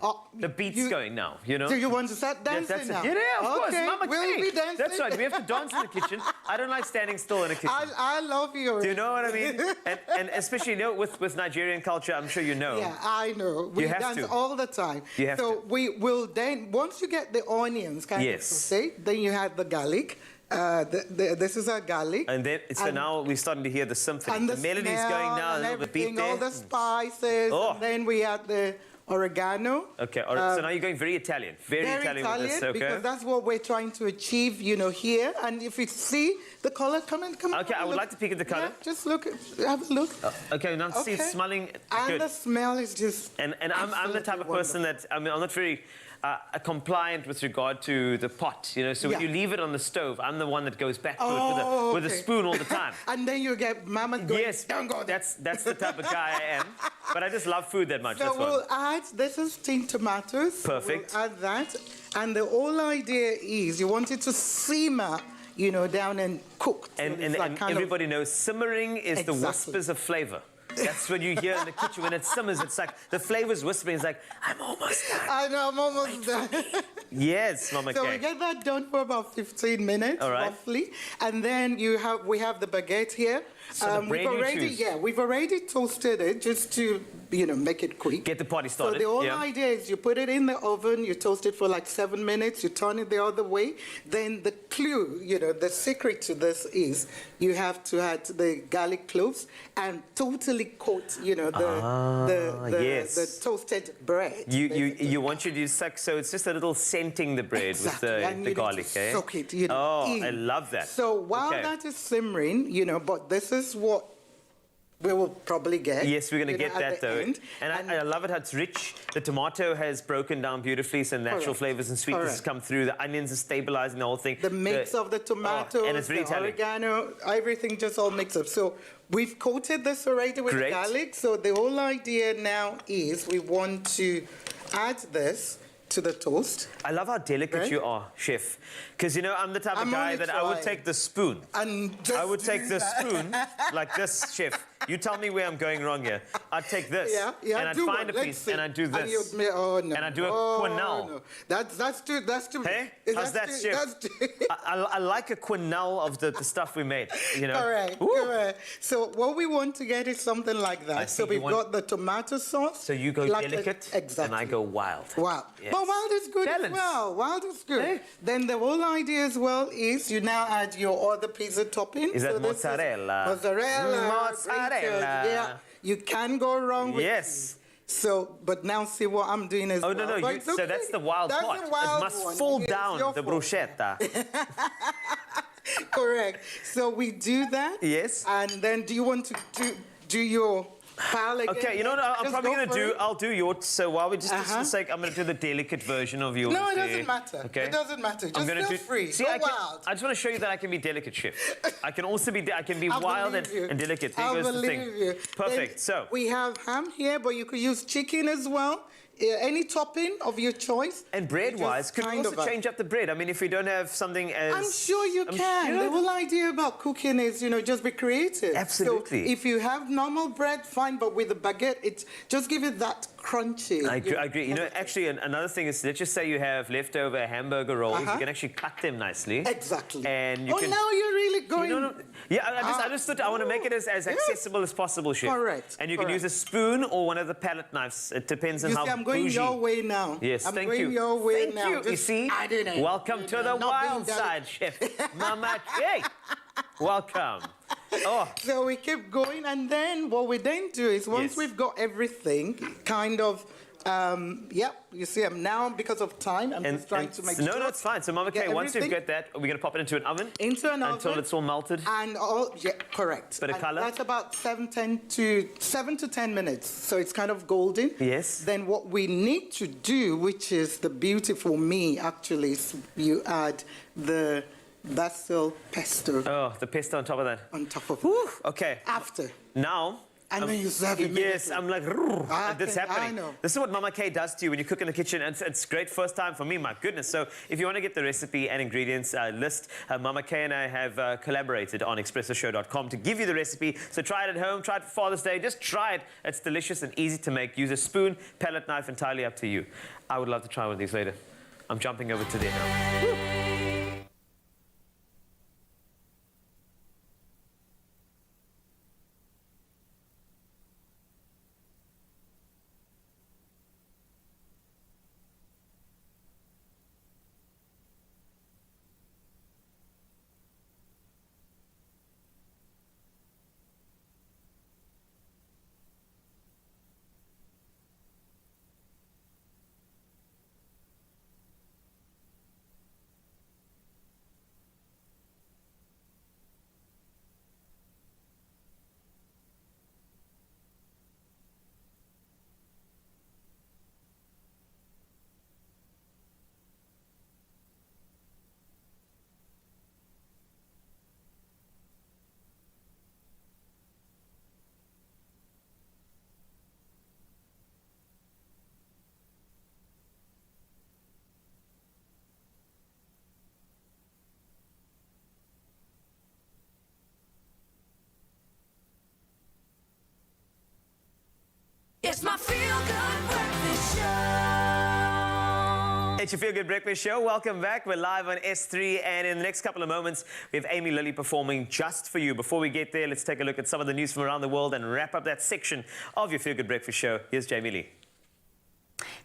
Speaker 4: The beat's going now, you know.
Speaker 5: Do you want to start dancing now?
Speaker 4: Yeah, of course. Mama
Speaker 5: we'll be dancing.
Speaker 4: That's right. We have to dance in the kitchen. I don't like standing still in a kitchen.
Speaker 5: I love you.
Speaker 4: Do you know what I mean? And especially, you know, with Nigerian culture, I'm sure you know.
Speaker 5: Yeah, I know. We dance all the time.
Speaker 4: You have to.
Speaker 5: We will then, once you get the onions kind of sauté, then you have the garlic. This is our garlic.
Speaker 4: And then, so now we're starting to hear the symphony.
Speaker 5: And
Speaker 4: the melody's going now, a little bit beat there.
Speaker 5: All the spices. And then we add the oregano.
Speaker 4: Okay, so now you're going very Italian. Very Italian with this, okay?
Speaker 5: Because that's what we're trying to achieve, you know, here. And if you see the color, come on.
Speaker 4: Okay, I would like to peek at the color.
Speaker 5: Yeah, just look, have a look.
Speaker 4: Okay, now see, it's smelling
Speaker 5: and
Speaker 4: good.
Speaker 5: The smell is just
Speaker 4: And I'm the type of person that, I mean, I'm not very compliant with regard to the pot, you know, so when you leave it on the stove, I'm the one that goes back to it with a spoon all the time.
Speaker 5: And then you get mama going,
Speaker 4: yes,
Speaker 5: don't go there.
Speaker 4: That's the type of guy I am, but I just love food that much.
Speaker 5: So we'll add, this is steamed tomatoes.
Speaker 4: Perfect.
Speaker 5: We'll add that, and the whole idea is you want it to simmer, you know, down and cook.
Speaker 4: And everybody knows simmering is the whispers of flavor. That's when you hear in the kitchen when it simmers. It's like the flavor's whispering. It's like, I'm almost done.
Speaker 5: I know, I'm almost done.
Speaker 4: Yes, Mama K.
Speaker 5: So we get that done for about 15 minutes, roughly. And then we have the baguette here.
Speaker 4: So the bread
Speaker 5: we've already toasted it just to, you know, make it quick.
Speaker 4: Get the party started.
Speaker 5: So the whole idea is you put it in the oven, you toast it for like 7 minutes, you turn it the other way. Then the clue, you know, the secret to this is you have to add the garlic cloves and totally coat, you know, the toasted bread.
Speaker 4: You want you to suck, so it's just a little scenting the bread with the garlic, eh?
Speaker 5: Soak it, you know,
Speaker 4: I love that.
Speaker 5: So while that is simmering, you know, but this is what we will probably get.
Speaker 4: Yes, we're going to get that though. And I love it how it's rich. The tomato has broken down beautifully, so natural flavors and sweetness come through. The onions are stabilizing the whole thing.
Speaker 5: The mix of the tomatoes,
Speaker 4: and it's very
Speaker 5: the oregano, everything just all mixed up. So we've coated this already with garlic. So the whole idea now is we want to add this to the toast.
Speaker 4: I love how delicate you are, chef. Because, you know, I'm the type of guy that I would take the spoon. I would take the spoon like this, chef. You tell me where I'm going wrong here. I'd take this, and I'd find a piece, and I'd do this. And I'd do a quenelle.
Speaker 5: No. That's too...
Speaker 4: Hey? How's that, chef? I like a quenelle of the stuff we made, you know?
Speaker 5: Correct. So what we want to get is something like that. So we've got the tomato sauce.
Speaker 4: So you go delicate, and I go wild.
Speaker 5: Wild.
Speaker 4: Yes.
Speaker 5: But wild is good as well. Wild is good. Hey? Then the whole idea as well is you now add your other pizza topping.
Speaker 4: Is that mozzarella?
Speaker 5: Mozzarella. Yeah, you can go wrong with
Speaker 4: Yes.
Speaker 5: So, but now see what I'm doing is
Speaker 4: no, so that's the wild part. It must fall down the bruschetta.
Speaker 5: Correct. So we do that.
Speaker 4: Yes.
Speaker 5: And then do you want to do your pile again?
Speaker 4: Okay, you know what I'm probably going to do? I'll do yours. So while we just, for the sake, I'm going to do the delicate version of yours.
Speaker 5: No, it doesn't matter.
Speaker 4: Okay?
Speaker 5: It doesn't matter. Just feel free.
Speaker 4: See, I just want to show you that I can be delicate, chef. I can also be, wild and delicate. There goes the thing. Perfect.
Speaker 5: Then
Speaker 4: so
Speaker 5: we have ham here, but you could use chicken as well. any topping of your choice.
Speaker 4: And bread-wise, could we also change up the bread? I mean, if we don't have something as...
Speaker 5: I'm sure you can.
Speaker 4: Sure.
Speaker 5: The whole idea about cooking is, just be creative.
Speaker 4: Absolutely.
Speaker 5: So if you have normal bread, fine, but with a baguette, just give it that crunchy.
Speaker 4: I agree. Actually, another thing is, let's just say you have leftover hamburger rolls. You can actually cut them nicely.
Speaker 5: Exactly.
Speaker 4: And you can...
Speaker 5: now you're really going...
Speaker 4: Yeah, I just thought I want to make it as accessible as possible, Chef.
Speaker 5: Correct.
Speaker 4: And you can use a spoon or one of the palette knives. It depends on how
Speaker 5: I'm going
Speaker 4: bougie.
Speaker 5: your way now.
Speaker 4: Yes,
Speaker 5: I'm
Speaker 4: thank
Speaker 5: going
Speaker 4: you.
Speaker 5: your way
Speaker 4: thank
Speaker 5: now.
Speaker 4: You. You see?
Speaker 5: I didn't.
Speaker 4: Welcome to the wild side, Chef. Mama Che. Welcome. Oh.
Speaker 5: So we keep going, and then what we then do is once we've got everything kind of... you see, I'm now, because of time, I'm just trying to make sure.
Speaker 4: No, it's fine. So, Mama Kay, once you've got that, we're going to pop it into an oven?
Speaker 5: Into an oven.
Speaker 4: Until it's all melted?
Speaker 5: And correct.
Speaker 4: Bit of colour?
Speaker 5: That's about 7 to 10 minutes. So it's kind of golden.
Speaker 4: Yes.
Speaker 5: Then what we need to do, which is the beauty for me, actually, is you add the basil pesto.
Speaker 4: Oh, the pesto on top of that?
Speaker 5: On top of
Speaker 4: it. Okay.
Speaker 5: After.
Speaker 4: Now...
Speaker 5: And then you serve it.
Speaker 4: Yes, I'm like, that's happening.
Speaker 5: I know.
Speaker 4: This is what Mama Kay does to you when you cook in the kitchen. And it's great first time for me, my goodness. So if you want to get the recipe and ingredients list, Mama Kay and I have collaborated on expressoshow.com to give you the recipe. So try it at home, try it for Father's Day. Just try it. It's delicious and easy to make. Use a spoon, palette knife, entirely up to you. I would love to try one of these later. I'm jumping over to there now. Woo.
Speaker 23: It's my feel-good breakfast show.
Speaker 4: It's your Feel Good Breakfast Show. Welcome back. We're live on S3, and in the next couple of moments, we have Amy Lilly performing just for you. Before we get there, let's take a look at some of the news from around the world and wrap up that section of your Feel Good Breakfast Show. Here's Amy Lee.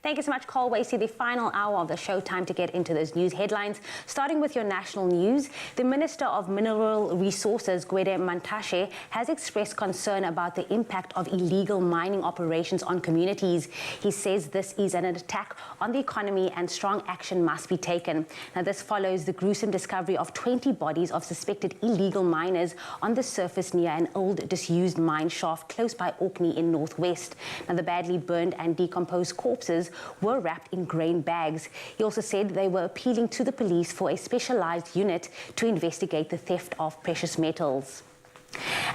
Speaker 3: Thank you so much, Cole Wasey. The final hour of the show, time to get into those news headlines. Starting with your national news, the Minister of Mineral Resources, Gwede Mantashe, has expressed concern about the impact of illegal mining operations on communities. He says this is an attack on the economy and strong action must be taken. Now, this follows the gruesome discovery of 20 bodies of suspected illegal miners on the surface near an old disused mine shaft close by Orkney in Northwest. Now, the badly burned and decomposed corpses were wrapped in grain bags. He also said they were appealing to the police for a specialized unit to investigate the theft of precious metals.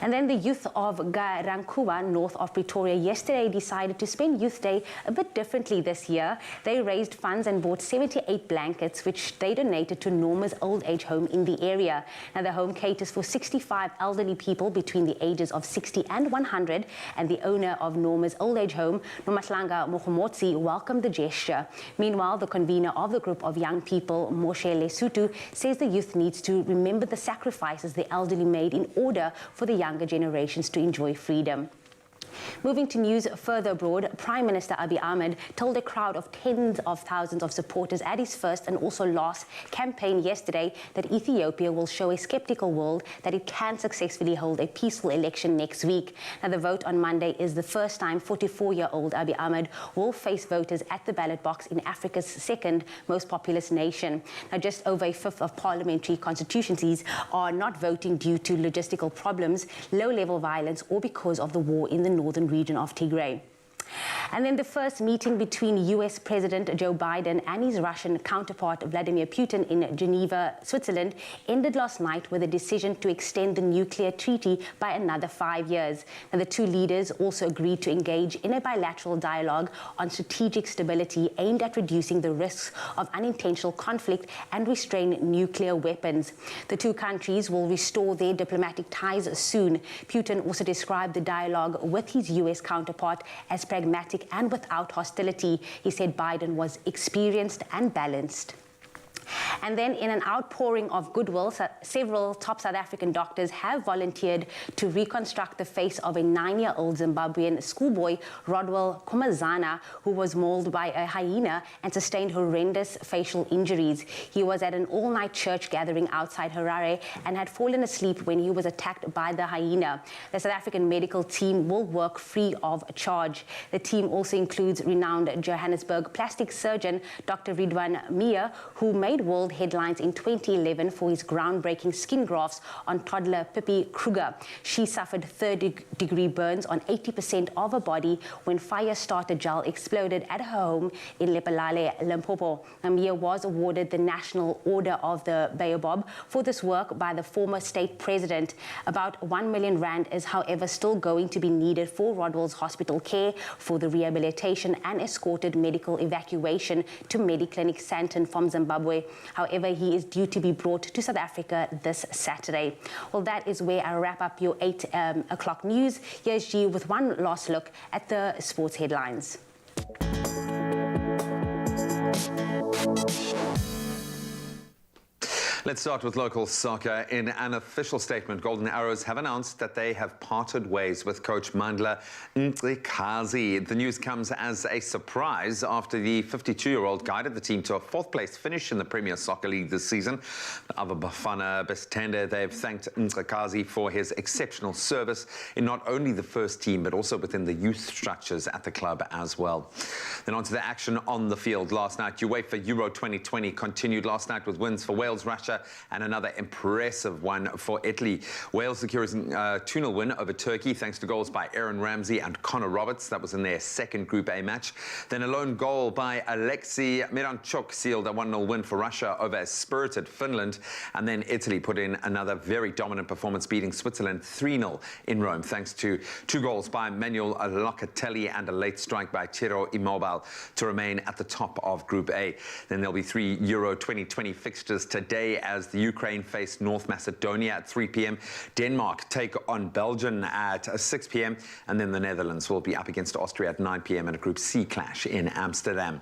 Speaker 3: And then the youth of Garankuwa, north of Pretoria, yesterday decided to spend Youth Day a bit differently this year. They raised funds and bought 78 blankets, which they donated to Norma's old age home in the area. Now, the home caters for 65 elderly people between the ages of 60 and 100, and the owner of Norma's old age home, Nomahlanga Mokhomotsi, welcomed the gesture. Meanwhile, the convener of the group of young people, Moshe Lesotho, says the youth needs to remember the sacrifices the elderly made in order for the younger generations to enjoy freedom. Moving to news further abroad, Prime Minister Abiy Ahmed told a crowd of tens of thousands of supporters at his first and also last campaign yesterday that Ethiopia will show a skeptical world that it can successfully hold a peaceful election next week. Now, the vote on Monday is the first time 44-year-old Abiy Ahmed will face voters at the ballot box in Africa's second most populous nation. Now, just over a fifth of parliamentary constituencies are not voting due to logistical problems, low-level violence, or because of the war in the northern region of Tigray. And then the first meeting between US President Joe Biden and his Russian counterpart Vladimir Putin in Geneva, Switzerland, ended last night with a decision to extend the nuclear treaty by another 5 years. And the two leaders also agreed to engage in a bilateral dialogue on strategic stability aimed at reducing the risks of unintentional conflict and restrain nuclear weapons. The two countries will restore their diplomatic ties soon. Putin also described the dialogue with his US counterpart as pragmatic and without hostility. He said Biden was experienced and balanced. And then in an outpouring of goodwill, several top South African doctors have volunteered to reconstruct the face of a 9-year-old Zimbabwean schoolboy, Rodwell Komazana, who was mauled by a hyena and sustained horrendous facial injuries. He was at an all-night church gathering outside Harare and had fallen asleep when he was attacked by the hyena. The South African medical team will work free of charge. The team also includes renowned Johannesburg plastic surgeon Dr. Ridwan Mia, who made world headlines in 2011 for his groundbreaking skin grafts on toddler Pippi Kruger. She suffered third-degree burns on 80% of her body when fire starter gel exploded at her home in Lephalale, Limpopo. Mia was awarded the National Order of the Baobab for this work by the former state president. About 1 million rand is, however, still going to be needed for Rodwell's hospital care, for the rehabilitation and escorted medical evacuation to Mediclinic Santon from Zimbabwe. However, he is due to be brought to South Africa this Saturday. Well, that is where I wrap up your 8 o'clock news. Here's G with one last look at the sports headlines.
Speaker 2: Let's start with local soccer. In an official statement, Golden Arrows have announced that they have parted ways with coach Mandla Ntikazi. The news comes as a surprise after the 52-year-old guided the team to a 4th-place finish in the Premier Soccer League this season. Abafana Bestende, they've thanked Ntikazi for his exceptional service in not only the first team, but also within the youth structures at the club as well. Then on to the action on the field last night. UEFA Euro 2020 continued last night with wins for Wales, Russia, and another impressive one for Italy. Wales securing a 2-0 win over Turkey thanks to goals by Aaron Ramsey and Connor Roberts. That was in their second Group A match. Then a lone goal by Alexei Miranchuk sealed a 1-0 win for Russia over a spirited Finland. And then Italy put in another very dominant performance, beating Switzerland 3-0 in Rome thanks to 2 goals by Manuel Locatelli and a late strike by Ciro Immobile to remain at the top of Group A. Then there'll be 3 Euro 2020 fixtures today as the Ukraine face North Macedonia at 3 p.m. Denmark take on Belgium at 6 p.m. And then the Netherlands will be up against Austria at 9 p.m. in a Group C clash in Amsterdam.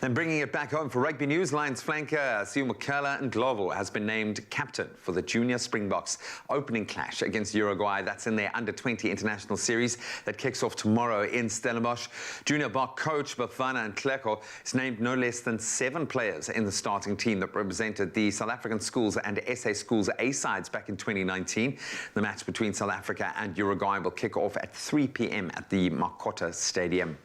Speaker 2: Then bringing it back home for rugby news, Lions flanker Siu Makala Ndlovu has been named captain for the Junior Springboks opening clash against Uruguay. That's in their Under-20 International Series that kicks off tomorrow in Stellenbosch. Junior Bok coach Bafana Nhleko has named no less than 7 players in the starting team that represented the South African schools and SA schools A-sides back in 2019. The match between South Africa and Uruguay will kick off at 3 p.m. at the Makota Stadium.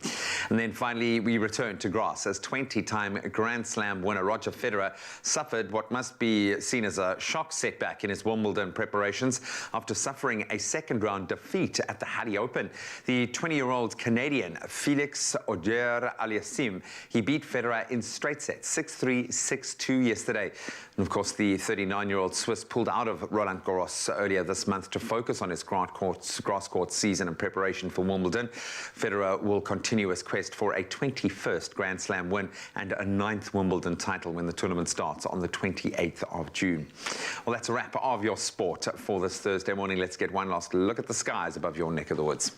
Speaker 2: And then finally, we return to grass as 20-time Grand Slam winner Roger Federer suffered what must be seen as a shock setback in his Wimbledon preparations after suffering a second-round defeat at the Halle Open. The 20-year-old Canadian Felix Auger-Aliassime, he beat Federer in straight sets, 6-3, 6-2 yesterday. And of course, the 39-year-old Swiss pulled out of Roland Garros earlier this month to focus on his grass court season in preparation for Wimbledon. Federer will continue his quest for a 21st Grand Slam win and a 9th Wimbledon title when the tournament starts on the 28th of June. Well, that's a wrap of your sport for this Thursday morning. Let's get one last look at the skies above your neck of the woods.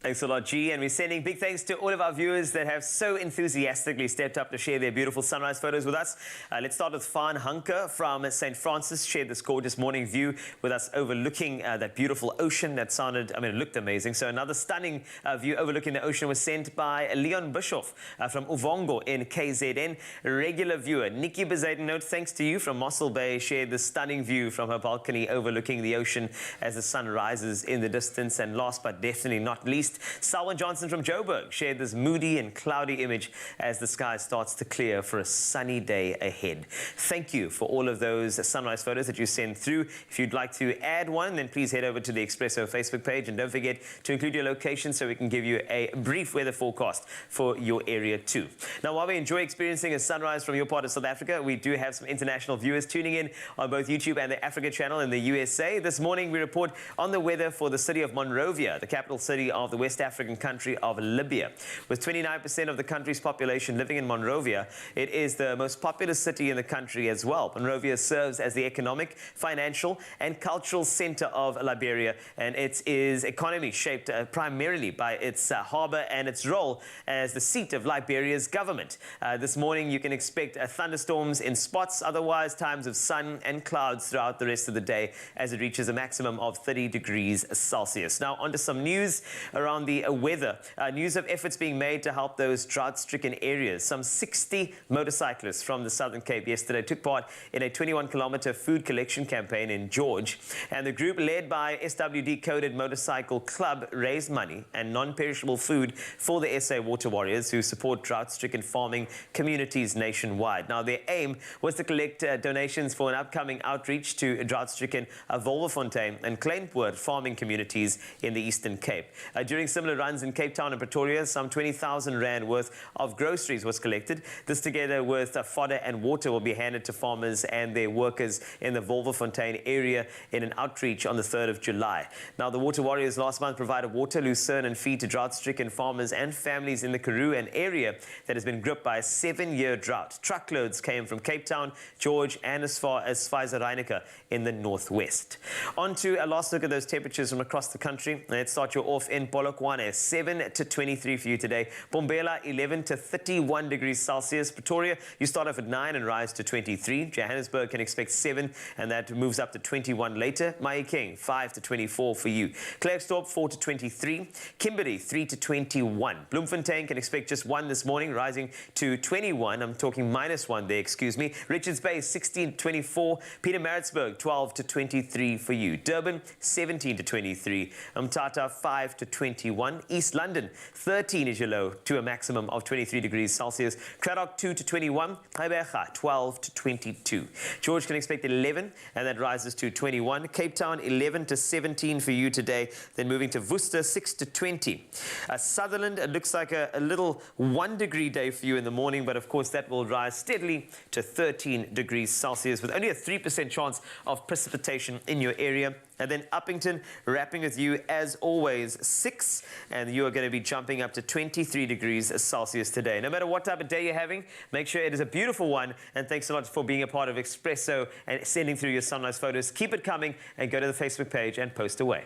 Speaker 4: Thanks a lot, G. And we're sending big thanks to all of our viewers that have so enthusiastically stepped up to share their beautiful sunrise photos with us. Let's start with Faan Hunker from St. Francis. Shared this gorgeous morning view with us overlooking that beautiful ocean that sounded, I mean, it looked amazing. So another stunning view overlooking the ocean was sent by Leon Bischoff from Uvongo in KZN. Regular viewer Nikki Bezaden, note thanks to you from Mossel Bay, shared the stunning view from her balcony overlooking the ocean as the sun rises in the distance. And last but definitely not least, East. Selwyn Johnson from Joburg shared this moody and cloudy image as the sky starts to clear for a sunny day ahead. Thank you for all of those sunrise photos that you send through. If you'd like to add one, then please head over to the Expresso Facebook page and don't forget to include your location so we can give you a brief weather forecast for your area too. Now, while we enjoy experiencing a sunrise from your part of South Africa, we do have some international viewers tuning in on both YouTube and the Africa channel in the USA. This morning, we report on the weather for the city of Monrovia, the capital city of the West African country of Libya. With 29% of the country's population living in Monrovia, it is the most populous city in the country as well. Monrovia serves as the economic, financial, and cultural center of Liberia, and its economy shaped primarily by its harbor and its role as the seat of Liberia's government. This morning, you can expect thunderstorms in spots, otherwise times of sun and clouds throughout the rest of the day as it reaches a maximum of 30 degrees Celsius. Now, onto some news around the weather. News of efforts being made to help those drought-stricken areas. Some 60 motorcyclists from the Southern Cape yesterday took part in a 21-kilometer food collection campaign in George, and the group led by SWD-coded Motorcycle Club raised money and non-perishable food for the SA Water Warriors who support drought-stricken farming communities nationwide. Now, their aim was to collect donations for an upcoming outreach to drought-stricken Wolverfontein and Kleinpoort farming communities in the Eastern Cape. During similar runs in Cape Town and Pretoria, some 20,000 rand worth of groceries was collected. This, together with fodder and water, will be handed to farmers and their workers in the Wolverfontein area in an outreach on the 3rd of July. Now, the Water Warriors last month provided water, lucerne and feed to drought-stricken farmers and families in the Karoo, an area that has been gripped by a 7-year drought. Truckloads came from Cape Town, George, and as far as Pfizer-Reinicke in the northwest. On to a last look at those temperatures from across the country. Let's start you off in Polokwane, 7 to 23 for you today. Bombela, 11 to 31 degrees Celsius. Pretoria, you start off at 9 and rise to 23. Johannesburg can expect 7, and that moves up to 21 later. Mahikeng, 5 to 24 for you. Klerksdorp, 4 to 23. Kimberley, 3 to 21. Bloemfontein can expect just 1 this morning, rising to 21. I'm talking -1 there, excuse me. Richards Bay, 16 to 24. Pietermaritzburg, 12 to 23 for you. Durban, 17 to 23. Umtata, 5 to 21. East London, 13 is your low to a maximum of 23 degrees Celsius. Cradock, 2 to 21. Gqeberha, 12 to 22. George can expect 11, and that rises to 21. Cape Town, 11 to 17 for you today. Then moving to Worcester, 6 to 20. Sutherland, it looks like a little 1-degree day for you in the morning, but of course that will rise steadily to 13 degrees Celsius with only a 3% chance of precipitation in your area. And then Uppington, wrapping with you as always, 6, and you are going to be jumping up to 23 degrees Celsius today. No matter what type of day you're having, make sure it is a beautiful one, and thanks a lot for being a part of Expresso and sending through your sunrise photos. Keep it coming and go to the Facebook page and post away.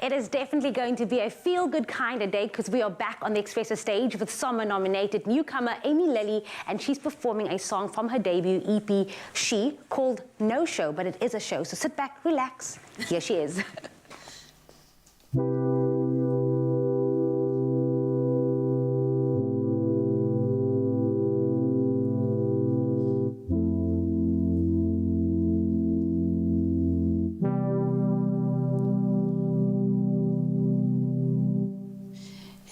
Speaker 3: It is definitely going to be a feel-good kind of day because we are back on the Expresso stage with summer-nominated newcomer Amy Lilly, and she's performing a song from her debut EP, She, called No Show, but it is a show, so sit back, relax. Here she is.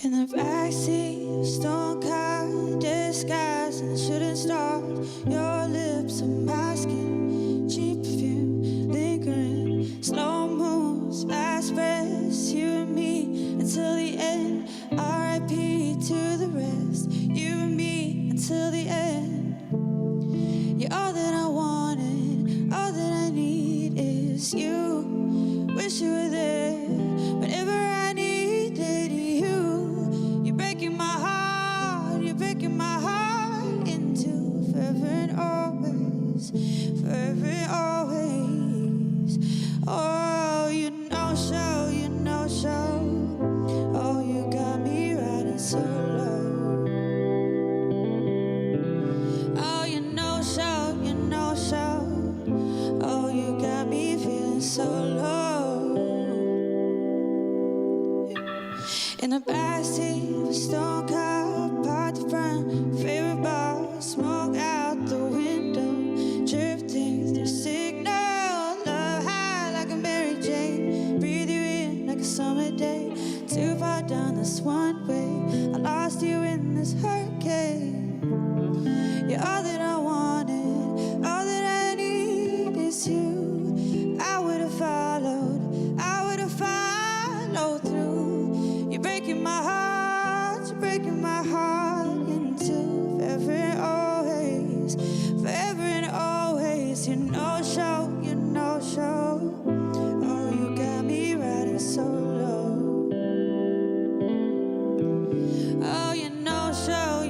Speaker 11: In the backseat, stone car, disguise, and shooting stars. Your lips are masking, cheap perfume, lingering, slow moves, fast breaths. You and me until the end. R.I.P. to the rest. You and me until the end. You're all that I wanted, all that I need is you. Wish you were there whenever I needed you. You're breaking my heart into forever and always, forever and always. Oh, you know show. Oh, you got me riding solo. Oh, you know show. Oh, you got me feeling so low. In the backseat, stone car, parked front, favorite bar, smoke out the window, drifting through signal, love high like a Mary Jane, breathe you in like a summer day, too far down. this hurricane. You're all that I wanted, all that I need is you. I would have followed through. You're breaking my heart in two. Forever and always, you know, show. Oh, you got me riding so low. Oh, you know, show.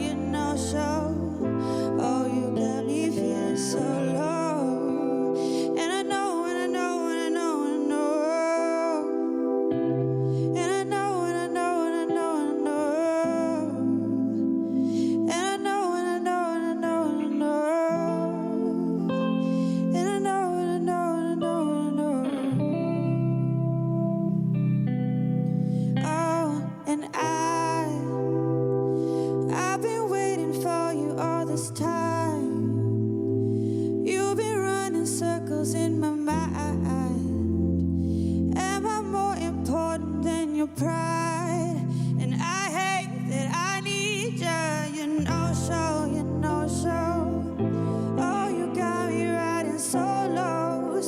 Speaker 11: Oh, you got me feeling so low. And I know. And I know. Oh, and I've been waiting for you all this time. You've been running circles in my mind. Am I more important than your pride? And I hate that I need you. You know, show. Oh, you got me riding so low.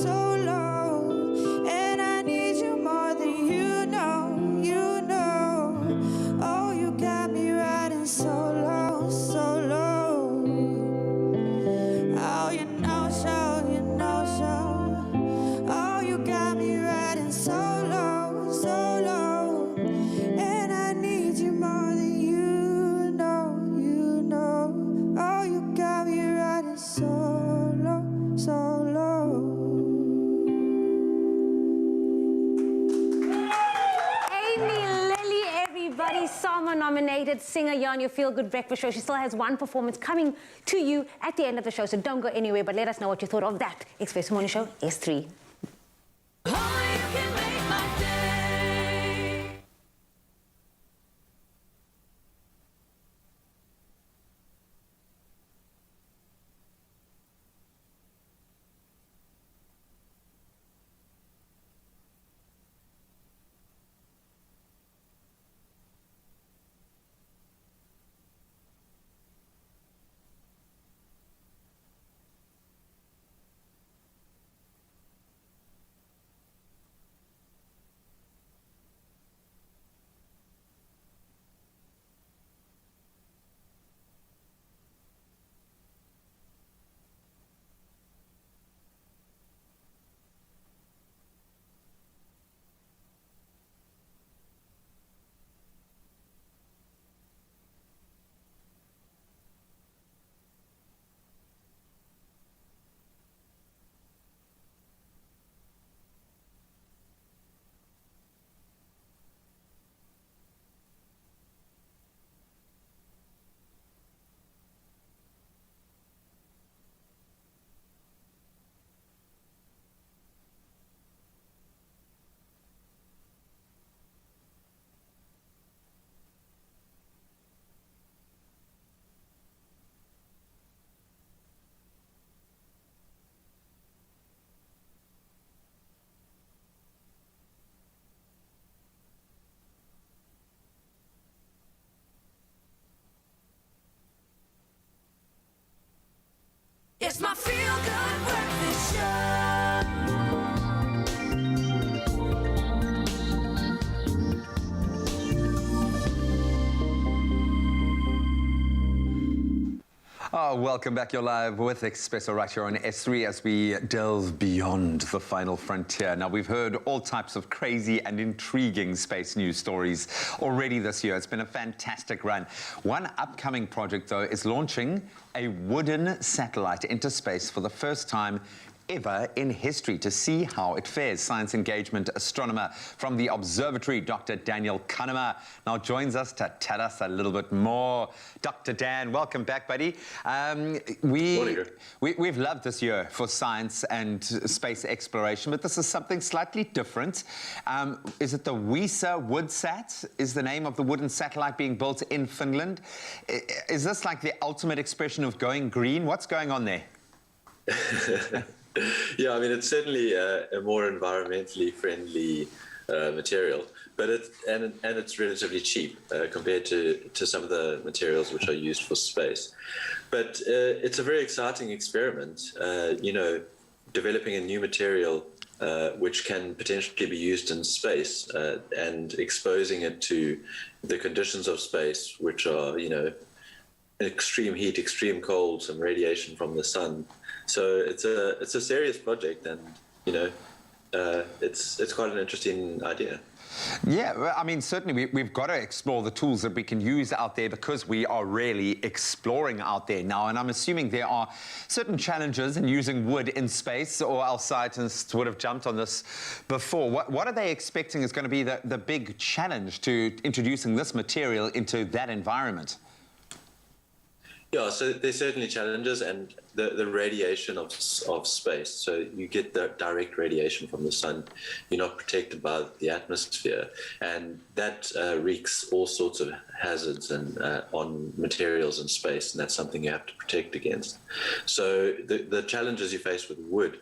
Speaker 11: And I need you more than you know. Oh, you got me riding so low. Oh, you know, show. Oh, you got me riding so low. And I need you more than you know. Oh, you got me riding so low.
Speaker 3: Amy Lilly, everybody, Salma-nominated singer here on your Feel Good Breakfast Show. She still has one performance coming to you at the end of the show, so don't go anywhere, but let us know what you thought of that Expresso Morning Show S3.
Speaker 23: It's my Feel Good Breakfast Show.
Speaker 2: Oh, welcome back. You're live with Expresso right here on S3 as we delve beyond the final frontier. Now, we've heard all types of crazy and intriguing space news stories already this year. It's been a fantastic run. One upcoming project, though, is launching a wooden satellite into space for the first time ever in history to see how it fares. Science engagement astronomer from the observatory, Dr. Daniel Kahnemer, now joins us to tell us a little bit more. Dr. Dan, welcome back, buddy. We've loved this year for science and space exploration, but this is something slightly different. Is it the WISA WoodSat is the name of the wooden satellite being built in Finland? Is this like the ultimate expression of going green? What's going on there?
Speaker 16: Yeah, I mean, it's certainly a more environmentally friendly material, but it's relatively cheap compared to some of the materials which are used for space. But it's a very exciting experiment, developing a new material which can potentially be used in space and exposing it to the conditions of space, which are, extreme heat, extreme cold, some radiation from the sun. So it's a serious project, and it's quite an interesting idea.
Speaker 2: Yeah, well, I mean, certainly we've got to explore the tools that we can use out there, because we are really exploring out there now. And I'm assuming there are certain challenges in using wood in space, or our scientists would have jumped on this before. What are they expecting is going to be the big challenge to introducing this material into that environment?
Speaker 16: Yeah, so there's certainly challenges, and the radiation of space. So you get the direct radiation from the sun. You're not protected by the atmosphere, and that wreaks all sorts of hazards on materials in space, and that's something you have to protect against. So the challenges you face with wood,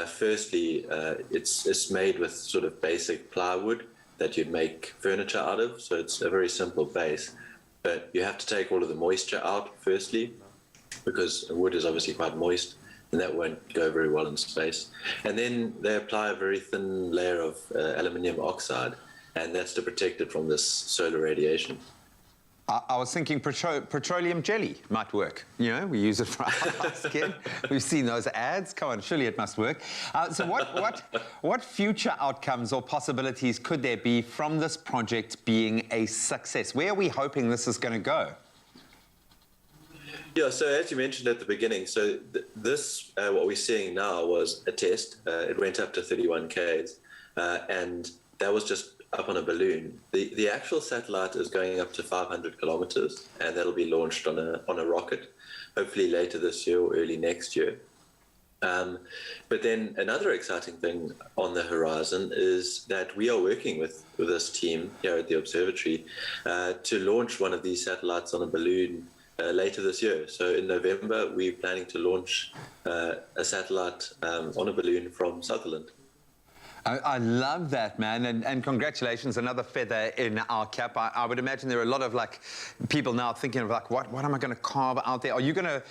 Speaker 16: firstly, it's made with sort of basic plywood that you'd make furniture out of. So it's a very simple base. But you have to take all of the moisture out firstly, because wood is obviously quite moist, and that won't go very well in space. And then they apply a very thin layer of aluminium oxide, and that's to protect it from this solar radiation.
Speaker 2: I was thinking petroleum jelly might work. We use it for our skin. We've seen those ads. Come on, surely it must work. So what future outcomes or possibilities could there be from this project being a success? Where are we hoping this is going to go?
Speaker 16: Yeah, so as you mentioned at the beginning, so this, what we're seeing now was a test. It went up to 31 Ks, and that was just up on a balloon. The actual satellite is going up to 500 kilometers, and that'll be launched on a rocket, hopefully later this year or early next year. But then another exciting thing on the horizon is that we are working with this team here at the observatory to launch one of these satellites on a balloon later this year. So in November, we're planning to launch a satellite on a balloon from Sutherland.
Speaker 2: I love that, man, and congratulations, another feather in our cap. I would imagine there are a lot of people now thinking of what am I going to carve out there? Are you going to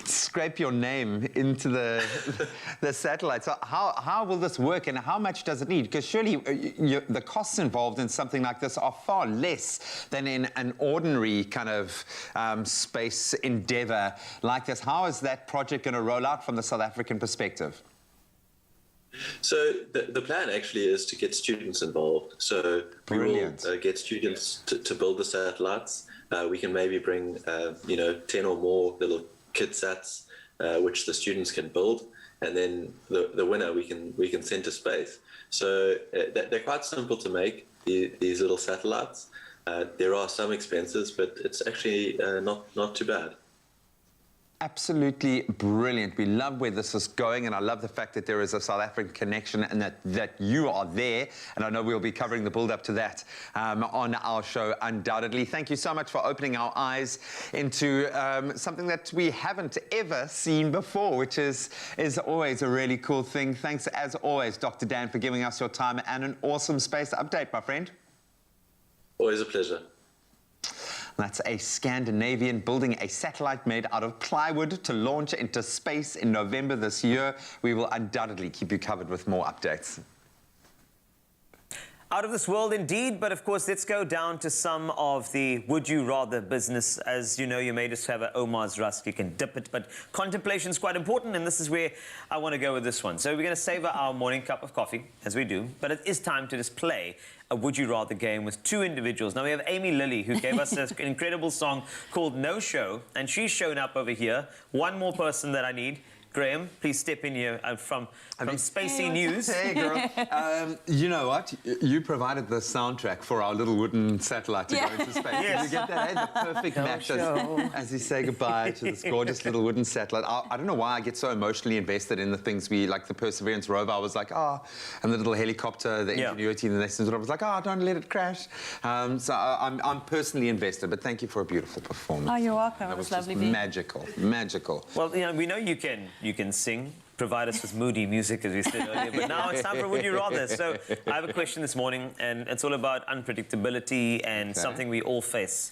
Speaker 2: scrape your name into the satellite? So how will this work, and how much does it need? Because surely the costs involved in something like this are far less than in an ordinary kind of space endeavor like this. How is that project going to roll out from the South African perspective?
Speaker 16: So the plan actually is to get students involved. So we will get students to build the satellites. We can maybe bring 10 or more little kit sats which the students can build, and then the winner we can send to space. So they're quite simple to make, these little satellites. There are some expenses, but it's actually not too bad.
Speaker 2: Absolutely brilliant. We love where this is going, and I love the fact that there is a South African connection, and that you are there. And I know we'll be covering the build-up to that on our show, undoubtedly. Thank you so much for opening our eyes into something that we haven't ever seen before, which is always a really cool thing. Thanks, as always, Dr. Dan, for giving us your time and an awesome space update, my friend.
Speaker 16: Always a pleasure.
Speaker 2: That's a Scandinavian building a satellite made out of plywood to launch into space in November this year. We will undoubtedly keep you covered with more updates.
Speaker 4: Out of this world indeed, but of course, let's go down to some of the would you rather business. As you know, you may just have an Omar's Rusk, you can dip it, but contemplation is quite important, and this is where I want to go with this one. So we're going to savor our morning cup of coffee, as we do, but it is time to just play a would you rather game with two individuals. Now we have Amy Lilly, who gave us an incredible song called No Show, and she's shown up over here. One more person that I need. Graham, please step in here from Spacey News.
Speaker 2: Hey, girl. You know what? You provided the soundtrack for our little wooden satellite to go into space.
Speaker 4: Yes.
Speaker 2: Did you get that? Hey, the perfect match as you say goodbye to this gorgeous little wooden satellite. I don't know why I get so emotionally invested in the things like the Perseverance rover. I was like, and the little helicopter, the Ingenuity, and the lessons. I was like, don't let it crash. So I'm personally invested, but thank you for a beautiful performance.
Speaker 17: Oh, you're welcome.
Speaker 2: That
Speaker 17: it was
Speaker 2: lovely.
Speaker 17: Magical.
Speaker 2: Magical.
Speaker 4: Well, we know you can sing provide us with moody music, as we said earlier. But now it's time for Would You Rather. So I have a question this morning, and it's all about unpredictability and something we all face,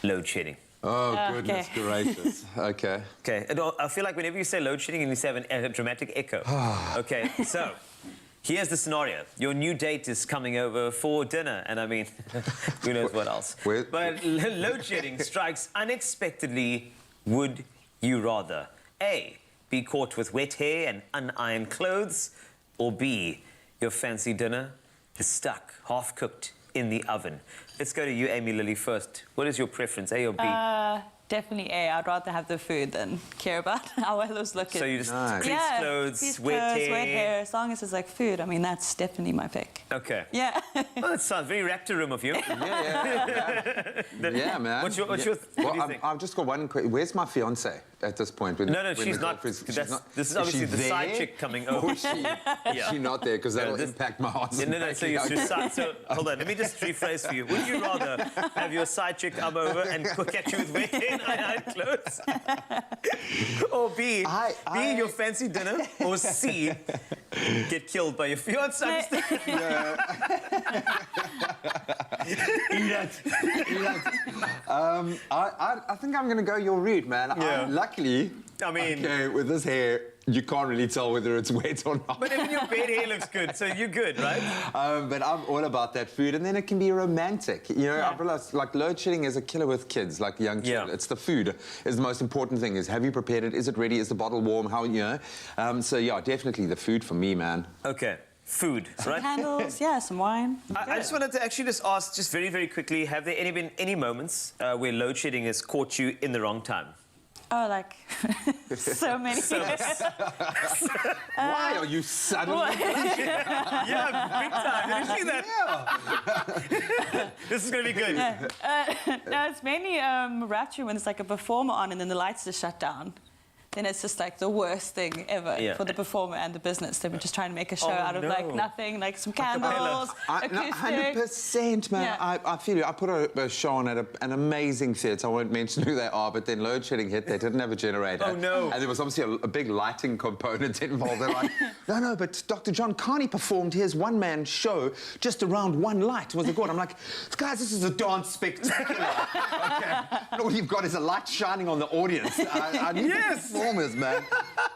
Speaker 4: load shedding.
Speaker 2: Oh, goodness gracious. Okay.
Speaker 4: Okay. And I feel like whenever you say load shedding, you need to have a dramatic echo. Okay, so here's the scenario. Your new date is coming over for dinner, and I mean, who knows what else. But load shedding strikes unexpectedly. Would you rather A, be caught with wet hair and unironed clothes, or B, your fancy dinner is stuck, half-cooked in the oven? Let's go to you, Amy Lilly, first. What is your preference, A or B?
Speaker 7: Definitely A. I'd rather have the food than care about how I was looking.
Speaker 4: So you just crease clothes,
Speaker 7: wet hair. As long as it's like food, I mean, that's definitely my pick.
Speaker 4: Okay.
Speaker 7: Yeah.
Speaker 4: Well, that sounds very Raptor Room of you.
Speaker 2: Yeah, man.
Speaker 4: What do you think?
Speaker 2: I've just got one question. Where's my fiance at this point?
Speaker 4: No, she's not. This is obviously the side chick coming over.
Speaker 2: Or is she not there? Because that'll impact my answer.
Speaker 4: No, so hold on, let me just rephrase for you. Would you rather have your side chick come over and cook at you with wet hair and unironed clothes? Or B, your fancy dinner? Or C, get killed by your fiance?
Speaker 2: I think I'm going to go your route, man. Luckily, with this hair, you can't really tell whether it's wet or not.
Speaker 4: But even your bed hair looks good, so you're good, right?
Speaker 2: But I'm all about that food, and then it can be romantic. You know, I've realized, like, load shedding is a killer with kids, like young children. It's the food is the most important thing. Is have you prepared it? Is it ready? Is the bottle warm? How, you know? So, yeah, definitely the food for me, man.
Speaker 4: Okay. Food, right?
Speaker 7: Candles, some wine.
Speaker 4: I just wanted to actually just ask, just very, very quickly, have there been any moments where load shedding has caught you in the wrong time?
Speaker 7: Oh, like, so many.
Speaker 2: Why are you suddenly
Speaker 4: Yeah, big time. Did you see that? This is going to be good.
Speaker 7: No, it's mainly Rapture when it's like a performer on and then the lights just shut down. Then it's just like the worst thing ever for the performer and the business. They were just trying to make a show out of like nothing, like some candles, acoustic.
Speaker 2: 100%, man. I feel you. I put a show on at an amazing theatre. I won't mention who they are, but then load shedding hit. They didn't have a generator.
Speaker 4: Oh, no.
Speaker 2: And there was obviously a big lighting component involved. They're like, no, but Dr. John Carney performed his one-man show just around one light. Was it good? I'm like, guys, this is a dance spectacular. Okay. And all you've got is a light shining on the audience. I need performers, man.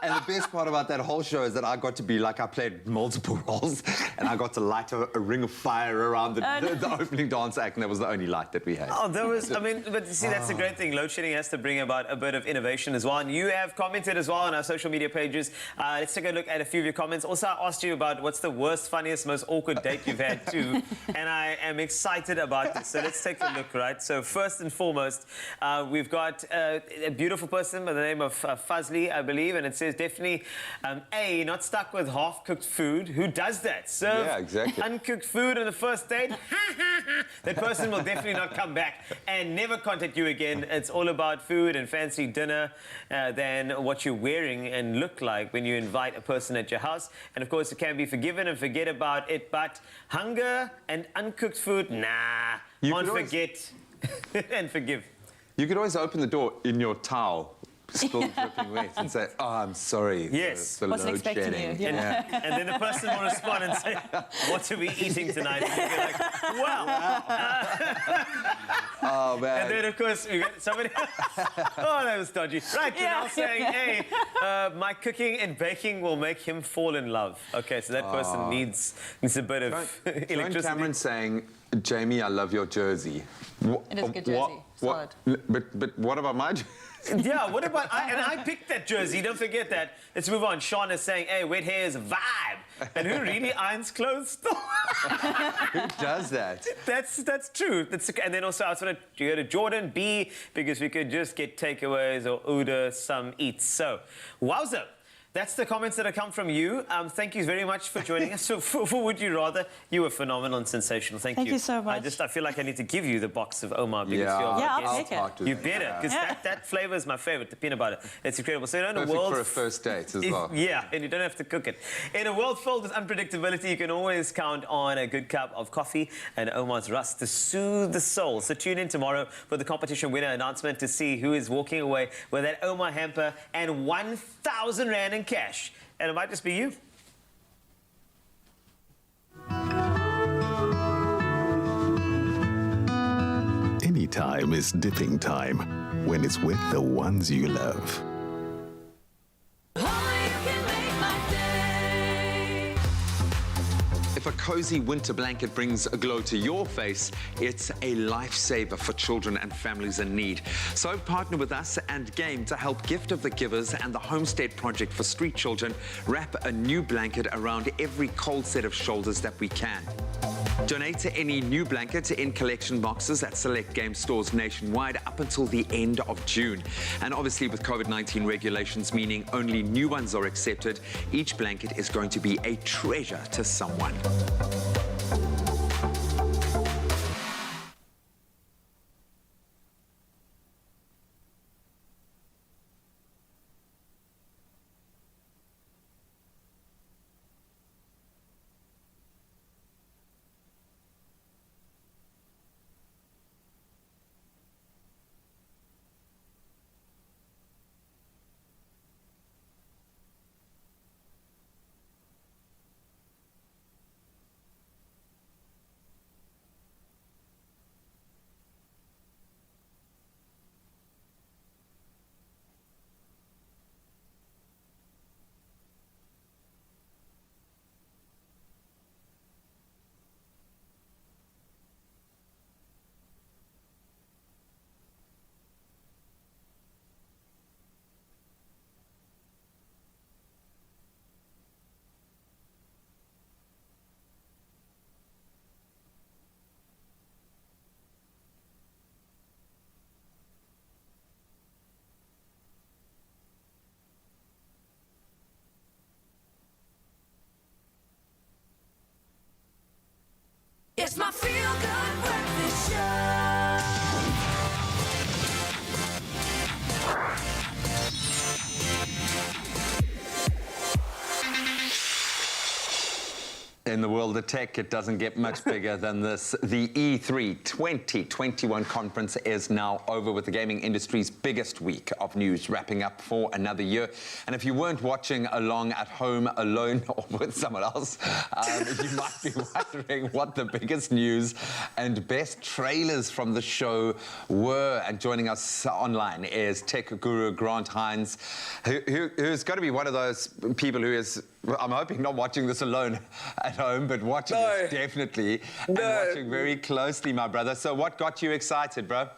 Speaker 2: And the best part about that whole show is that I got to be like, I played multiple roles, and I got to light a ring of fire around the opening dance act, and that was the only light that we had.
Speaker 4: Oh, there was, I mean, but you see, that's the great thing. Load shedding has to bring about a bit of innovation as well, and you have commented as well on our social media pages. Let's take a look at a few of your comments. Also, I asked you about what's the worst, funniest, most awkward date you've had too, and I am excited about this. So let's take a look, right? So first and foremost, we've got a beautiful person by the name of Fazli, I believe, and it says definitely A, not stuck with half-cooked food. Who does that? Serve uncooked food on the first date? That person will definitely not come back and never contact you again. It's all about food and fancy dinner than what you're wearing and look like when you invite a person at your house. And of course, it can be forgiven and forget about it, but hunger and uncooked food, nah, can't forget and forgive.
Speaker 2: You could always open the door in your towel, still dripping wet, and say, "Oh, I'm sorry."
Speaker 4: Yes.
Speaker 2: for
Speaker 7: Wasn't
Speaker 2: load
Speaker 7: expecting
Speaker 2: shedding.
Speaker 7: you.
Speaker 4: And then the person will respond and say, "What are we eating tonight?" And you'll be like, "Well."
Speaker 2: Oh man.
Speaker 4: And then of course we got somebody. Oh, that was dodgy. Right, you're now saying, "Hey, my cooking and baking will make him fall in love." Okay, so that person needs a bit of electricity.
Speaker 2: John Cameron saying, "Jamie, I love your jersey."
Speaker 7: It is a good jersey. Solid.
Speaker 2: But what about my jersey?
Speaker 4: Yeah, what about I picked that jersey, don't forget that. Let's move on. Sean is saying, hey, wet hair is a vibe. And who really irons clothes?
Speaker 2: Who does that?
Speaker 4: That's true. And then also I was going to go to Jordan B, because we could just get takeaways or order some eats. So, wowza. That's the comments that have come from you. Thank you very much for joining us. So for Would You Rather, you were phenomenal and sensational. Thank you.
Speaker 7: Thank you so much.
Speaker 4: I feel like I need to give you the box of Omar because
Speaker 7: I'll take it.
Speaker 4: You better, because that flavour is my favourite, the peanut butter. It's incredible. So in a
Speaker 2: Perfect
Speaker 4: world
Speaker 2: for a first date as well.
Speaker 4: Yeah, and you don't have to cook it. In a world filled with unpredictability, you can always count on a good cup of coffee and Omar's Rust to soothe the soul. So tune in tomorrow for the competition winner announcement to see who is walking away with that Omar hamper and 1,000 Rand in cash and it might just be you.
Speaker 17: Anytime is dipping time when it's with the ones you love.
Speaker 2: If a cozy winter blanket brings a glow to your face, it's a lifesaver for children and families in need. So partner with us and Game to help Gift of the Givers and the Homestead Project for Street Children wrap a new blanket around every cold set of shoulders that we can. Donate to any new blanket in collection boxes at select Game stores nationwide up until the end of June. And obviously with COVID-19 regulations meaning only new ones are accepted, each blanket is going to be a treasure to someone.
Speaker 23: It's my feel-good breakfast show.
Speaker 2: In the world of tech, it doesn't get much bigger than this. The E3 2021 conference is now over with the gaming industry's biggest week of news wrapping up for another year. And if you weren't watching along at home alone or with someone else, you might be wondering what the biggest news and best trailers from the show were. And joining us online is tech guru Grant Hines, who's got to be one of those people who is, I'm hoping, not watching this alone at home, but watching it definitely, and watching very closely, my brother. So what got you excited, bro?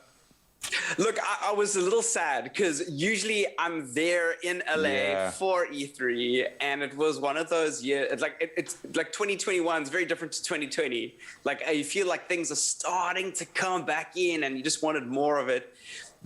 Speaker 1: Look, I was a little sad because usually I'm there in LA for E3, and it was one of those years. It's like 2021 is very different to 2020. Like I feel like things are starting to come back in, and you just wanted more of it.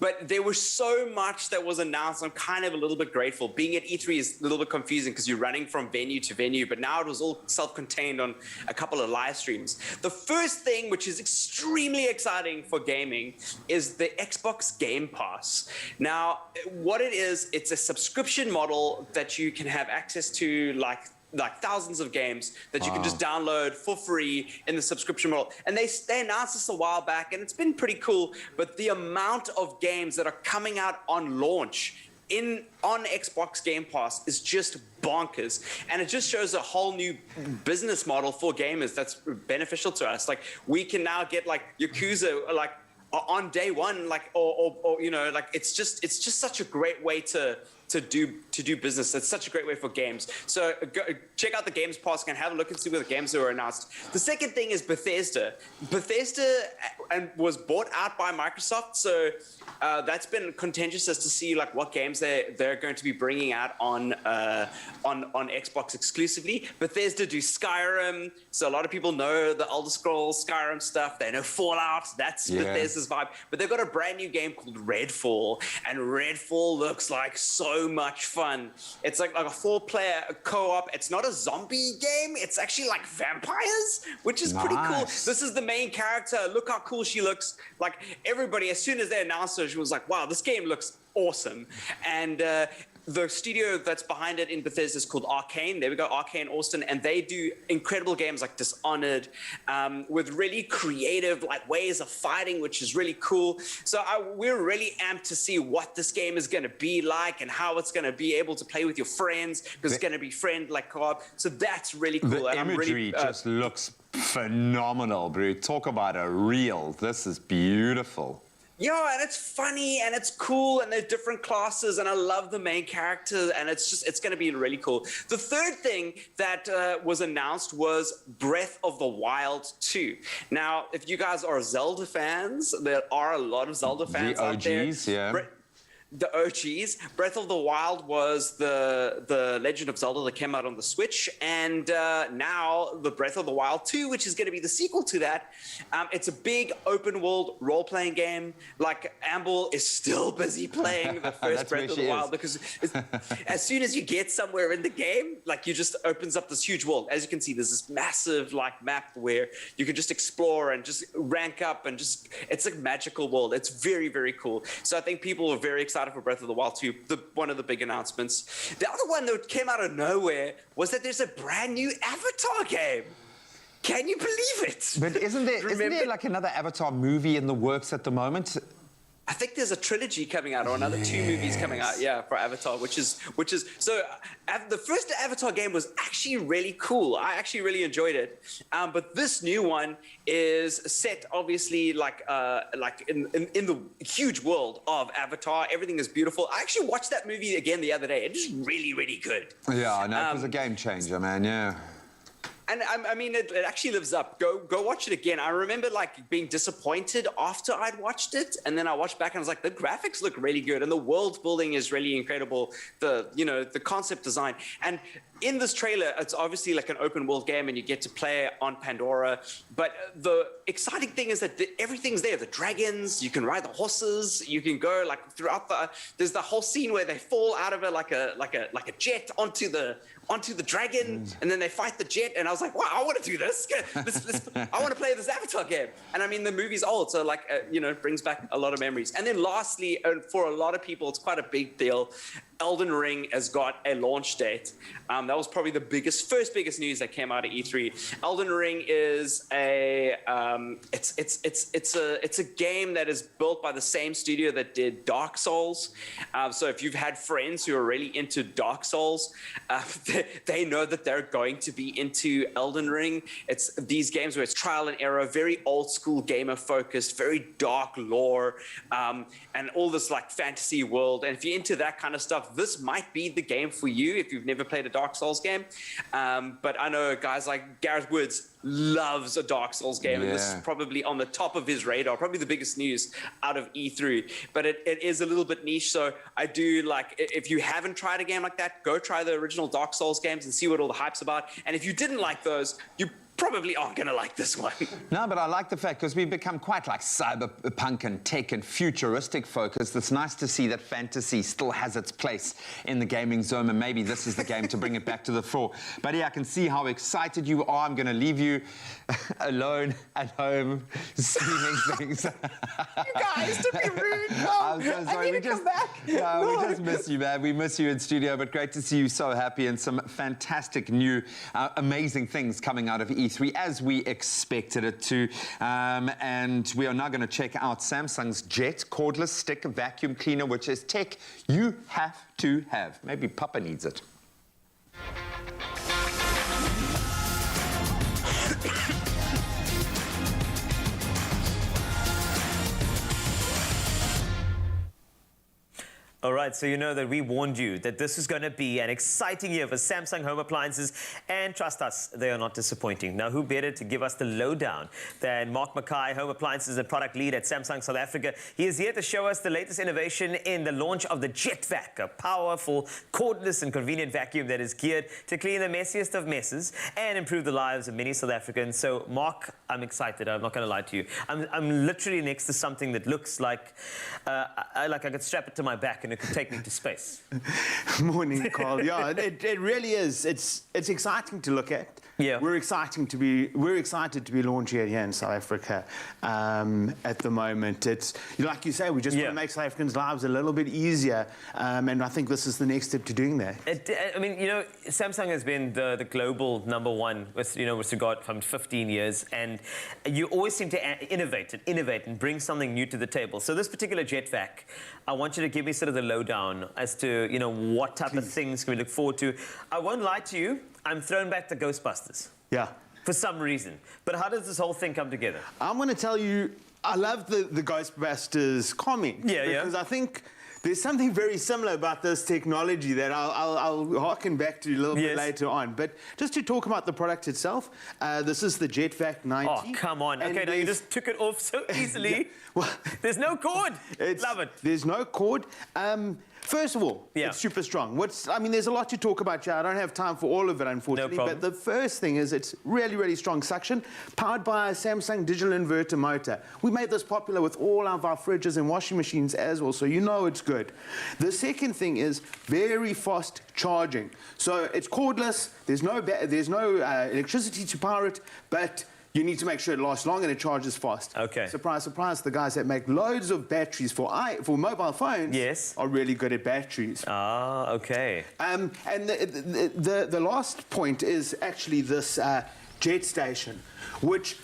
Speaker 1: But there was so much that was announced. I'm kind of a little bit grateful. Being at E3 is a little bit confusing because you're running from venue to venue, but now it was all self-contained on a couple of live streams. The first thing, which is extremely exciting for gaming, is the Xbox Game Pass. Now, what it is, it's a subscription model that you can have access to, like thousands of games that you can just download for free in the subscription model. And they announced this a while back, and it's been pretty cool, but the amount of games that are coming out on launch on Xbox Game Pass is just bonkers. And it just shows a whole new business model for gamers that's beneficial to us. Like, we can now get like Yakuza like on day one, like or you know, like it's just such a great way to do business. It's such a great way for games. So go, check out the Games Pass and have a look and see what the games that were announced. The second thing is Bethesda. Bethesda was bought out by Microsoft, so that's been contentious as to see like what games they're going to be bringing out on Xbox exclusively. Bethesda do Skyrim, so a lot of people know the Elder Scrolls Skyrim stuff. They know Fallout. That's Bethesda's vibe. But they've got a brand new game called Redfall, and Redfall looks like so much fun. It's like a 4-player co-op. It's not a zombie game. It's actually like vampires, which is pretty cool. This is the main character. Look how cool she looks. Like everybody, as soon as they announced her, she was like, wow, this game looks awesome. And the studio that's behind it in Bethesda is called Arcane. There we go, Arcane Austin, and they do incredible games like Dishonored, with really creative ways of fighting, which is really cool. So we're really amped to see what this game is going to be like and how it's going to be able to play with your friends, because it's going to be friend-like co-op. So that's really cool.
Speaker 2: The
Speaker 1: and
Speaker 2: imagery just looks phenomenal, bro. Talk about a reel. This is beautiful.
Speaker 1: Yeah, and it's funny and it's cool and they're different classes and I love the main character and it's going to be really cool. The third thing that was announced was Breath of the Wild 2. Now, if you guys are Zelda fans, there are a lot of Zelda fans out there.
Speaker 2: The OGs, yeah.
Speaker 1: The OGs. Breath of the Wild was the Legend of Zelda that came out on the Switch, and now the Breath of the Wild 2, which is going to be the sequel to that. It's a big open-world role-playing game. Amble is still busy playing the first Breath of the Wild, because as soon as you get somewhere in the game, you just opens up this huge world. As you can see, there's this massive map where you can just explore and just rank up and it's a magical world. It's very, very cool. So I think people are very excited for Breath of the Wild 2, one of the big announcements. The other one that came out of nowhere was that there's a brand new Avatar game. Can you believe it?
Speaker 2: But isn't there another Avatar movie in the works at the moment?
Speaker 1: I think there's a trilogy coming out, or another 2 movies coming out, for Avatar, which is so. The first Avatar game was actually really cool. I actually really enjoyed it. But this new one is set, obviously, in the huge world of Avatar. Everything is beautiful. I actually watched that movie again the other day. It is really, really good.
Speaker 2: Yeah, no, it was a game changer, man. Yeah.
Speaker 1: And I mean, it actually lives up. Go watch it again. I remember being disappointed after I'd watched it, and then I watched back and I was like, the graphics look really good, and the world building is really incredible. The concept design. And in this trailer, it's obviously an open world game, and you get to play on Pandora. But the exciting thing is that everything's there. The dragons, you can ride the horses, you can go throughout there's the whole scene where they fall out of it like a jet onto the dragon, and then they fight the jet, and I was like, wow, I want to do this. I want to play this Avatar game. And I mean, the movie's old, so it brings back a lot of memories. And then lastly, for a lot of people, it's quite a big deal, Elden Ring has got a launch date. That was probably the first biggest news that came out of E3. Elden Ring is it's a game that is built by the same studio that did Dark Souls. So if you've had friends who are really into Dark Souls, they know that they're going to be into Elden Ring. It's these games where it's trial and error, very old school gamer focused, very dark lore, and all this fantasy world. And if you're into that kind of stuff, this might be the game for you if you've never played a Dark Souls game. But I know guys like Gareth Woods loves a Dark Souls game, and this is probably on the top of his radar, probably the biggest news out of E3. But it is a little bit niche, so I do if you haven't tried a game like that, go try the original Dark Souls games and see what all the hype's about. And if you didn't like those, you probably aren't going to like this one.
Speaker 2: No, but I like the fact, because we've become quite cyberpunk and tech and futuristic focused. It's nice to see that fantasy still has its place in the gaming zone, and maybe this is the game to bring it back to the fore. But yeah, I can see how excited you are. I'm going to leave you alone at home, streaming things.
Speaker 1: You guys, don't be rude. No,
Speaker 2: I'm so sorry. We just miss you, man. We miss you in studio, but great to see you so happy, and some fantastic new, amazing things coming out of E3, as we expected it to. And we are now going to check out Samsung's Jet cordless stick vacuum cleaner, which is tech you have to have. Maybe Papa needs it.
Speaker 4: All right, so you know that we warned you that this is going to be an exciting year for Samsung home appliances, and trust us, they are not disappointing. Now, who better to give us the lowdown than Mark Mackay, home appliances and product lead at Samsung South Africa. He is here to show us the latest innovation in the launch of the Jet Vac, a powerful, cordless and convenient vacuum that is geared to clean the messiest of messes and improve the lives of many South Africans. So, Mark, I'm excited. I'm not going to lie to you. I'm literally next to something that looks like I could strap it to my back and it could take me to space.
Speaker 18: Morning, Carl. Yeah, it really is. It's exciting to look at.
Speaker 4: Yeah.
Speaker 18: We're excited to be launching it here in South Africa at the moment. It's like you say, we just want to make South Africans' lives a little bit easier, and I think this is the next step to doing that.
Speaker 4: I mean, you know, Samsung has been the global #1 with regard from 15 years, and you always seem to innovate and bring something new to the table. So this particular jet vac, I want you to give me sort of the lowdown as to what type of things can we look forward to. I won't lie to you, I'm thrown back to Ghostbusters.
Speaker 18: Yeah.
Speaker 4: For some reason. But how does this whole thing come together?
Speaker 18: I'm going to tell you, I love the Ghostbusters comment. Because I think there's something very similar about this technology that I'll harken back to a little bit later on. But just to talk about the product itself, this is the JetVac 90.
Speaker 4: Oh, come on. Okay, now you just took it off so easily.
Speaker 18: Well,
Speaker 4: there's no cord. Love it.
Speaker 18: There's no cord. First of all, it's super strong. I mean, there's a lot to talk about here. I don't have time for all of it, unfortunately.
Speaker 4: No problem.
Speaker 18: But the first thing is it's really, really strong suction, powered by a Samsung digital inverter motor. We made this popular with all of our fridges and washing machines as well, so you know it's good. The second thing is very fast charging. So it's cordless. There's no electricity to power it, but you need to make sure it lasts long and it charges fast.
Speaker 4: Okay.
Speaker 18: Surprise, surprise, the guys that make loads of batteries for mobile phones are really good at batteries.
Speaker 4: Ah, okay.
Speaker 18: And the last point is actually this jet station, which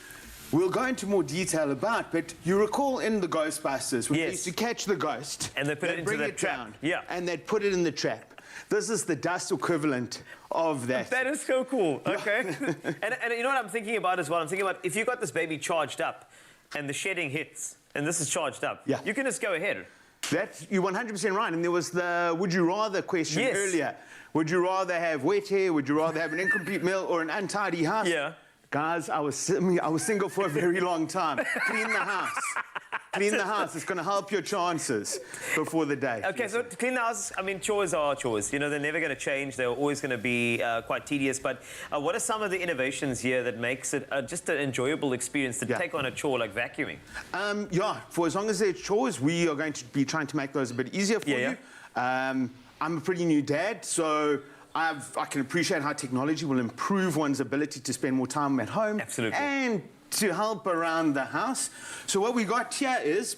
Speaker 18: we'll go into more detail about, but you recall in the Ghostbusters, when they used to catch the ghost,
Speaker 4: and they put it into the trap.
Speaker 18: And they'd put it in the trap. This is the dust equivalent of that.
Speaker 4: That is so cool. Okay. and you know what I'm thinking about as well? I'm thinking about if you got this baby charged up and the shedding hits and this is charged up, you can just go ahead.
Speaker 18: You're 100% right. And there was the would you rather question earlier. Would you rather have wet hair? Would you rather have an incomplete meal or an untidy house?
Speaker 4: Yeah.
Speaker 18: Guys, I was single for a very long time. Clean the house. Clean the house. It's going to help your chances before the day.
Speaker 4: Okay, so to clean the house, I mean, chores are chores. You know, they're never going to change. They're always going to be quite tedious. But what are some of the innovations here that makes it just an enjoyable experience to take on a chore like vacuuming?
Speaker 18: For as long as they're chores, we are going to be trying to make those a bit easier for you. I'm a pretty new dad, so I can appreciate how technology will improve one's ability to spend more time at home.
Speaker 4: Absolutely.
Speaker 18: And to help around the house. So what we got here is...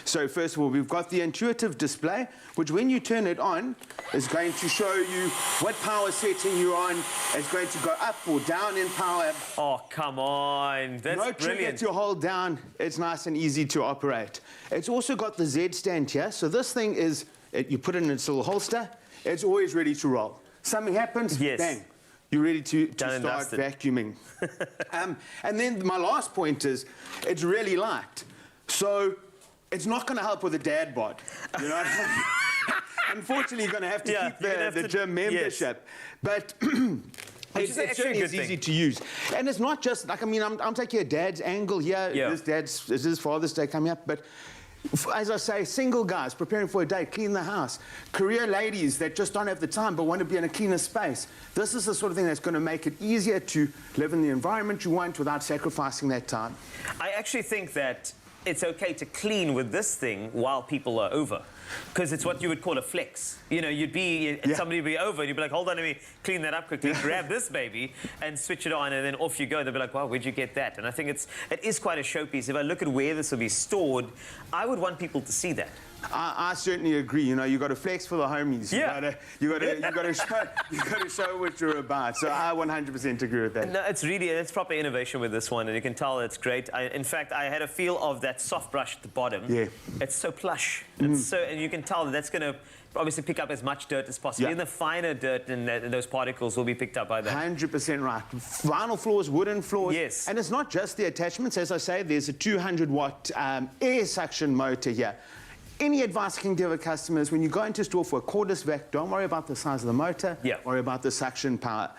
Speaker 18: So first of all, we've got the intuitive display, which when you turn it on, is going to show you what power setting you're on. It's going to go up or down in power.
Speaker 4: Oh, come on. That's
Speaker 18: no trigger
Speaker 4: brilliant.
Speaker 18: to hold down. It's nice and easy to operate. It's also got the Z stand here. So this thing is, you put it in its little holster. It's always ready to roll. Something happens, bang. You're ready to start vacuuming. And then my last point is, it's really light. So it's not going to help with a dad bod. You know? Unfortunately, you're going to have to keep the gym membership. But it certainly is easy to use. And it's not just, like, I mean, I'm taking a dad's angle here. This is Father's Day coming up. But as I say, single guys preparing for a day, clean the house. Career ladies that just don't have the time but want to be in a cleaner space. This is the sort of thing that's going to make it easier to live in the environment you want without sacrificing that time.
Speaker 4: I actually think that it's okay to clean with this thing while people are over. Because it's what you would call a flex. You know, somebody would be over and you'd be like, hold on, let me clean that up quickly, grab this baby and switch it on, and then off you go. They'll be like, wow, where'd you get that? And I think it is quite a showpiece. If I look at where this will be stored, I would want people to see that.
Speaker 18: I certainly agree. You know, you got to flex for the homies. You got to show what you're about. So I 100% agree with that.
Speaker 4: No, it's proper innovation with this one, and you can tell it's great. In fact, I had a feel of that soft brush at the bottom. Yeah. It's so plush. It's so, and you can tell that's going to obviously pick up as much dirt as possible. Even the finer dirt and those particles will be picked up by that.
Speaker 18: 100% right. Vinyl floors, wooden floors.
Speaker 4: Yes.
Speaker 18: And it's not just the attachments. As I say, there's a 200-watt air suction motor here. Any advice I can give a customer is when you go into a store for a cordless vac, don't worry about the size of the motor, worry about the suction power.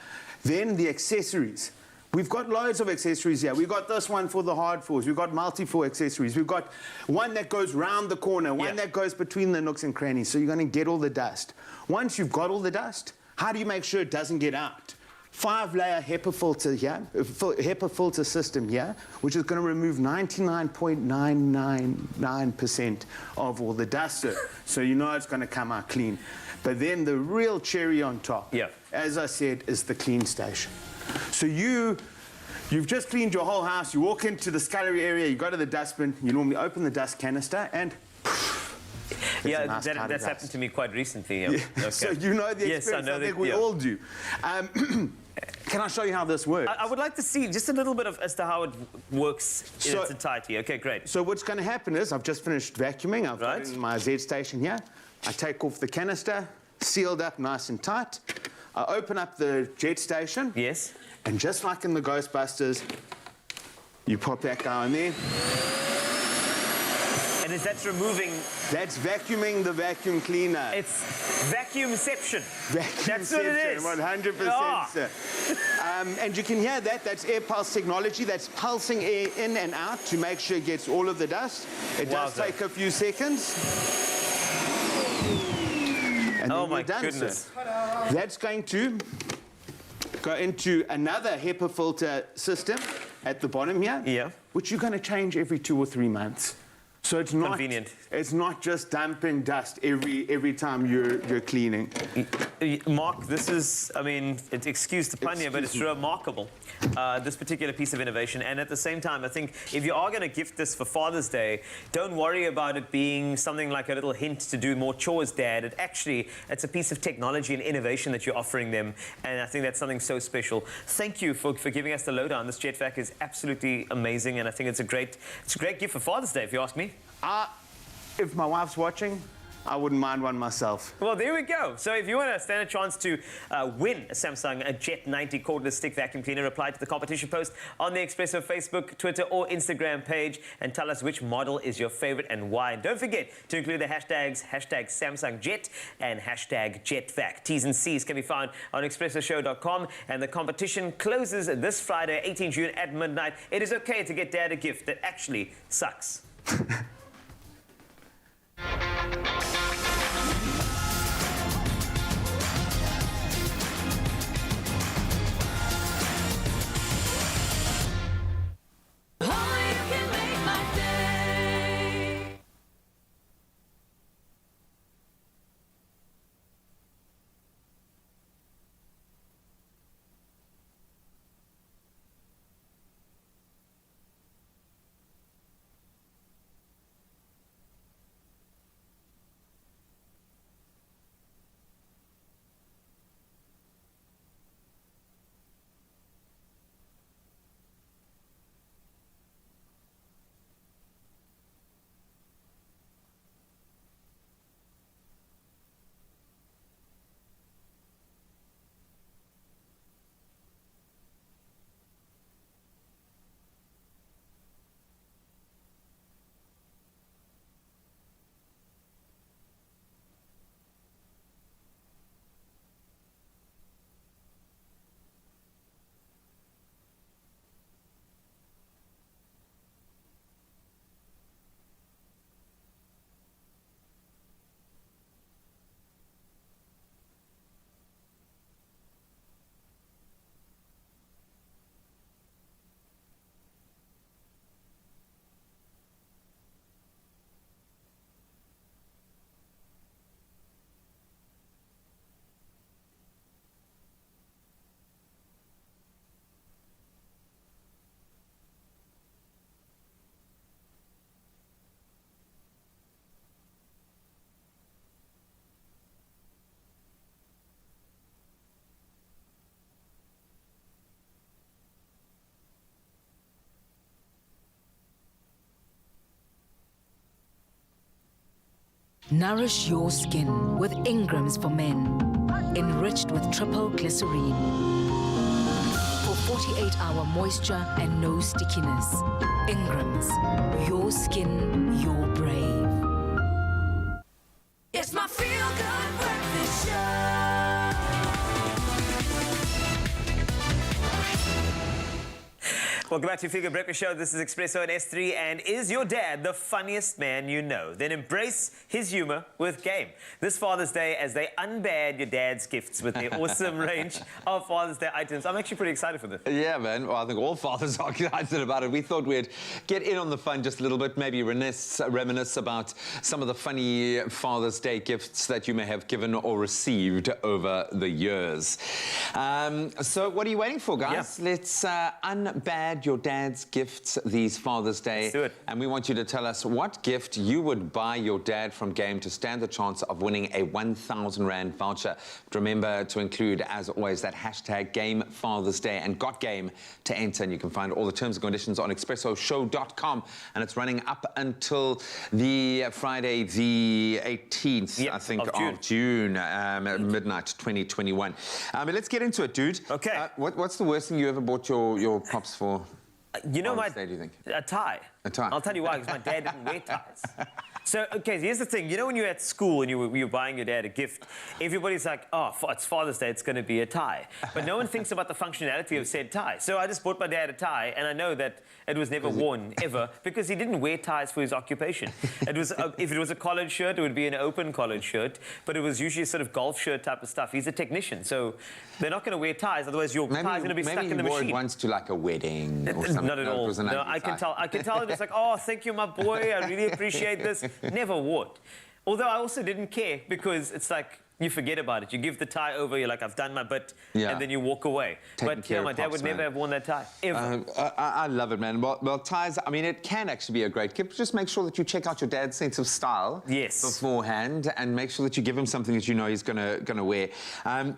Speaker 18: Then the accessories. We've got loads of accessories here. We've got this one for the hard floors. We've got multi-floor accessories. We've got one that goes round the corner, one that goes between the nooks and crannies, so you're going to get all the dust. Once you've got all the dust, how do you make sure it doesn't get out? 5-layer HEPA filter here, HEPA filter system here, which is going to remove 99.999% of all the dust. So you know it's going to come out clean. But then the real cherry on top, as I said, is the clean station. So you've just cleaned your whole house, you walk into the scullery area, you go to the dustbin, you normally open the dust canister and
Speaker 4: yeah,
Speaker 18: nice
Speaker 4: that's happened to me quite recently.
Speaker 18: Yeah.
Speaker 4: Okay.
Speaker 18: So you know the experience.
Speaker 4: Yes,
Speaker 18: I think we all do. Can I show you how this works?
Speaker 4: I would like to see just a little bit as to how it works in its entirety. Okay, great.
Speaker 18: So what's going to happen is I've just finished vacuuming. I've got it in my Z station here. I take off the canister, sealed up nice and tight. I open up the jet station.
Speaker 4: Yes.
Speaker 18: And just like in the Ghostbusters, you pop that guy in there.
Speaker 4: And that's removing...
Speaker 18: That's vacuuming the vacuum cleaner.
Speaker 4: It's vacuumception.
Speaker 18: That's
Speaker 4: what it is.
Speaker 18: 100%, sir. And you can hear that. That's air pulse technology. That's pulsing air in and out to make sure it gets all of the dust. It does take a few seconds. And
Speaker 4: oh,
Speaker 18: then
Speaker 4: my
Speaker 18: you're done,
Speaker 4: goodness.
Speaker 18: Sir. That's going to go into another HEPA filter system at the bottom here, which you're going to change every 2 or 3 months. So it's not
Speaker 4: convenient.
Speaker 18: It's not just dumping dust every time you're cleaning.
Speaker 4: Mark, this is, I mean, excuse the pun here, but it's remarkable, this particular piece of innovation. And at the same time, I think if you are going to gift this for Father's Day, don't worry about it being something like a little hint to do more chores, Dad. It's a piece of technology and innovation that you're offering them. And I think that's something so special. Thank you for giving us the lowdown. This jet vac is absolutely amazing. And I think it's a great gift for Father's Day, if you ask me.
Speaker 18: If my wife's watching, I wouldn't mind one myself.
Speaker 4: Well, there we go. So if you want to stand a chance to win a Samsung Jet 90 cordless stick vacuum cleaner, apply to the competition post on the Expresso Facebook, Twitter or Instagram page and tell us which model is your favorite and why. And don't forget to include the hashtags #SamsungJet and #JetVac. T's and C's can be found on ExpressoShow.com, and the competition closes this Friday, 18 June at midnight. It is okay to get Dad a gift that actually sucks.
Speaker 22: Nourish your skin with Ingrams for Men, enriched with triple glycerine. For 48-hour moisture and no stickiness. Ingrams, your skin, your brave.
Speaker 23: It's my feel-good breakfast show.
Speaker 4: Welcome back to Feel Good Breakfast Show. This is Expresso and S3. And is your dad the funniest man you know? Then embrace his humor with Game. This Father's Day, as they unbad your dad's gifts with their awesome range of Father's Day items. I'm actually pretty excited for this.
Speaker 2: Yeah, man. Well, I think all fathers are excited about it. We thought we'd get in on the fun just a little bit, maybe reminisce about some of the funny Father's Day gifts that you may have given or received over the years. So what are you waiting for, guys?
Speaker 4: Yeah.
Speaker 2: Let's unbad your dad's gifts these Father's Day.
Speaker 4: Let's do it.
Speaker 2: And we want you to tell us what gift you would buy your dad from Game to stand the chance of winning a 1,000 Rand voucher. Remember to include, as always, that hashtag Game Father's Day and got Game to enter. And you can find all the terms and conditions on expressoshow.com. And it's running up until the Friday, the 18th, I think, of June, at midnight 2021. But let's get into it, dude.
Speaker 4: Okay.
Speaker 2: What's the worst thing you ever bought your pops for?
Speaker 4: You know,
Speaker 2: Father's Day, do you think?
Speaker 4: a tie.
Speaker 2: A tie.
Speaker 4: I'll tell you why, because my dad didn't wear ties. So, okay, here's the thing. You know when you're at school and you're buying your dad a gift, everybody's like, oh, it's Father's Day, it's going to be a tie. But no one thinks about the functionality of said tie. So I just bought my dad a tie, and I know that it was never worn, ever, because he didn't wear ties for his occupation. It was, if it was a collared shirt, it would be an open collared shirt, but it was usually a sort of golf shirt type of stuff. He's a technician, so they're not going to wear ties, otherwise your tie's going to be stuck in the machine.
Speaker 2: Maybe he wore it once to, like, a wedding or something.
Speaker 4: Not at all.
Speaker 2: It was an
Speaker 4: No,
Speaker 2: ugly
Speaker 4: I can
Speaker 2: tie.
Speaker 4: tell him, it's like, oh, thank you, my boy, I really appreciate this. Never wore it. Although I also didn't care, because it's like, you forget about it. You give the tie over, you're like, I've done my bit, and then you walk away. But yeah, my dad would never have worn that tie, ever.
Speaker 2: I love it, man. Well, ties, I mean, it can actually be a great gift. Just make sure that you check out your dad's sense of style beforehand, and make sure that you give him something that you know he's gonna wear.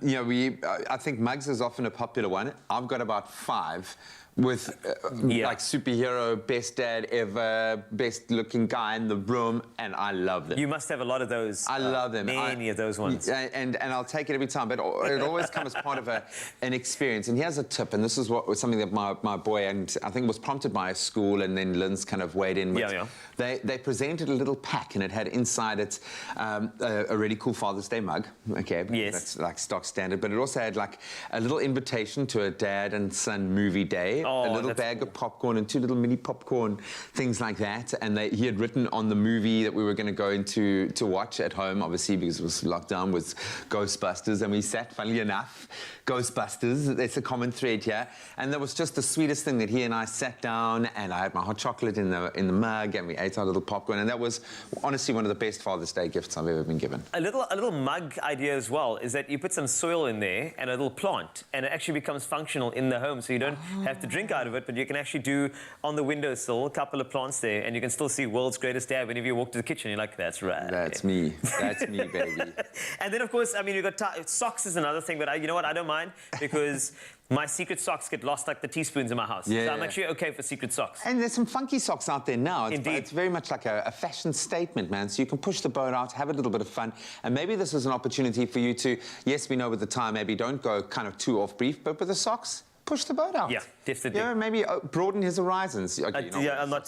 Speaker 2: You know, I think mugs is often a popular one. I've got about 5. With like superhero, best dad ever, best looking guy in the room, and I love them.
Speaker 4: You must have a lot of those.
Speaker 2: I love them.
Speaker 4: Many of those ones.
Speaker 2: And I'll take it every time, but it always comes as part of an experience. And here's a tip, and this is something that my boy, and I think was prompted by a school, and then Lynn's kind of weighed in with. They presented a little pack, and it had inside it a really cool Father's Day mug. Okay, that's like stock standard, but it also had like a little invitation to a dad and son movie day. A little bag of popcorn and 2 little mini popcorn, things like that. And he had written on the movie that we were going to go into to watch at home, obviously, because it was lockdown, was Ghostbusters. And we sat, funnily enough, Ghostbusters, it's a common thread here. And that was just the sweetest thing, that he and I sat down, and I had my hot chocolate in the mug, and we ate our little popcorn. And that was honestly one of the best Father's Day gifts I've ever been given.
Speaker 4: A little mug idea as well is that you put some soil in there and a little plant, and it actually becomes functional in the home, so you don't have to drink out of it, but you can actually do on the windowsill a couple of plants there, and you can still see world's greatest dad whenever you walk to the kitchen. You're like, that's right.
Speaker 2: That's me. That's me, baby.
Speaker 4: And then, of course, I mean, you've got socks is another thing, but you know what? I don't mind, because my secret socks get lost like the teaspoons in my house. So I'm actually okay for secret socks.
Speaker 2: And there's some funky socks out there now.
Speaker 4: Indeed.
Speaker 2: It's very much like a fashion statement, man. So you can push the boat out, have a little bit of fun. And maybe this is an opportunity for you to, yes, we know with the time, maybe don't go kind of too off brief, but with the socks, push the boat out.
Speaker 4: Yeah, definitely.
Speaker 2: Yeah, maybe broaden his horizons. Okay,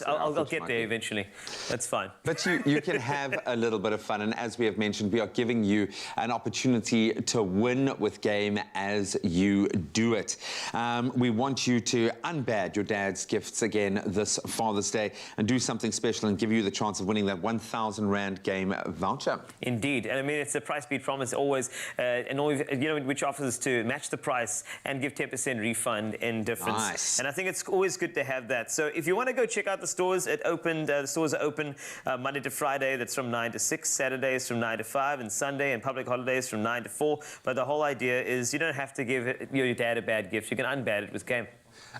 Speaker 4: I'll get there eventually. That's fine.
Speaker 2: But you can have a little bit of fun. And as we have mentioned, we are giving you an opportunity to win with Game as you do it. We want you to unbad your dad's gifts again this Father's Day and do something special and give you the chance of winning that 1,000 Rand Game voucher.
Speaker 4: Indeed. And I mean, it's a price beat promise always, and always, you know, which offers to match the price and give 10% refund in difference.
Speaker 2: Nice.
Speaker 4: And I think it's always good to have that. So if you want to go check out the stores, the stores are open Monday to Friday. That's from 9 to 6. Saturdays from 9 to 5, and Sunday and public holidays from 9 to 4. But the whole idea is you don't have to give your dad a bad gift. You can unbad it with Game.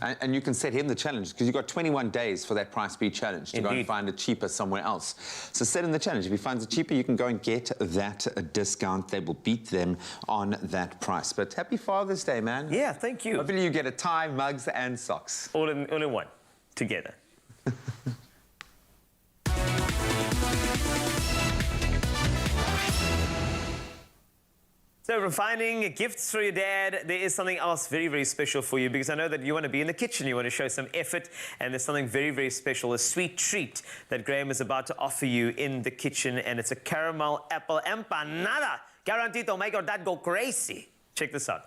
Speaker 2: And you can set him the challenge, because you've got 21 days for that price beat challenge to go and find it cheaper somewhere else. So set him the challenge. If he finds it cheaper, you can go and get that discount. They will beat them on that price. But happy Father's Day, man.
Speaker 4: Yeah, thank you.
Speaker 2: Hopefully you get a tie, mugs, and socks.
Speaker 4: All in one, together. So from finding gifts for your dad, there is something else very, very special for you, because I know that you want to be in the kitchen, you want to show some effort, and there's something very, very special, a sweet treat that Graham is about to offer you in the kitchen, and it's a caramel apple empanada. Guaranteed to make your dad go crazy. Check this out.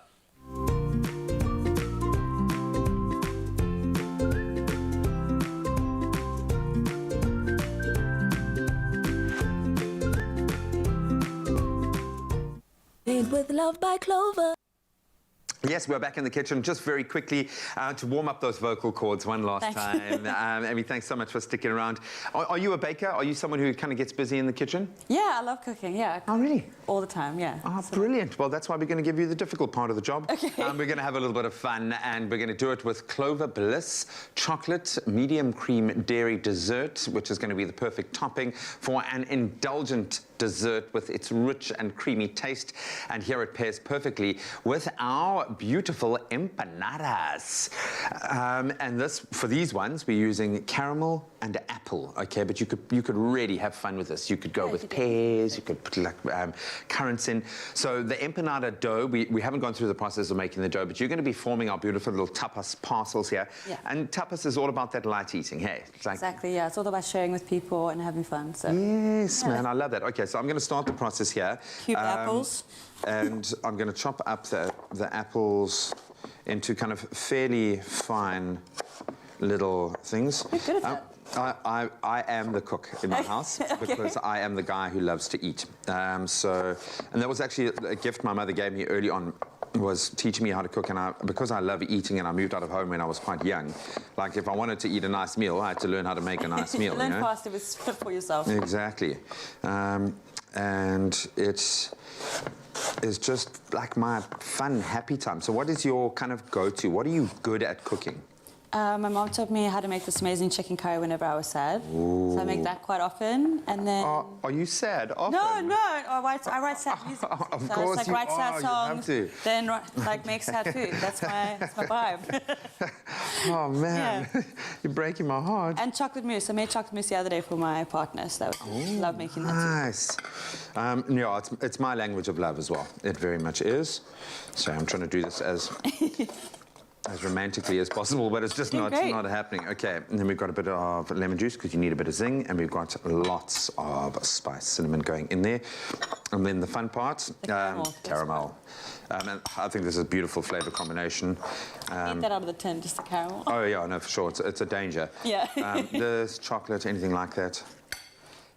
Speaker 23: Made with love by Clover.
Speaker 2: Yes, we're back in the kitchen. Just very quickly to warm up those vocal cords one last time. Amy, thanks so much for sticking around. Are you a baker? Are you someone who kind of gets busy in the kitchen?
Speaker 7: Yeah, I love cooking, yeah.
Speaker 2: Oh, really?
Speaker 7: All the time, yeah.
Speaker 2: Oh, brilliant. Well, that's why we're going to give you the difficult part of the job.
Speaker 7: Okay.
Speaker 2: We're going to have a little bit of fun, and we're going to do it with Clover Bliss chocolate medium cream dairy dessert, which is going to be the perfect topping for an indulgent dessert with its rich and creamy taste. And here it pairs perfectly with our beautiful empanadas. And for these ones, we're using caramel and apple, okay? But you could really have fun with this. You could go with pears, you could put like currants in. So the empanada dough, we haven't gone through the process of making the dough, but you're going to be forming our beautiful little tapas parcels here.
Speaker 7: Yeah.
Speaker 2: And tapas is all about that light eating, hey? It's like,
Speaker 7: exactly, yeah. It's all about sharing with people and having fun. So.
Speaker 2: Yes, man, I love that. Okay, so I'm going to start the process here.
Speaker 7: Cube apples.
Speaker 2: And I'm going to chop up the apples into kind of fairly fine little things.
Speaker 7: You're good at that.
Speaker 2: I am the cook in my house because I am the guy who loves to eat. And that was actually a gift my mother gave me early on, was teaching me how to cook. And because I love eating and I moved out of home when I was quite young, like if I wanted to eat a nice meal, I had to learn how to make a nice meal.
Speaker 7: Learn fast if it's fit for yourself.
Speaker 2: Exactly. And it's just like my fun, happy time. So what is your kind of go-to? What are you good at cooking?
Speaker 7: My mom taught me how to make this amazing chicken curry whenever I was sad.
Speaker 2: Ooh.
Speaker 7: So I make that quite often, and then...
Speaker 2: Are you sad often?
Speaker 7: No. I write sad music.
Speaker 2: Of
Speaker 7: so
Speaker 2: course
Speaker 7: it's like write sad songs,
Speaker 2: you have to.
Speaker 7: then like make sad food. That's my vibe.
Speaker 2: Oh, man. Yeah. You're breaking my heart.
Speaker 7: And chocolate mousse. I made chocolate mousse the other day for my partner, so I love making that too.
Speaker 2: Nice. Yeah, it's my language of love as well. It very much is. So I'm trying to do this as romantically as possible, but it's just not happening. Okay, and then we've got a bit of lemon juice because you need a bit of zing, and we've got lots of spice, cinnamon going in there. And then the fun part, caramel. And I think this is a beautiful flavour combination.
Speaker 7: Eat that out of the tin, just the caramel.
Speaker 2: Oh, yeah, no, for sure. It's a danger.
Speaker 7: Yeah.
Speaker 2: This, chocolate, anything like that.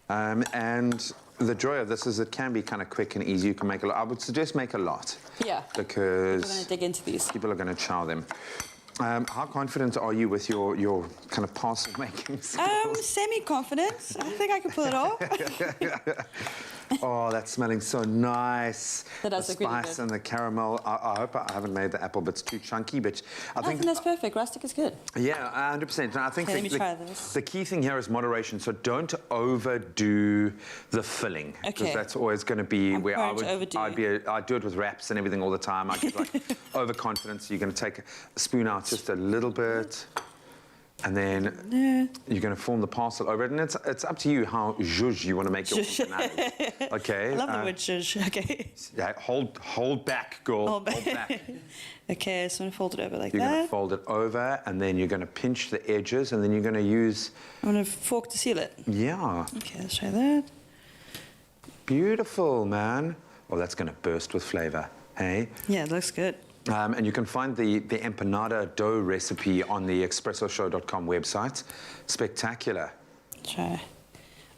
Speaker 2: And the joy of this is it can be kind of quick and easy. You can make a lot. I would suggest make a lot.
Speaker 7: Yeah.
Speaker 2: Because
Speaker 7: we're going to dig into these.
Speaker 2: People are going to chow them. How confident are you with your kind of parcel making skills?
Speaker 7: Semi-confident. I think I can pull it off.
Speaker 2: Oh, that's smelling so nice.
Speaker 7: That does
Speaker 2: the
Speaker 7: look really
Speaker 2: spice
Speaker 7: good.
Speaker 2: and the caramel. I hope I haven't made the apple bits too chunky, but I think
Speaker 7: that's perfect. Rustic is good.
Speaker 2: Yeah, 100%. And I think
Speaker 7: let me try this.
Speaker 2: The key thing here is moderation. So don't overdo the filling, because that's always going to be where I'd do it with wraps and everything all the time. I get like overconfidence. You're going to take a spoon out just a little bit. And then you're going to form the parcel over it, and it's up to you how zhuzh you want to make your empanadas. Okay.
Speaker 7: I love the word zhuzh. Okay.
Speaker 2: Yeah, hold back, girl. Hold back.
Speaker 7: Okay, so I'm going to fold it over like
Speaker 2: that. You're going to
Speaker 7: that.
Speaker 2: fold it over, and then you're going to pinch the edges, and then you're going to use...
Speaker 7: I'm going to fork to seal it.
Speaker 2: Yeah.
Speaker 7: Okay, let's try that.
Speaker 2: Beautiful, man. Oh, that's going to burst with flavour, hey?
Speaker 7: Yeah, it looks good.
Speaker 2: And you can find the empanada dough recipe on the expressoshow.com website. Spectacular.
Speaker 7: Try.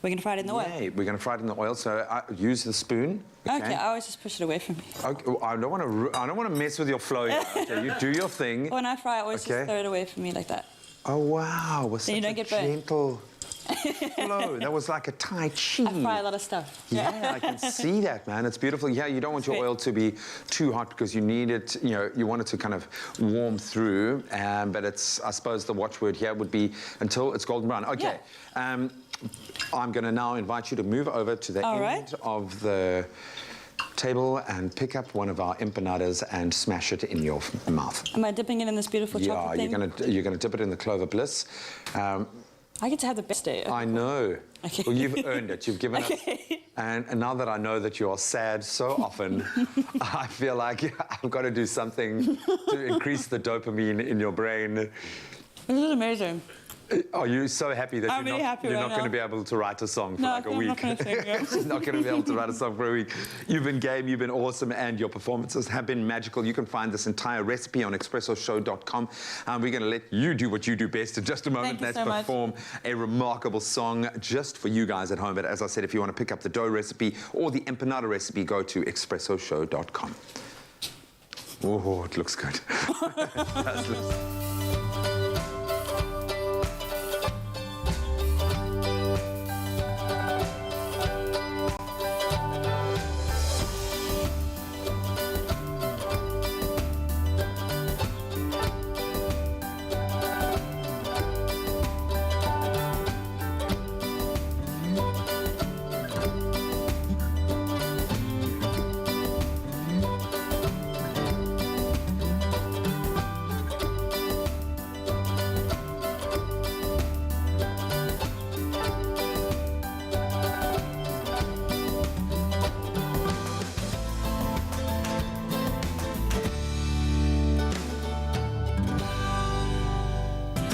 Speaker 7: We're going to fry it in the oil?
Speaker 2: Yeah, we're going to fry it in the oil, so use the spoon.
Speaker 7: Okay, I always just push it away from me.
Speaker 2: Okay, I don't want to mess with your flow here. Okay, you do your thing.
Speaker 7: When I fry, I always just throw it away from me like that.
Speaker 2: Oh, wow. With
Speaker 7: then you don't get burnt.
Speaker 2: Gentle flow. That was like a Tai Chi.
Speaker 7: I fry a lot of stuff.
Speaker 2: Yeah, I can see that, man. It's beautiful. Yeah, you don't want your oil to be too hot because you need it, you want it to kind of warm through. But I suppose the watchword here would be until it's golden brown. Okay. Yeah. I'm going to now invite you to move over to the end of the table and pick up one of our empanadas and smash it in your mouth.
Speaker 7: Am I dipping it in this beautiful chocolate thing?
Speaker 2: Yeah, you're going to dip it in the Clover Bliss.
Speaker 7: I get to have the best day.
Speaker 2: I know.
Speaker 7: Okay.
Speaker 2: Well, you've earned it. You've given it. And now that I know that you are sad so often, I feel like I've got to do something to increase the dopamine in your brain.
Speaker 7: This is amazing.
Speaker 2: Are you so happy that
Speaker 7: I'm
Speaker 2: you're
Speaker 7: really
Speaker 2: not,
Speaker 7: happy
Speaker 2: you're
Speaker 7: right
Speaker 2: not going to
Speaker 7: now.
Speaker 2: be able to write a song for
Speaker 7: No,
Speaker 2: like a
Speaker 7: I'm
Speaker 2: week?
Speaker 7: not gonna sing, yeah.
Speaker 2: You're not going to be able to write a song for a week. You've been game, you've been awesome, and your performances have been magical. You can find this entire recipe on expressoshow.com. We're going to let you do what you do best in just a moment.
Speaker 7: Thank you
Speaker 2: That's
Speaker 7: so much.
Speaker 2: perform a remarkable song just for you guys at home. But as I said, if you want to pick up the dough recipe or the empanada recipe, go to expressoshow.com. Oh, it looks good.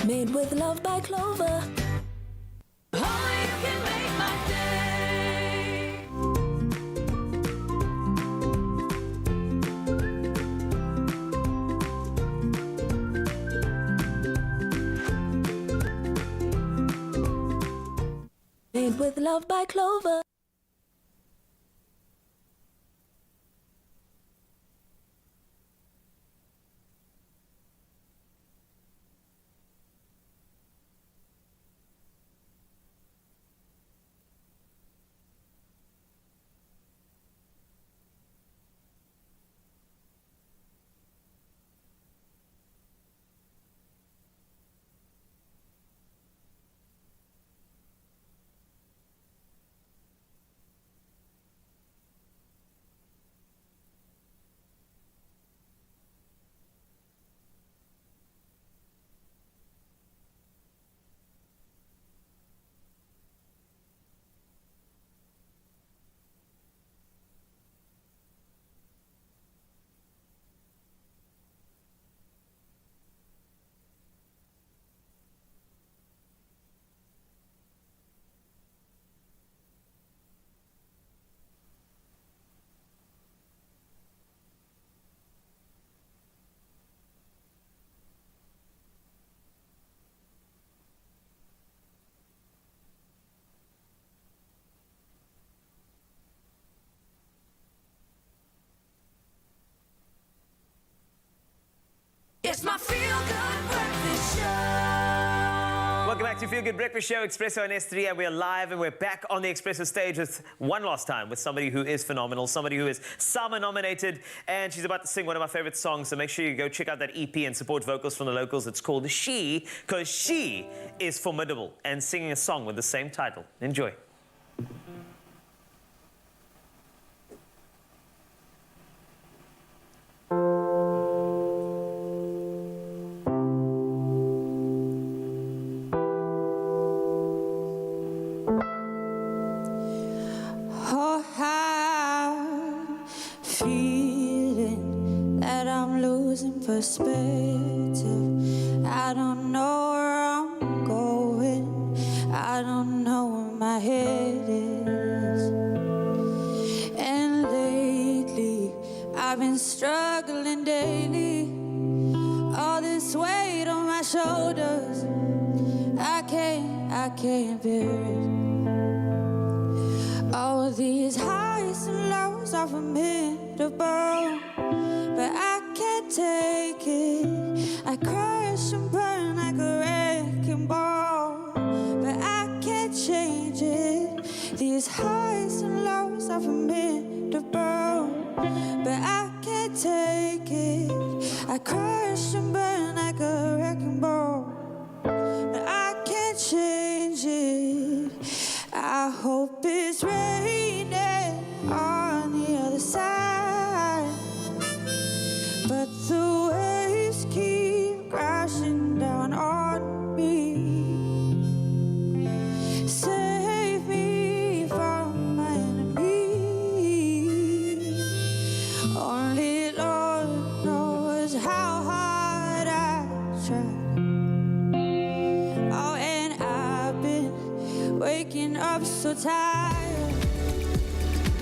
Speaker 23: Made with love by Clover. Only you can make my day. Made with love by Clover. It's my feel-good breakfast show.
Speaker 4: Welcome back to Feel Good Breakfast Show, Expresso and S3, and we're live and we're back on the Expresso stage with one last time with somebody who is phenomenal, somebody who is SAMA nominated, and she's about to sing one of my favorite songs, so make sure you go check out that EP and support vocals from the locals. It's called She, because she is formidable and singing a song with the same title. Enjoy.
Speaker 11: Oh, I'm feeling that I'm losing perspective. I don't know where I'm going. I don't know where my head is. And lately, I've been struggling daily. All this weight on my shoulders, I can't bear it. All these highs and lows are formidable, but I can't take it. I crash and burn like a wrecking ball, but I can't change it. These highs and lows are formidable, but I can't take it. I crash and burn like a wrecking ball, but I can't change it. I hope it's raining on the other side, but the waves keep crashing down on me. Save me from my enemy. Only Lord knows how hard I tried. Oh, up so tired.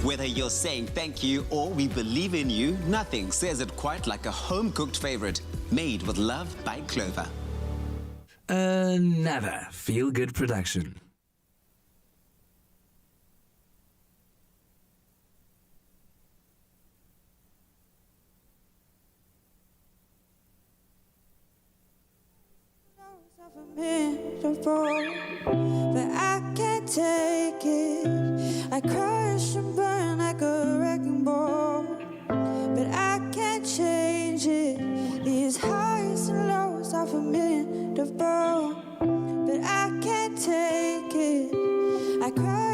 Speaker 12: Whether you're saying thank you or we believe in you, nothing says it quite like a home-cooked favorite. Made with love by Clover.
Speaker 19: Another feel-good production.
Speaker 11: But I can't take it. I crash and burn like a wrecking ball. But I can't change it. These highs and lows of a minute of ball. But I can't take it. I cry.